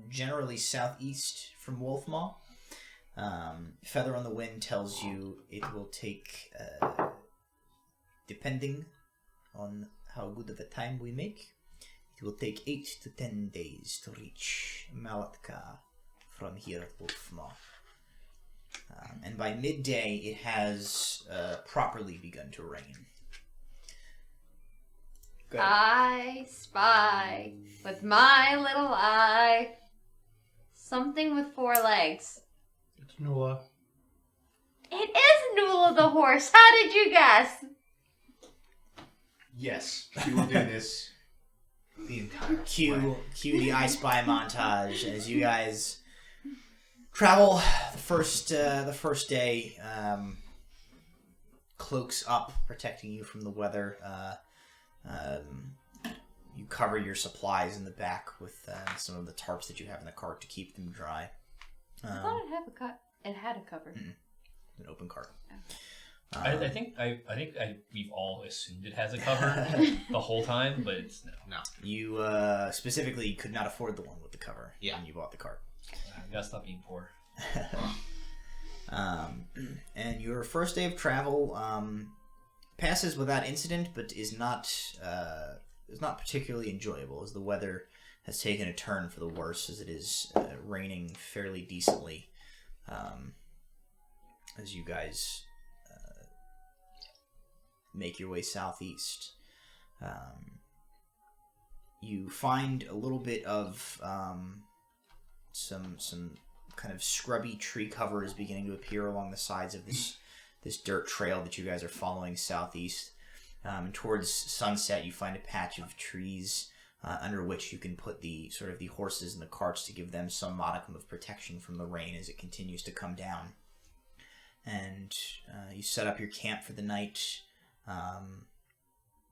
generally southeast from Wolfmaw. Feather on the Wind tells you it will take, depending on how good of a time we make, it will take 8 to 10 days to reach Malatka from here at Wolfmaw. And by midday, it has properly begun to rain. Go ahead. I spy with my little eye something with 4 legs. It's Nula. It is Nula the horse. How did you guess? Yes, we will do this the entire Cue the I Spy montage as you guys travel the first day. Cloaks up, protecting you from the weather. You cover your supplies in the back with some of the tarps that you have in the cart to keep them dry. I thought it had a cover. An open cart. I think we've all assumed it has a cover the whole time, but it's no. You specifically could not afford the one with the cover when you bought the cart. I gotta stop being poor. And your first day of travel passes without incident, but is not particularly enjoyable, as the weather has taken a turn for the worse, as it is raining fairly decently. As you guys make your way southeast, you find a little bit of some kind of scrubby tree cover is beginning to appear along the sides of this dirt trail that you guys are following southeast. Towards sunset, you find a patch of trees under which you can put the horses and the carts to give them some modicum of protection from the rain as it continues to come down. And you set up your camp for the night.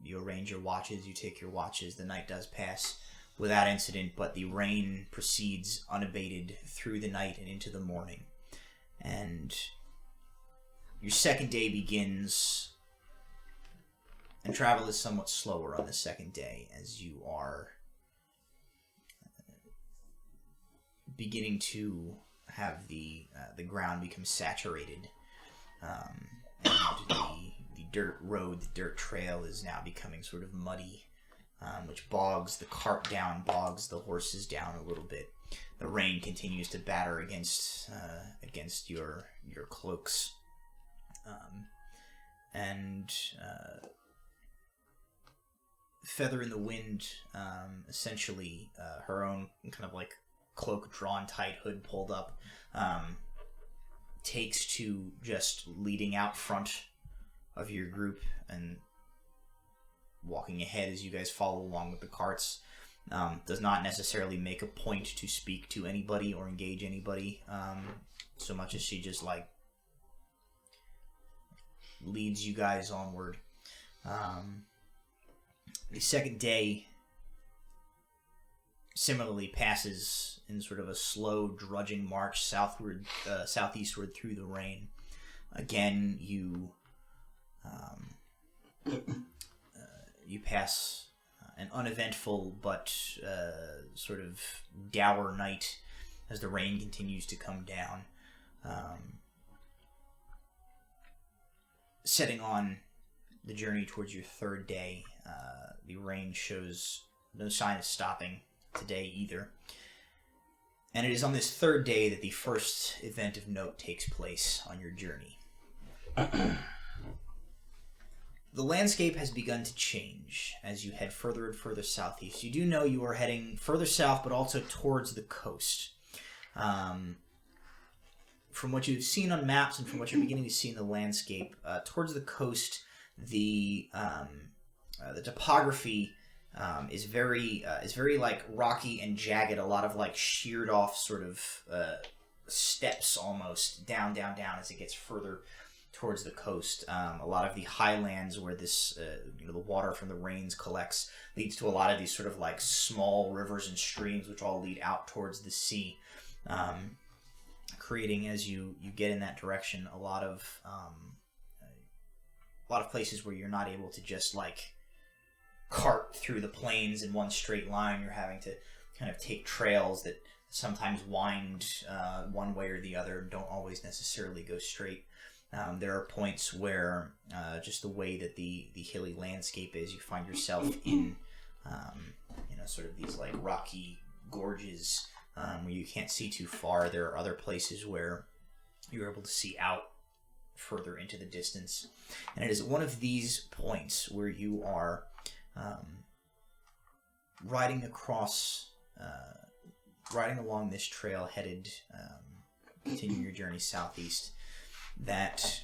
You arrange your watches, you take your watches. The night does pass without incident, but the rain proceeds unabated through the night and into the morning. And your second day begins, and travel is somewhat slower on the second day, as you are beginning to have the ground become saturated, and the dirt road, the dirt trail is now becoming sort of muddy, which bogs the cart down, bogs the horses down a little bit. The rain continues to batter against your cloaks, and Feather in the Wind, essentially her own kind of like cloak drawn tight, hood pulled up, takes to just leading out front of your group and walking ahead as you guys follow along with the carts. Does not necessarily make a point to speak to anybody or engage anybody, so much as she just like leads you guys onward. The second day similarly passes in sort of a slow, drudging march southeastward through the rain. Again, you pass an uneventful but sort of dour night as the rain continues to come down. setting on the journey towards your third day. The rain shows no sign of stopping today either. And it is on this third day that the first event of note takes place on your journey. The landscape has begun to change as you head further and further southeast. You do know you are heading further south, but also towards the coast. From what you've seen on maps and from what you're beginning to see in the landscape, towards the coast, the topography is very like rocky and jagged. A lot of like sheared off sort of steps almost down as it gets further towards the coast. A lot of the highlands where this the water from the rains collects leads to a lot of these sort of like small rivers and streams which all lead out towards the sea, creating, as you get in that direction, a lot of places where you're not able to just like cart through the plains in one straight line. You're having to kind of take trails that sometimes wind one way or the other, don't always necessarily go straight. There are points where just the way that the hilly landscape is, you find yourself in sort of these like rocky gorges where you can't see too far. There are other places where you're able to see out further into the distance. And it is at one of these points where you are riding along this trail headed, continuing your journey southeast, that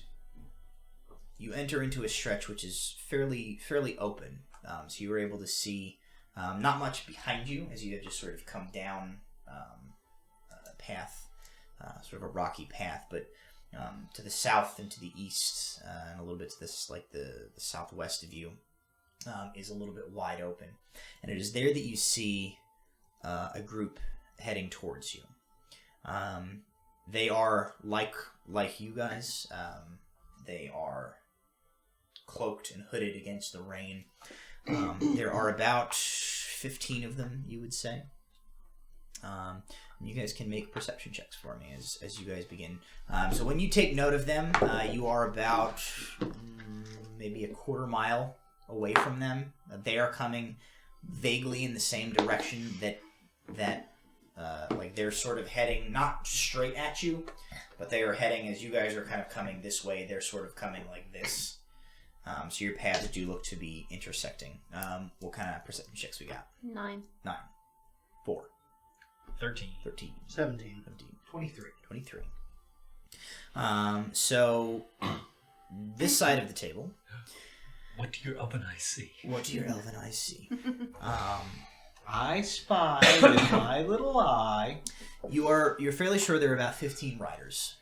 you enter into a stretch which is fairly open. So you were able to see not much behind you as you have just sort of come down a path, sort of a rocky path, but to the south and to the east and a little bit to this, like the southwest of you, is a little bit wide open. And it is there that you see a group heading towards you. They are like you guys. They are cloaked and hooded against the rain. There are about 15 of them, you would say. You guys can make perception checks for me as you guys begin. So when you take note of them, you are about maybe a quarter mile away from them. They are coming vaguely in the same direction that like they're sort of heading not straight at you, but they are heading, as you guys are kind of coming this way, they're sort of coming like this. So your paths do look to be intersecting. What kind of perception checks we got? 9. 4. 13. 17. 23. So this side of the table. What do your elven eyes see? I spy with my little eye. You're fairly sure there are about 15 riders.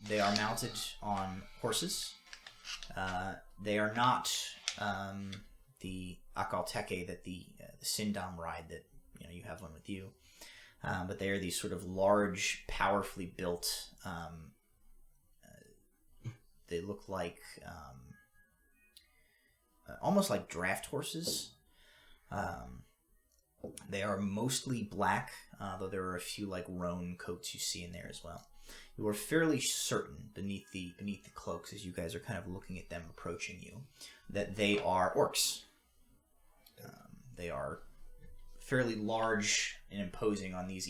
They are mounted on horses. They are not the Akalteke that the Sindam ride that you have one with you. But they are these sort of large, powerfully built. They look like almost like draft horses. They are mostly black, though there are a few like roan coats you see in there as well. You are fairly certain beneath the cloaks, as you guys are kind of looking at them approaching you, that they are orcs. They are fairly large and imposing on these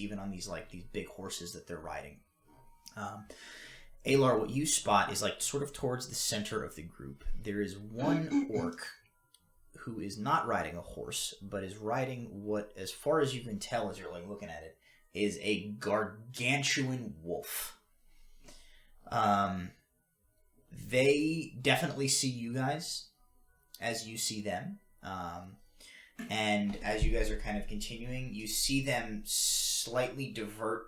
big horses that they're riding. Alar, what you spot is like sort of towards the center of the group. There is one orc who is not riding a horse, but is riding what, as far as you can tell as you're like looking at it, is a gargantuan wolf. They definitely see you guys as you see them. And as you guys are kind of continuing, you see them slightly divert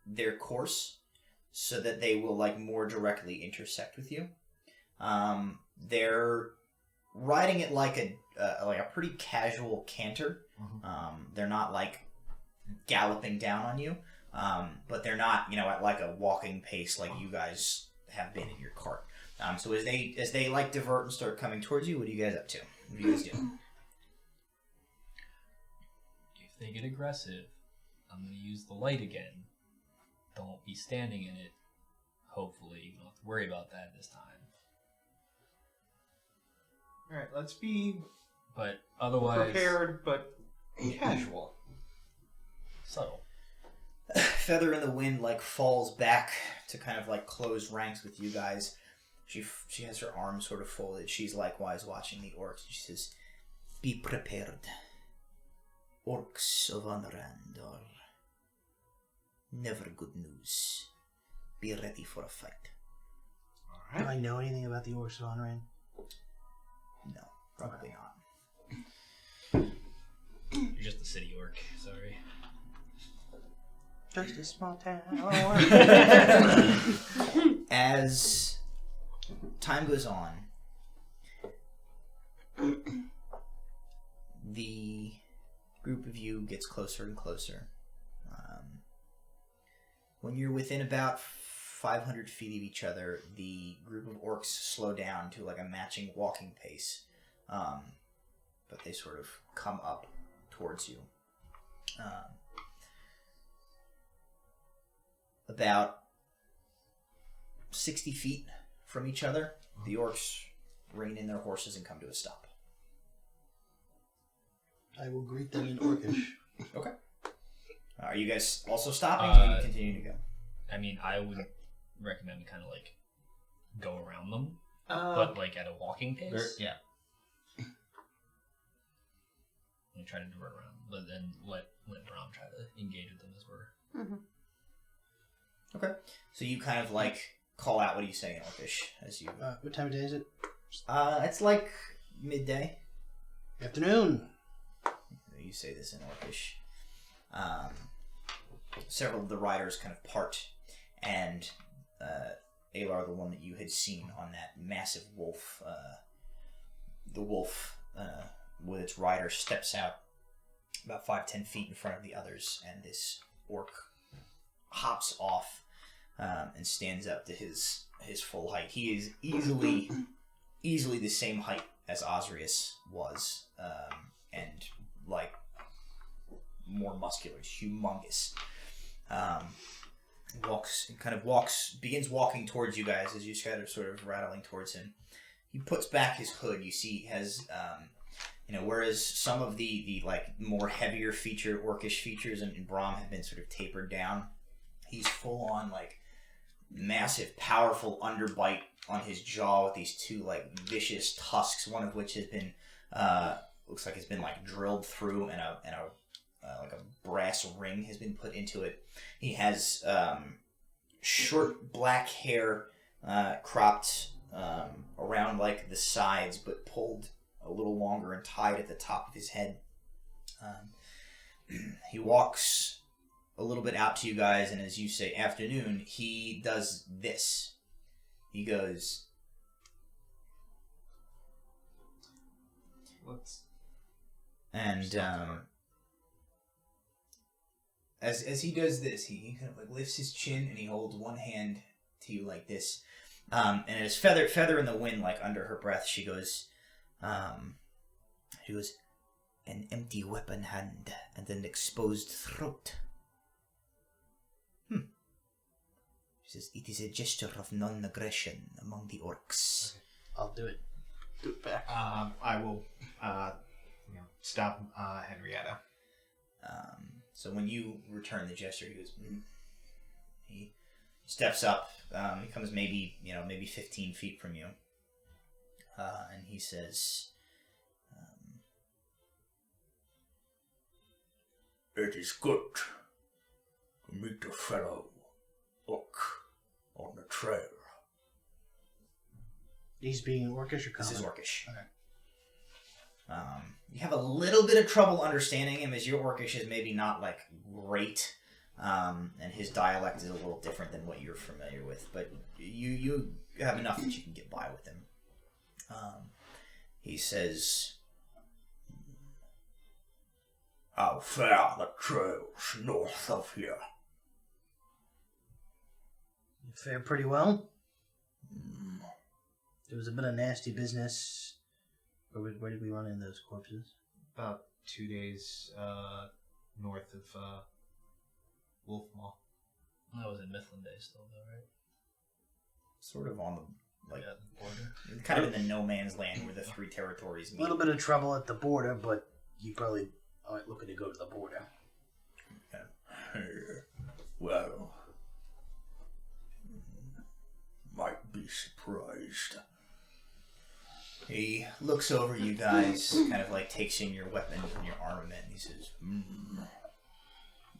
their course so that they will like more directly intersect with you. They're riding it like a pretty casual canter. They're not like galloping down on you, but they're not at like a walking pace like you guys have been in your cart. So as they like divert and start coming towards you, what are you guys up to? What do you guys do? If they get aggressive, I'm going to use the light again. Don't be standing in it. Hopefully, you don't have to worry about that this time. All right, let's be But otherwise, prepared, but casual. subtle. Feather in the Wind like falls back to kind of like close ranks with you guys. She has her arms sort of folded. She's likewise watching the orcs. She says, "Be prepared. Orcs of Anrand are never good news. Be ready for a fight." All Do right. I know anything about the orcs of Honoran? No, probably not. You're just a city orc. Sorry. Just a small town. As time goes on, the group of you gets closer and closer. When you're within about 500 feet of each other, the group of orcs slow down to like a matching walking pace, but they sort of come up towards you. About 60 feet from each other, the orcs rein in their horses and come to a stop. I will greet them in Orcish. Okay. Are you guys also stopping, or are you continuing to go? I mean, I would recommend we kind of like go around them, Uh, but like at a walking pace. yeah. And try to divert around, but then let Brom try to engage with them as we're. Mm-hmm. Okay. So you kind of like call out, what do you say in Orcish as you... What time of day is it? it's like midday. Afternoon. You say this in Orcish. Several of the riders kind of part, and Alar, the one that you had seen on that massive wolf, the wolf with its rider steps out about 5-10 feet in front of the others, and this orc hops off and stands up to his full height. He is easily the same height as Osrius was, and like more muscular, humongous. Begins walking towards you guys as you sort of rattling towards him. He puts back his hood. You see, he has, whereas some of the like more heavier orcish features in Brahm have been sort of tapered down, he's full on like massive, powerful underbite on his jaw with these two like vicious tusks, one of which has been looks like it's been like drilled through, and a like a brass ring has been put into it. He has short black hair cropped around like the sides, but pulled a little longer and tied at the top of his head. He walks a little bit out to you guys, and as you say afternoon, he does this. He goes, and as he does this, he kind of like lifts his chin and he holds one hand to you like this, and as feather in the wind, like under her breath, she goes, an empty weapon hand and an exposed throat. She says, it is a gesture of non-aggression among the orcs. I'll do it. Do it back. I will, stop Henrietta. So when you return the gesture, he goes, he steps up. He comes maybe 15 feet from you. And he says, it is good to meet a fellow orc on the trail. He's being Orcish or common? This is Orcish. Okay. You have a little bit of trouble understanding him, as your Orcish is maybe not like great, and his dialect is a little different than what you're familiar with. But you have enough that you can get by with him. He says, "How far the trails north of here?" You fare pretty well. There was a bit of nasty business. Where did we run into those corpses? About 2 days north of Wolfmaw. That was in Mifflin Day still, though, right? Sort of on like Yeah, the border. kind of in the no man's land where the three territories A meet. little bit of trouble at the border, but you probably aren't looking to go to the border. Well, might be surprised. He looks over you guys, kind of like takes in your weapons and your armament, and he says,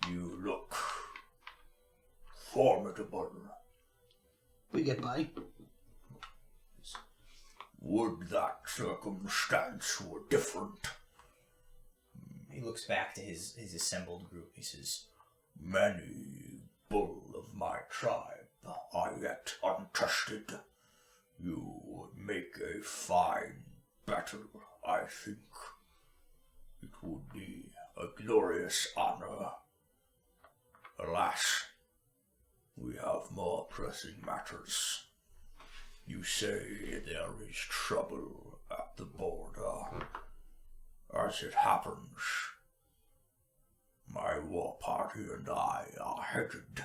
You look formidable. We get by. Would that circumstance were different. he looks back to his assembled group. He says, Many bull of my tribe are yet untested. You would make a fine battle, I think. It would be a glorious honor. Alas, we have more pressing matters. You say there is trouble at the border. As it happens, my war party and I are headed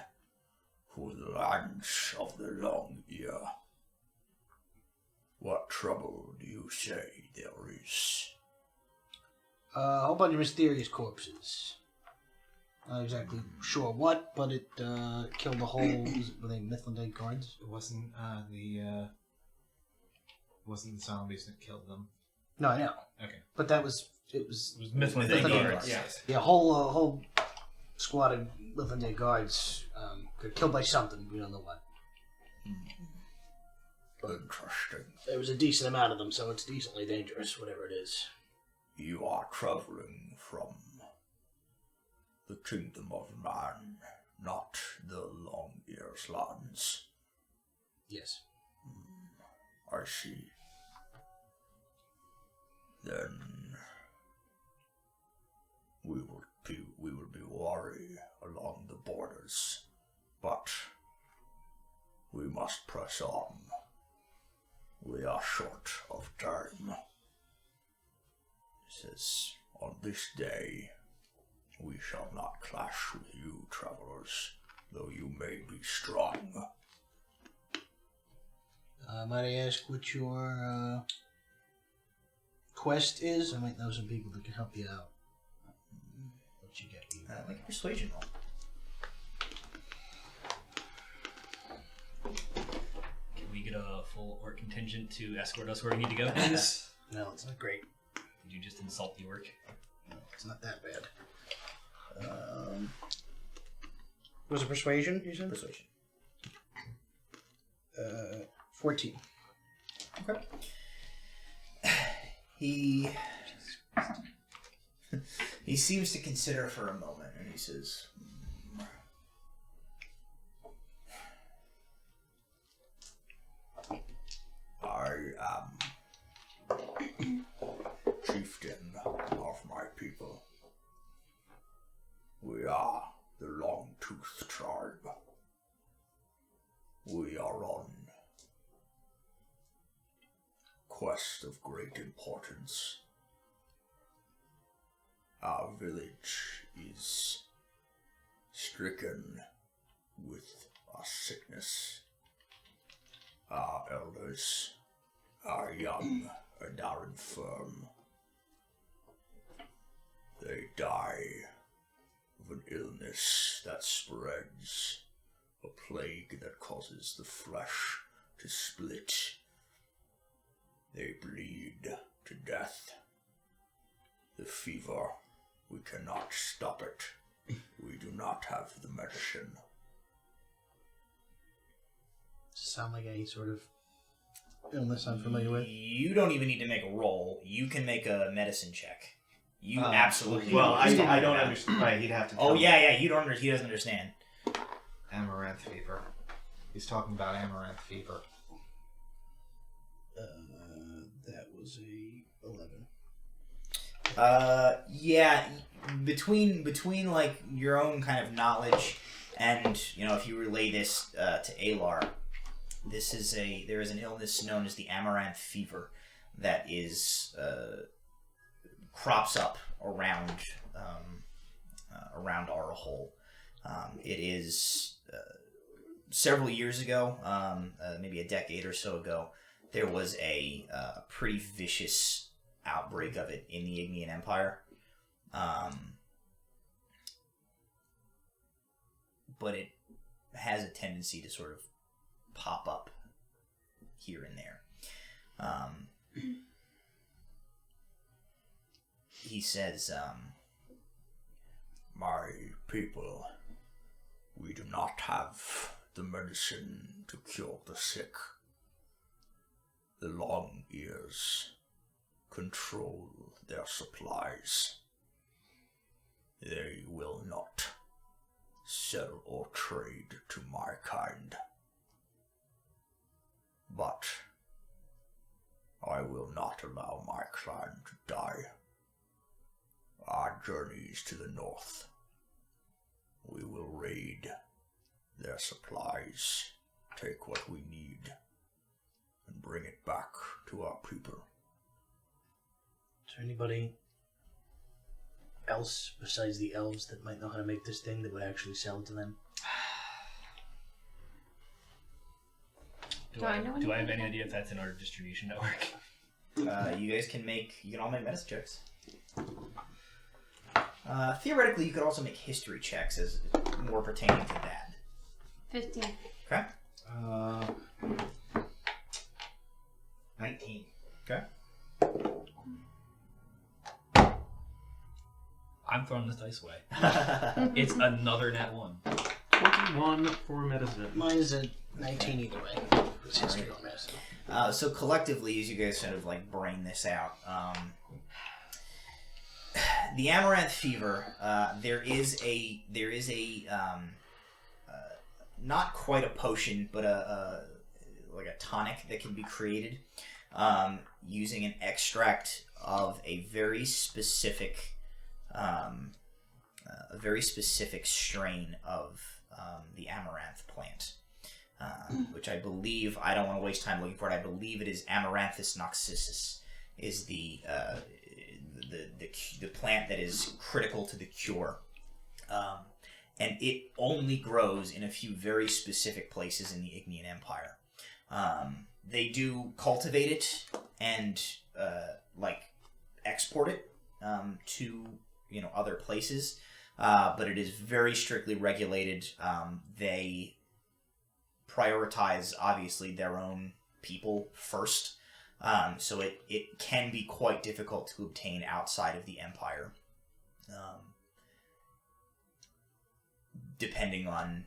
for the lands of the Long Ear. What trouble do you say there is? A whole bunch of mysterious corpses. Not exactly sure what, but it killed the whole. Were they Mithril guards? It wasn't wasn't the zombies that killed them. No, I know. Okay. But that was it was It was Mithril Mithril guards. Yeah. yeah, a whole squad of Mithril guards got killed by something. We don't know what. Interesting. There was a decent amount of them, so it's decently dangerous, whatever it is. You are traveling from the kingdom of man, not the Long Ear's lands. Yes. I see. Then we will be wary along the borders, but we must press on. We are short of time. he says, On this day, we shall not clash with you, travelers, though you may be strong. Might I ask what your quest is? I might know some people that can help you out. What you get? make a persuasion roll. Can we get a full orc contingent to escort us where we need to go, please? No, it's not great. Did you just insult the orc? No, it's not that bad. Was it persuasion, you said? Persuasion. 14. Okay. He seems to consider for a moment, and he says, I am chieftain of my people. We are the Long-Toothed tribe. We are on quest of great importance. Our village is stricken with a sickness. Our elders are young and are infirm. They die of an illness that spreads, a plague that causes the flesh to split. They bleed to death. The fever, we cannot stop it. We do not have the medicine. Sound like any sort of illness I'm familiar with? you don't even need to make a roll. You can make a medicine check. You absolutely. Well, He's talking I don't about- understand. Right, he'd have to. Oh tell me. yeah. He doesn't understand. Amaranth fever. He's talking about amaranth fever. That was a 11. Yeah. Between like your own kind of knowledge, and if you relay this to Alar, there is an illness known as the amaranth fever that is crops up around Arahol. It is several years ago, maybe a decade or so ago, there was a pretty vicious outbreak of it in the Ignean Empire. But it has a tendency to sort of pop up here and there. He says, My people, we do not have the medicine to cure the sick. The long ears control their supplies. They will not sell or trade to my kind. But I will not allow my clan to die. Our journey is to the north. We will raid their supplies, take what we need, and bring it back to our people. Is there anybody else besides the elves that might know how to make this thing that would actually sell it to them? Do I have any idea if that's in our distribution network? you guys can all make medicine checks. Theoretically, you could also make history checks as more pertaining to that. 15. Okay. 19. Okay. I'm throwing this dice away. It's another nat 1. 21 for medicine. Mine is a 19 either way. It's history or medicine. So collectively, as you guys sort of like brain this out, the amaranth fever. There is a not quite a potion, but like a tonic that can be created using an extract of a very specific strain of the amaranth plant. Which I believe, I don't want to waste time looking for it. I believe it is Amaranthus noxicis, is the plant that is critical to the cure, and it only grows in a few very specific places in the Ignean Empire. They do cultivate it and export it to other places, but it is very strictly regulated. They prioritize, obviously, their own people first. So it can be quite difficult to obtain outside of the Empire. Depending on,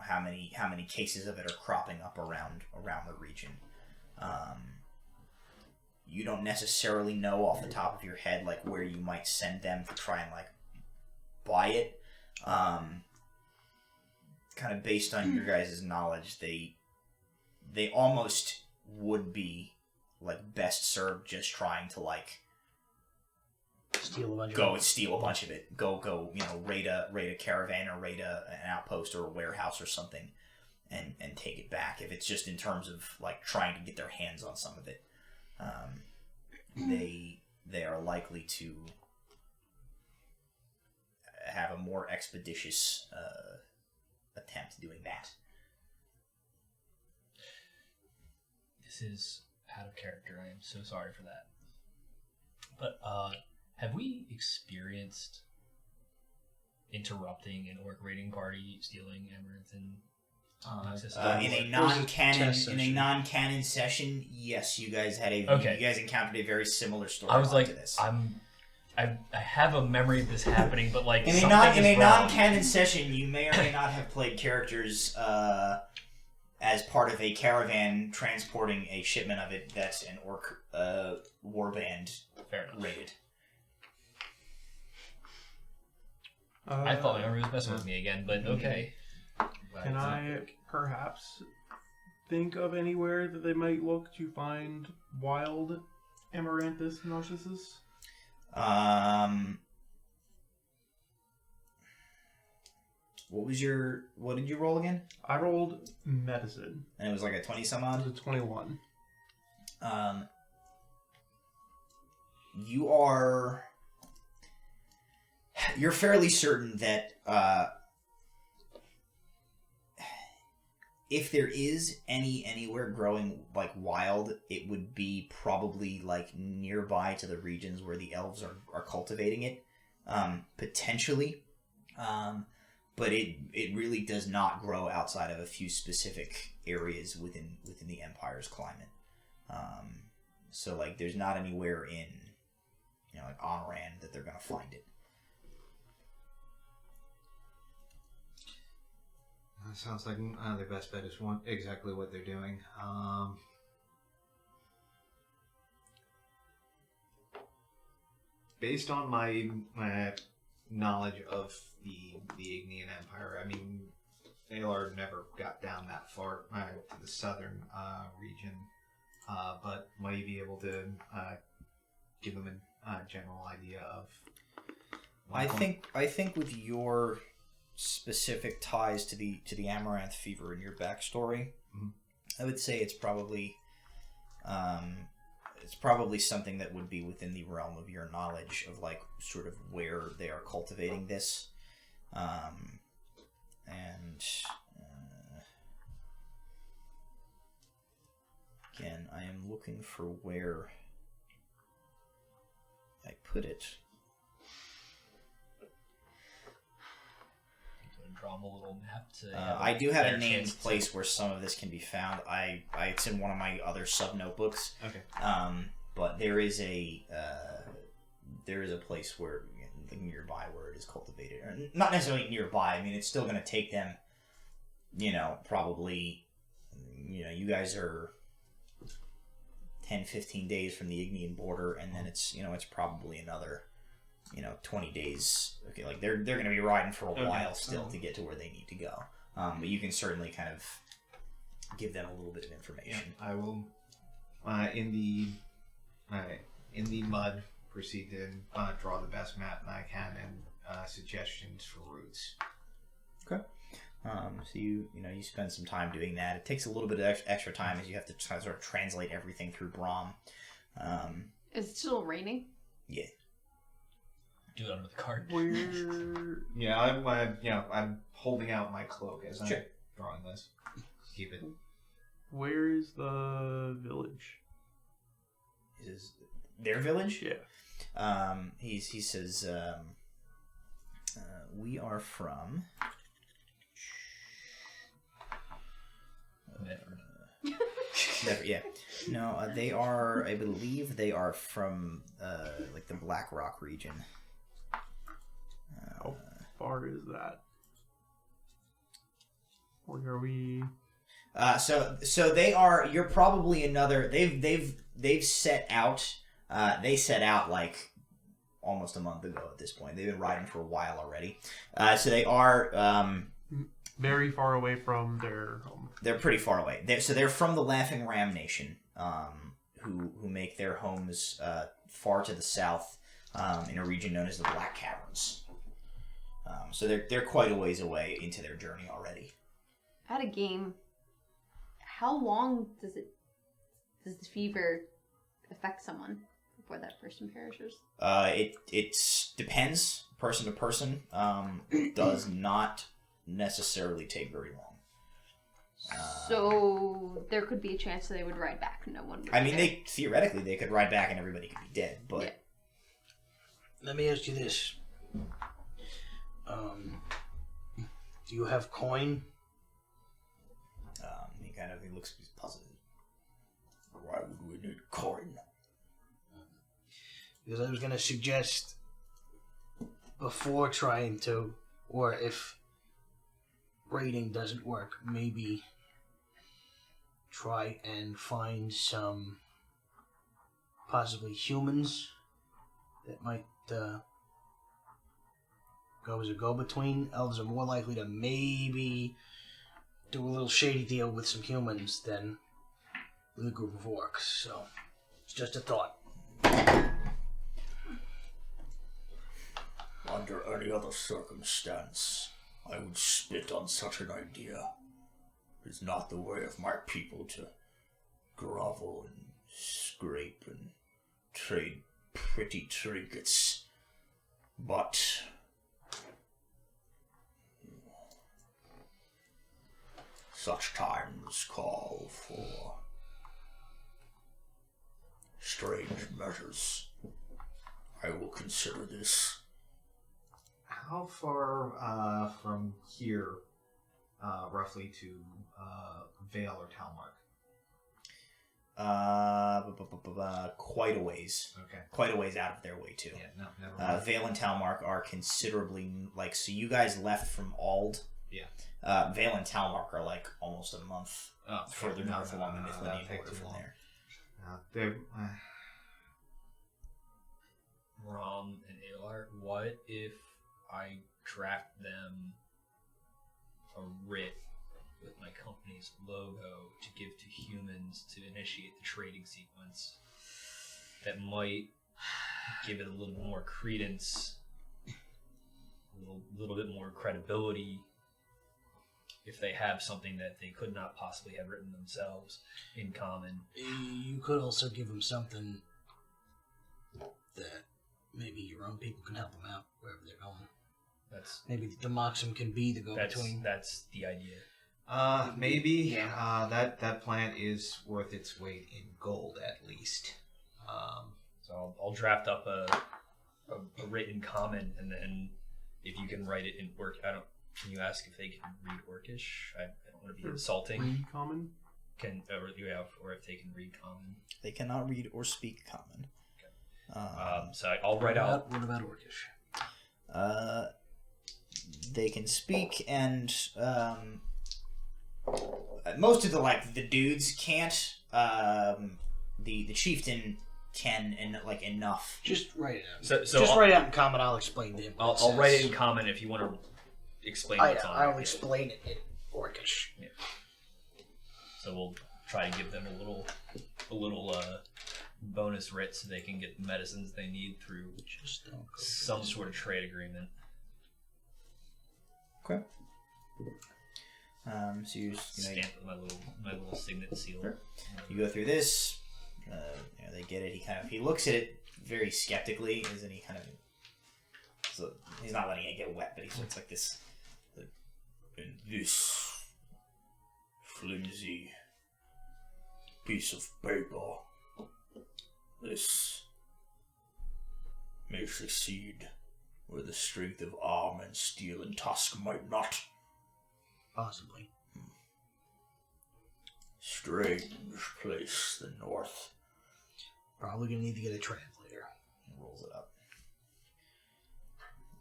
how many cases of it are cropping up around the region. You don't necessarily know off the top of your head, like, where you might send them to try and, buy it. Kind of based on your guys' knowledge, they almost would be best served just trying to Steal a bunch go of and steal a bunch of it. Go raid a caravan or raid an outpost or a warehouse or something, and take it back. If it's just in terms of trying to get their hands on some of it, they are likely to have a more expeditious attempt doing that. This is out of character. I am so sorry for that. But have we experienced interrupting an orc raiding party stealing amaranth and in a non-canon session, yes, you guys had you guys encountered a very similar story. I was to this. I have a memory of this happening, but in a non-canon session, you may or may not have played characters as part of a caravan transporting a shipment of it that an orc warband raided. I thought my memory was messing with me again, but okay. Can I perhaps think of anywhere that they might look to find wild Amaranthus narcissus? What did you roll again? I rolled medicine. And it was like a 20 some It odd? was a 21. You're fairly certain that if there is anywhere growing like wild, it would be probably like nearby to the regions where the elves are cultivating it, potentially. But it really does not grow outside of a few specific areas within the Empire's climate. So like there's not anywhere in like Onran that they're gonna find it. That sounds like their best bet is exactly what they're doing. Based on my knowledge of the Ignean Empire, I mean, Alar never got down that far to the southern region, but might be able to give them a general idea of. I think with your specific ties to the Amaranth fever and your backstory, I would say it's probably something that would be within the realm of your knowledge of like sort of where they are cultivating this, and again, I am looking for where I put it. Draw them a little map to. I do have a named place where some of this can be found. It's in one of my other sub notebooks. Okay. But there is a place where like nearby where it is cultivated, or not necessarily nearby. I mean, it's still going to take them, probably, you guys are 10, 15 days from the Ignean border, and then it's probably another 20 days. Okay, like they're going to be riding for a while still to get to where they need to go. But you can certainly kind of give them a little bit of information. Yeah, I will, in the mud, proceed to draw the best map that I can and suggestions for routes. Okay. So you spend some time doing that. It takes a little bit of extra time as you have to sort of translate everything through Brahm. Is it still raining? Yeah. Do it under the cart. Yeah, I'm holding out my cloak as I'm drawing this. Keep it. Where is the village? Is their village? Yeah. He says, we are from. Never, yeah. No, they are. I believe they are from like the Black Rock region. How far is that? Where are we? So they are. You're probably another. They've set out. They set out like almost a month ago at this point. They've been riding for a while already. So they are very far away from their home. They're pretty far away. They're from the Laughing Ram Nation, who make their homes far to the south in a region known as the Black Caverns. So they're quite a ways away into their journey already. At a game, how long does the fever affect someone before that person perishes? It depends person to person. Does not necessarily take very long. So there could be a chance that they would ride back. No one would. I mean, theoretically they could ride back and everybody could be dead. But yeah. Let me ask you this: do you have coin? He looks puzzled. Why would we need coin? Because I was going to suggest before trying to, or if raiding doesn't work, maybe try and find some possibly humans that might go as a go-between. Elves are more likely to maybe do a little shady deal with some humans than with a group of orcs. So it's just a thought. Under any other circumstance, I would spit on such an idea. It is not the way of my people to grovel and scrape and trade pretty trinkets. But such times call for strange measures. I will consider this. How far from here, roughly, to Vale or Talmark? Quite a ways. Okay. Quite a ways out of their way, too. Yeah, no, never mind. Vale and Talmark are considerably, like, so you guys left from Ald. Yeah. Vale and Talmark are, like, almost a month further north along the Mythlinian that'd take border too from long. there. They're, Rom and Alar, what if I draft them a writ with my company's logo to give to humans to initiate the trading sequence that might give it a little bit more credence, a little bit more credibility if they have something that they could not possibly have written themselves in common. You could also give them something that maybe your own people can help them out wherever they're going. Maybe the Moxum can be the go-between. That's the idea. Maybe. That plant is worth its weight in gold, at least. So I'll draft up a written comment, and then if you can write it in work, can you ask if they can read Orcish? I don't want to be insulting. Read common? Or if they can read common. They cannot read or speak common. So I'll write out. What about Orcish? They can speak, and most of the dudes can't. The chieftain can, and like enough. Just write it out. So just write it out in common. I'll explain to him. I'll write it in common if you want to explain what's on it. I'll explain it in Orcish. Yeah. So we'll try to give them a little bonus writ so they can get the medicines they need through some sort of trade agreement. Okay. So you Stamp with my little signet seal. Sure. You go through this. They get it. He looks at it very skeptically, and he kind of. So he's not letting it get wet, but he looks like this. And this flimsy piece of paper, this may succeed where the strength of arm and steel and tusk might not. Possibly. Strange place, the north. Probably gonna need to get a translator. He rolls it up.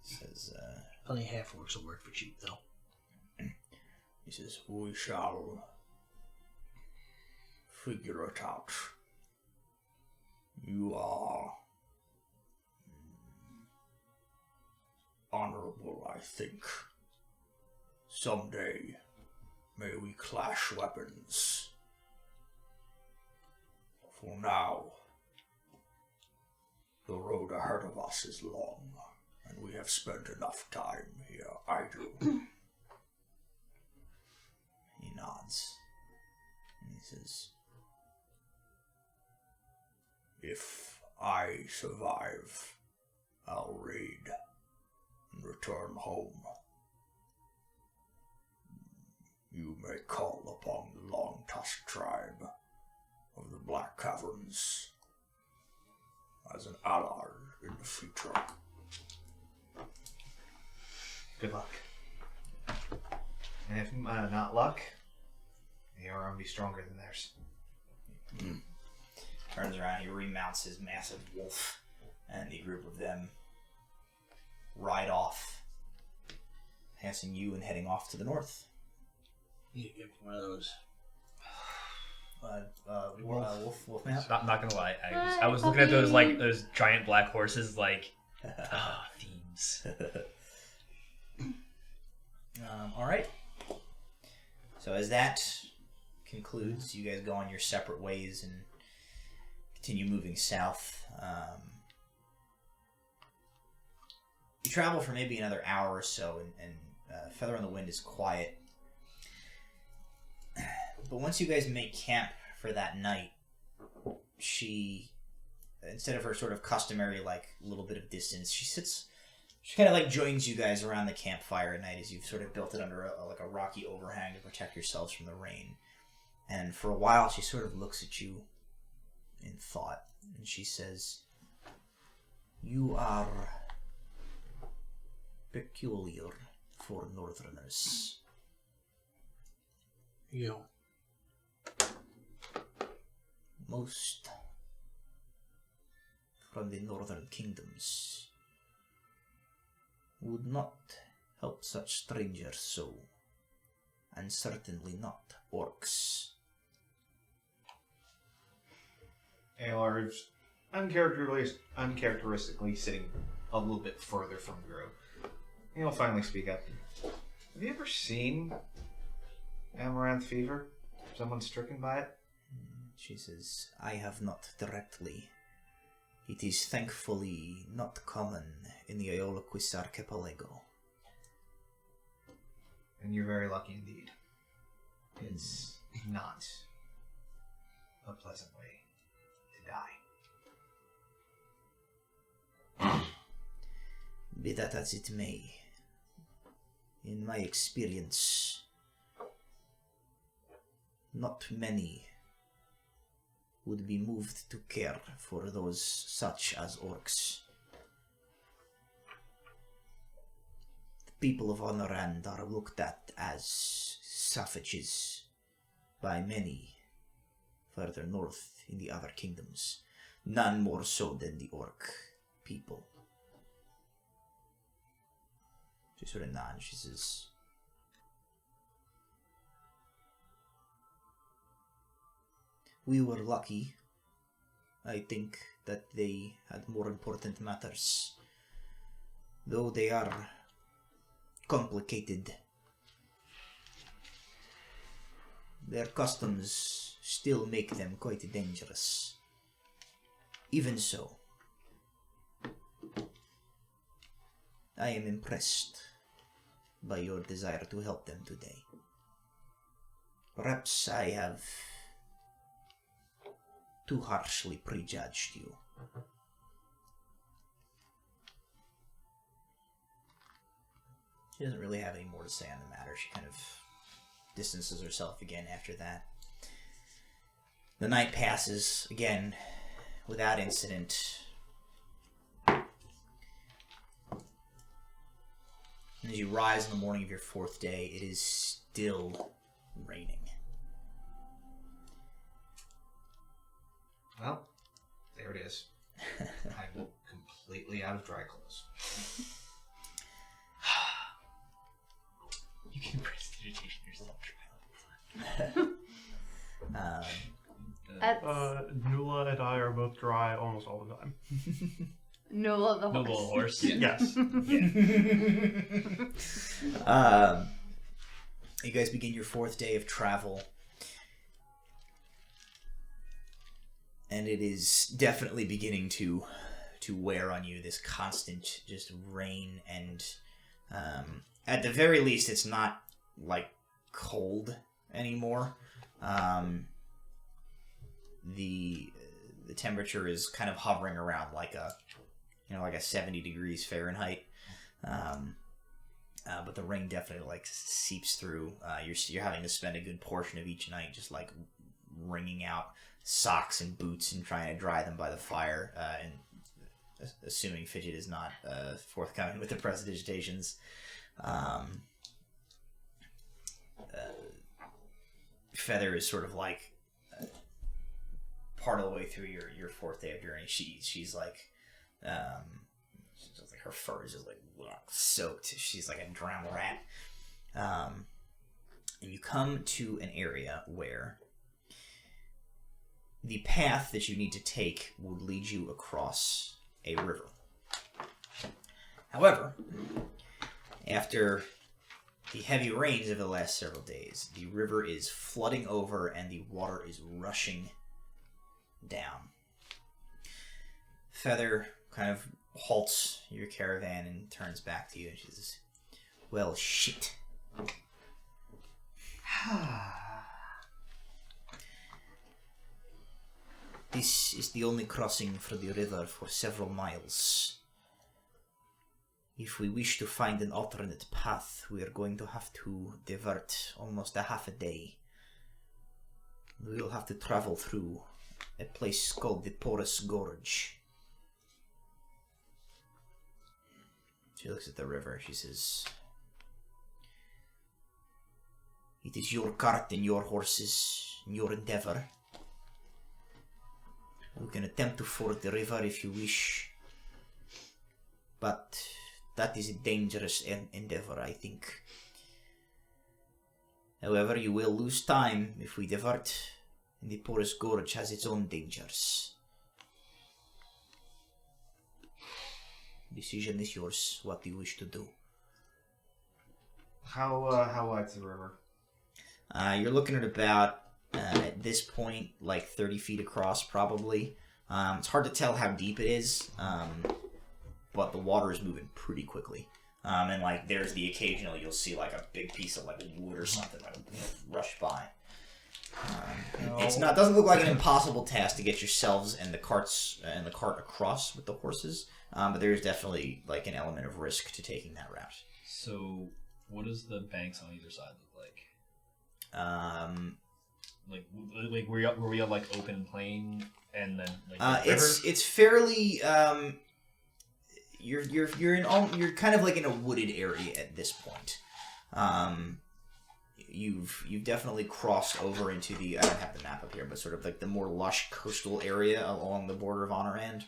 It says, Plenty of half-orcs will work for cheap, though. He says, we shall figure it out. You are honorable, I think. Someday, may we clash weapons. For now, the road ahead of us is long, and we have spent enough time here. I do. he nods. And he says, If I survive, I'll raid and return home. You may call upon the Long-Tusk tribe of the Black Caverns as an ally in the future. Good luck. And if not luck, your arm be stronger than theirs. turns around, he remounts his massive wolf, and the group of them ride off, passing you and heading off to the north. You need to give me one of those. Wolf map? Not gonna lie, I was looking at those giant black horses themes. Alright. So as that concludes, you guys go on your separate ways and continue moving south. You travel for maybe another hour or so, and Feather on the Wind is quiet. But once you guys make camp for that night, she, instead of her sort of customary, little bit of distance, she sits She kind of like joins you guys around the campfire at night as you've sort of built it under a rocky overhang to protect yourselves from the rain. And for a while, she sort of looks at you in thought, and she says, "You are peculiar for Northerners." You. Most from the northern kingdoms would not help such strangers so, and certainly not orcs. Alar is uncharacteristically sitting a little bit further from the group. He'll finally speak up. Have you ever seen Amaranth fever? Someone stricken by it? She says, "I have not directly. It is thankfully not common in the Iolaquis archipelago." And you're very lucky indeed. It's not a pleasant way to die. Be that as it may, in my experience, not many would be moved to care for those such as orcs. The people of Honorand are looked at as savages by many further north in the other kingdoms, none more so than the orc people. She sort of nods. She says, "We were lucky. I think that they had more important matters. Though they are complicated, their customs still make them quite dangerous. Even so, I am impressed by your desire to help them today. Perhaps I have too harshly prejudged you." She doesn't really have any more to say on the matter. She kind of distances herself again after that. The night passes again without incident. As you rise in the morning of your fourth day, it is still raining. Well, there it is. I'm completely out of dry clothes. You can prestidigitation yourself. That's Nula and I are both dry almost all the time. Nula the Noble horse. horse. Yes. You guys begin your fourth day of travel. And it is definitely beginning to wear on you, this constant just rain, and at the very least it's not like cold anymore. The temperature is kind of hovering around like a 70 degrees Fahrenheit. But the rain definitely like seeps through. You're having to spend a good portion of each night just like wringing out socks and boots and trying to dry them by the fire, and assuming Fijit is not forthcoming with the prestidigitations. Feather is sort of like part of the way through your fourth day of journey. She's like her fur is just like soaked. She's like a drowned rat. And you come to an area where the path that you need to take would lead you across a river. However, after the heavy rains of the last several days, the river is flooding over and the water is rushing down. Feather kind of halts your caravan and turns back to you and she says, "Well, shit." This is the only crossing for the river for several miles. if we wish to find an alternate path, we are going to have to divert almost a half a day. We will have to travel through a place called the Porous Gorge. She looks at the river. She says, "It is your cart and your horses, and your endeavor. We can attempt to ford the river if you wish, but that is a dangerous endeavor, I think. However, you will lose time if we divert, and the Porous Gorge has its own dangers. Decision is yours. What do you wish to do?" How wide's the river? You're looking at about, at this point, like 30 feet across, probably. It's hard to tell how deep it is, but the water is moving pretty quickly. And, like, there's the occasional, you'll see, like, a big piece of, like, wood or something, like, rush by. It doesn't look like an impossible task to get yourselves and the cart across with the horses, but there's definitely, like, an element of risk to taking that route. So, what does the banks on either side look like? Like were we on like open plain and then like the river? It's fairly you're kind of like in a wooded area at this point. You've definitely crossed over into the, I don't have the map up here, but sort of like the more lush coastal area along the border of Honorand.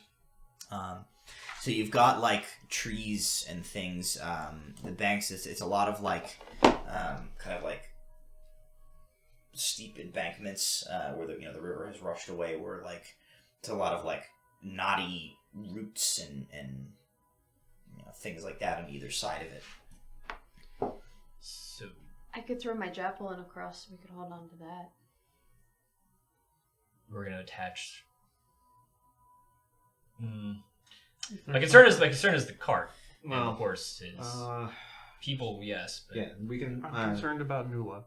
So you've got like trees and things. The banks, it's a lot of like kind of like steep embankments where the river has rushed away. Where like it's a lot of like knotty roots and things like that on either side of it. So I could throw my javelin across so we could hold on to that. we're gonna attach. My concern is the cart. And the horse is people, yes. But Yeah, we can. I'm concerned about Nula.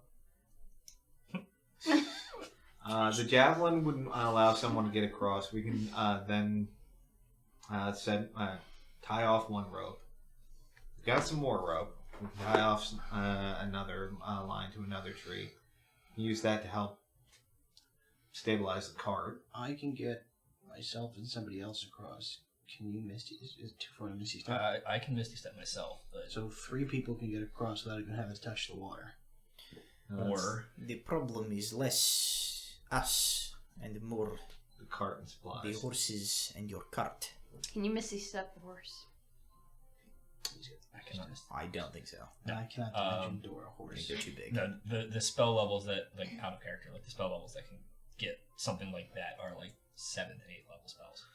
The javelin wouldn't allow someone to get across. We can then tie off one rope. We've got some more rope. We can tie off another line to another tree. Use that to help stabilize the cart. I can get myself and somebody else across. Can you Misty? Is too far to Misty step? I can Misty Step myself, but So 3 people can get across without even having to touch the water. or The problem is less us and more the cart and the supplies. horses and your cart. Can you Misty Step the horse? I cannot. I don't think so. No. I cannot imagine door a I think horse. they're too big. No, the spell levels that like out of character, like the spell levels that can get something like that are like 7 and 8 level spells.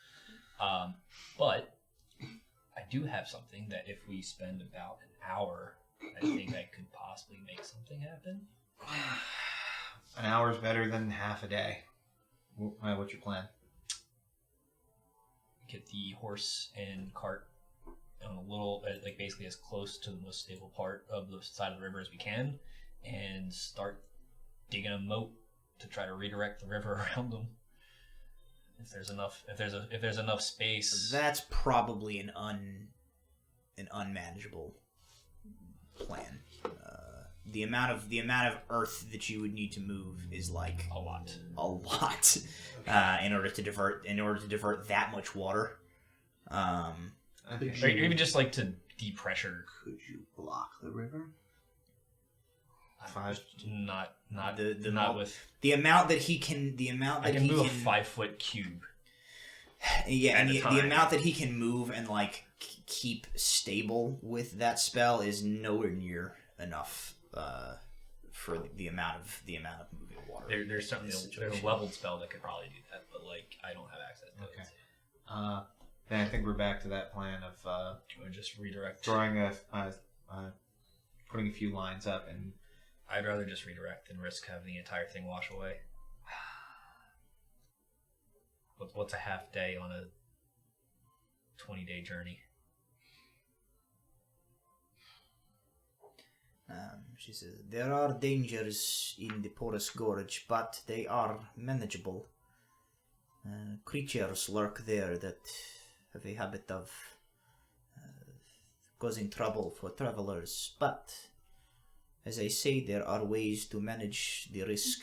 But I do have something that if we spend about an hour, I think I could possibly make something happen. An hour's better than half a day. What's your plan? Get the horse and cart on a little, like basically as close to the most stable part of the side of the river as we can, and start digging a moat to try to redirect the river around them. If there's enough space. That's probably an unmanageable plan. The amount of earth that you would need to move is like A lot. in order to divert that much water. Okay. Or even just like to depressure. Could you block the river? 5. Not The not with. the amount that he can I can move a 5-foot cube. Yeah, at and a the time. amount that he can move and like keep stable with that spell is nowhere near enough for the amount of moving water. There's certainly there's a leveled spell that could probably do that, but like I don't have access to Okay. it. Then I think we're back to that plan of Or just redirect. drawing putting a few lines up and I'd rather just redirect than risk having the entire thing wash away. What's a half day on a 20-day journey? She says, there are dangers in the Porous Gorge, but they are manageable. Creatures lurk there that have a habit of causing trouble for travelers, but as I say, there are ways to manage the risk,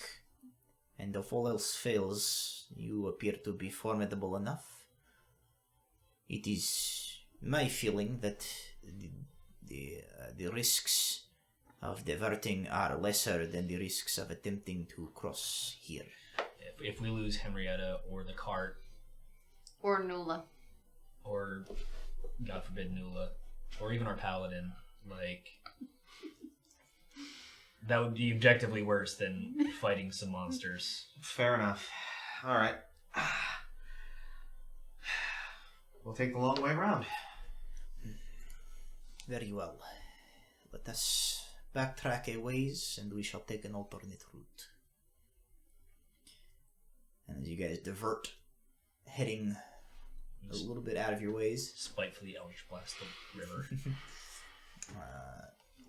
and if all else fails, you appear to be formidable enough. It is my feeling that the risks of diverting are lesser than the risks of attempting to cross here. If we lose Henrietta or the cart, Or Nula. or God forbid Nula, or even our paladin, like that would be objectively worse than fighting some monsters. Fair enough. All right. We'll take the long way around. Very well. Let us backtrack a ways, and we shall take an alternate route. And as you guys divert, heading a little bit out of your ways, Spitefully Eldritch Blast the river.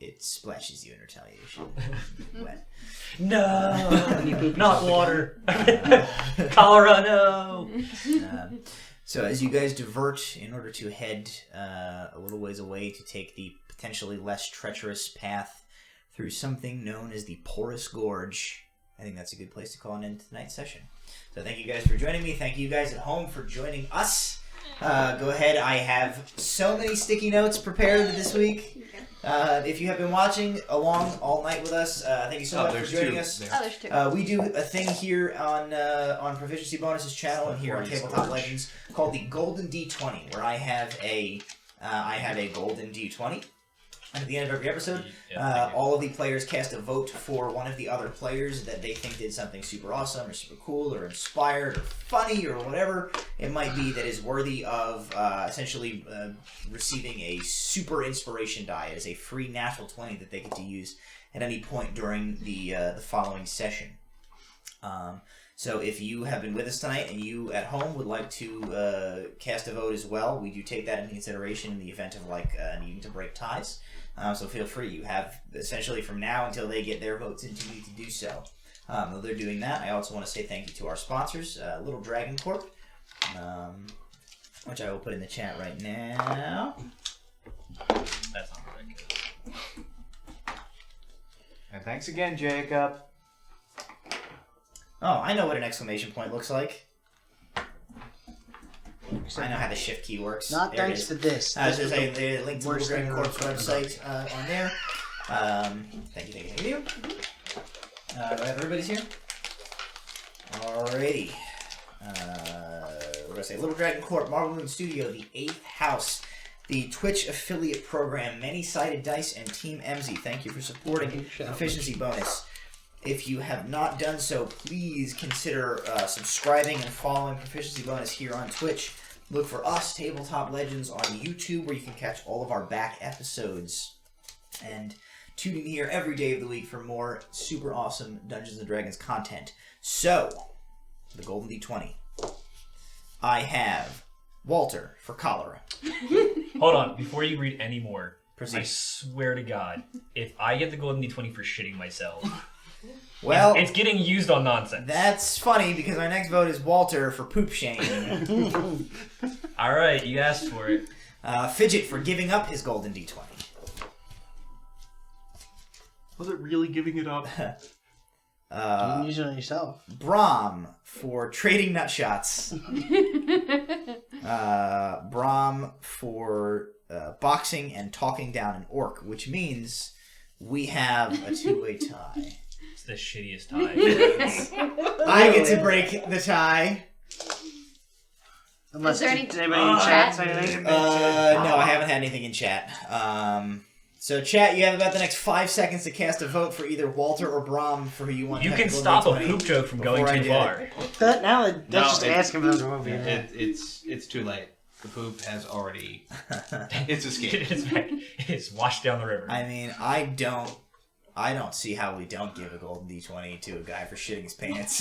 it splashes you in retaliation. Wet. No! Not water! Cholera, no! So as you guys divert in order to head a little ways away to take the potentially less treacherous path through something known as the Porous Gorge, I think that's a good place to call an end to tonight's session. So thank you guys for joining me. Thank you guys at home for joining us. Go ahead. I have so many sticky notes prepared this week. If you have been watching along all night with us, thank you so much for joining us. Oh, there's two. We do a thing here on Proficiency Bonuses channel and here on Tabletop Legends called the Golden D20, where I have a Golden D20. And at the end of every episode, all of the players cast a vote for one of the other players that they think did something super awesome or super cool or inspired or funny or whatever it might be that is worthy of essentially receiving a super inspiration die as a free natural 20 that they get to use at any point during the following session. So if you have been with us tonight and you at home would like to cast a vote as well, we do take that into consideration in the event of needing to break ties. So feel free. You have essentially from now until they get their votes into you to do so. While they're doing that, I also want to say thank you to our sponsors, Little Dragon Corp, which I will put in the chat right now. That's not very good. And thanks again, Jacob. Oh, I know what an exclamation point looks like. I know how the shift key works. Not there thanks to this. There's a link to the worst Little Dragon thing Corp's I've ever website on there. Thank you. Everybody's here? Alrighty. We're going to say Little Dragon Corp, Marvel Moon Studio, the 8th House, the Twitch affiliate program, Many-Sided Dice, and Team MZ. Thank you for supporting Efficiency Bonus. If you have not done so, please consider subscribing and following Proficiency Bonus here on Twitch. Look for us, Tabletop Legends, on YouTube, where you can catch all of our back episodes. And tune in here every day of the week for more super awesome Dungeons & Dragons content. So, the Golden D20. I have Walter for cholera. Hold on, before you read any more, Proceed. I swear to God, if I get the Golden D20 for shitting myself, Well, it's getting used on nonsense. that's funny because my next vote is Walter for poop shame. Alright, you asked for it. Fijit for giving up his Golden D20. Was it really giving it up? You can use it on yourself. Brahm for trading nutshots. Brahm for boxing and talking down an orc, which means we have a two-way tie. It's the shittiest time. I get to break the tie. Unless Is there any- did anybody in chat say anything? No, I haven't had anything in chat. So, chat, you have about the next 5 seconds to cast a vote for either Walter or Brahm for who you want. You to can have the stop a Golden D20 poop joke from going before I too do far. it. That's No, just asking for them to move you. It's too late. The poop has already... It's escaped. It's washed down the river. I mean, I don't see how we don't give a Golden D20 to a guy for shitting his pants.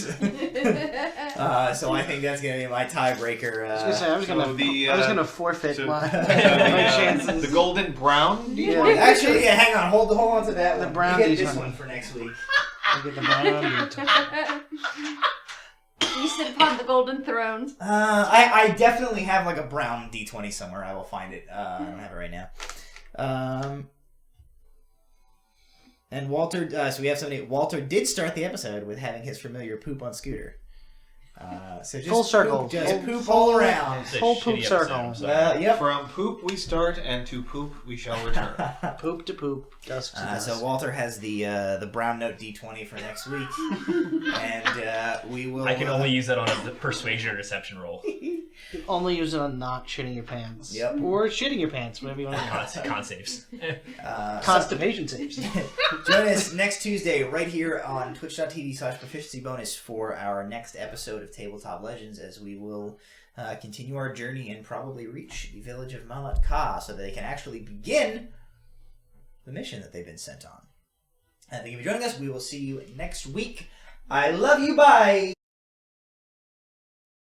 So I think that's gonna be my tiebreaker. I was gonna forfeit so- my, So my the chances. golden brown Yeah. Actually, yeah, hang on, hold on to that The one. brown You get this D20. one for next week. I get the brown. You sit upon the golden throne. I definitely have like a brown D20 somewhere. I will find it. I don't have it right now. And Walter, so we have somebody. Walter did start the episode with having his familiar poop on Scooter. So just Full circle. poop, just Full- poop all around. It's a Full shitty poop episode, circle. I'm sorry. Yep. From poop we start, and to poop we shall return. Poop to poop, dust to dust. So Walter has the brown note D20 for next week, and we will. I can only use that on a persuasion or deception roll. You only use it on not shitting your pants. Yep. Or shitting your pants, whatever you want to do. Con saves. Constipation saves. Join us next Tuesday right here on twitch.tv/proficiency bonus for our next episode of Tabletop Legends, as we will continue our journey and probably reach the village of Malat Ka so that they can actually begin the mission that they've been sent on. Thank you for joining us. We will see you next week. I love you. Bye.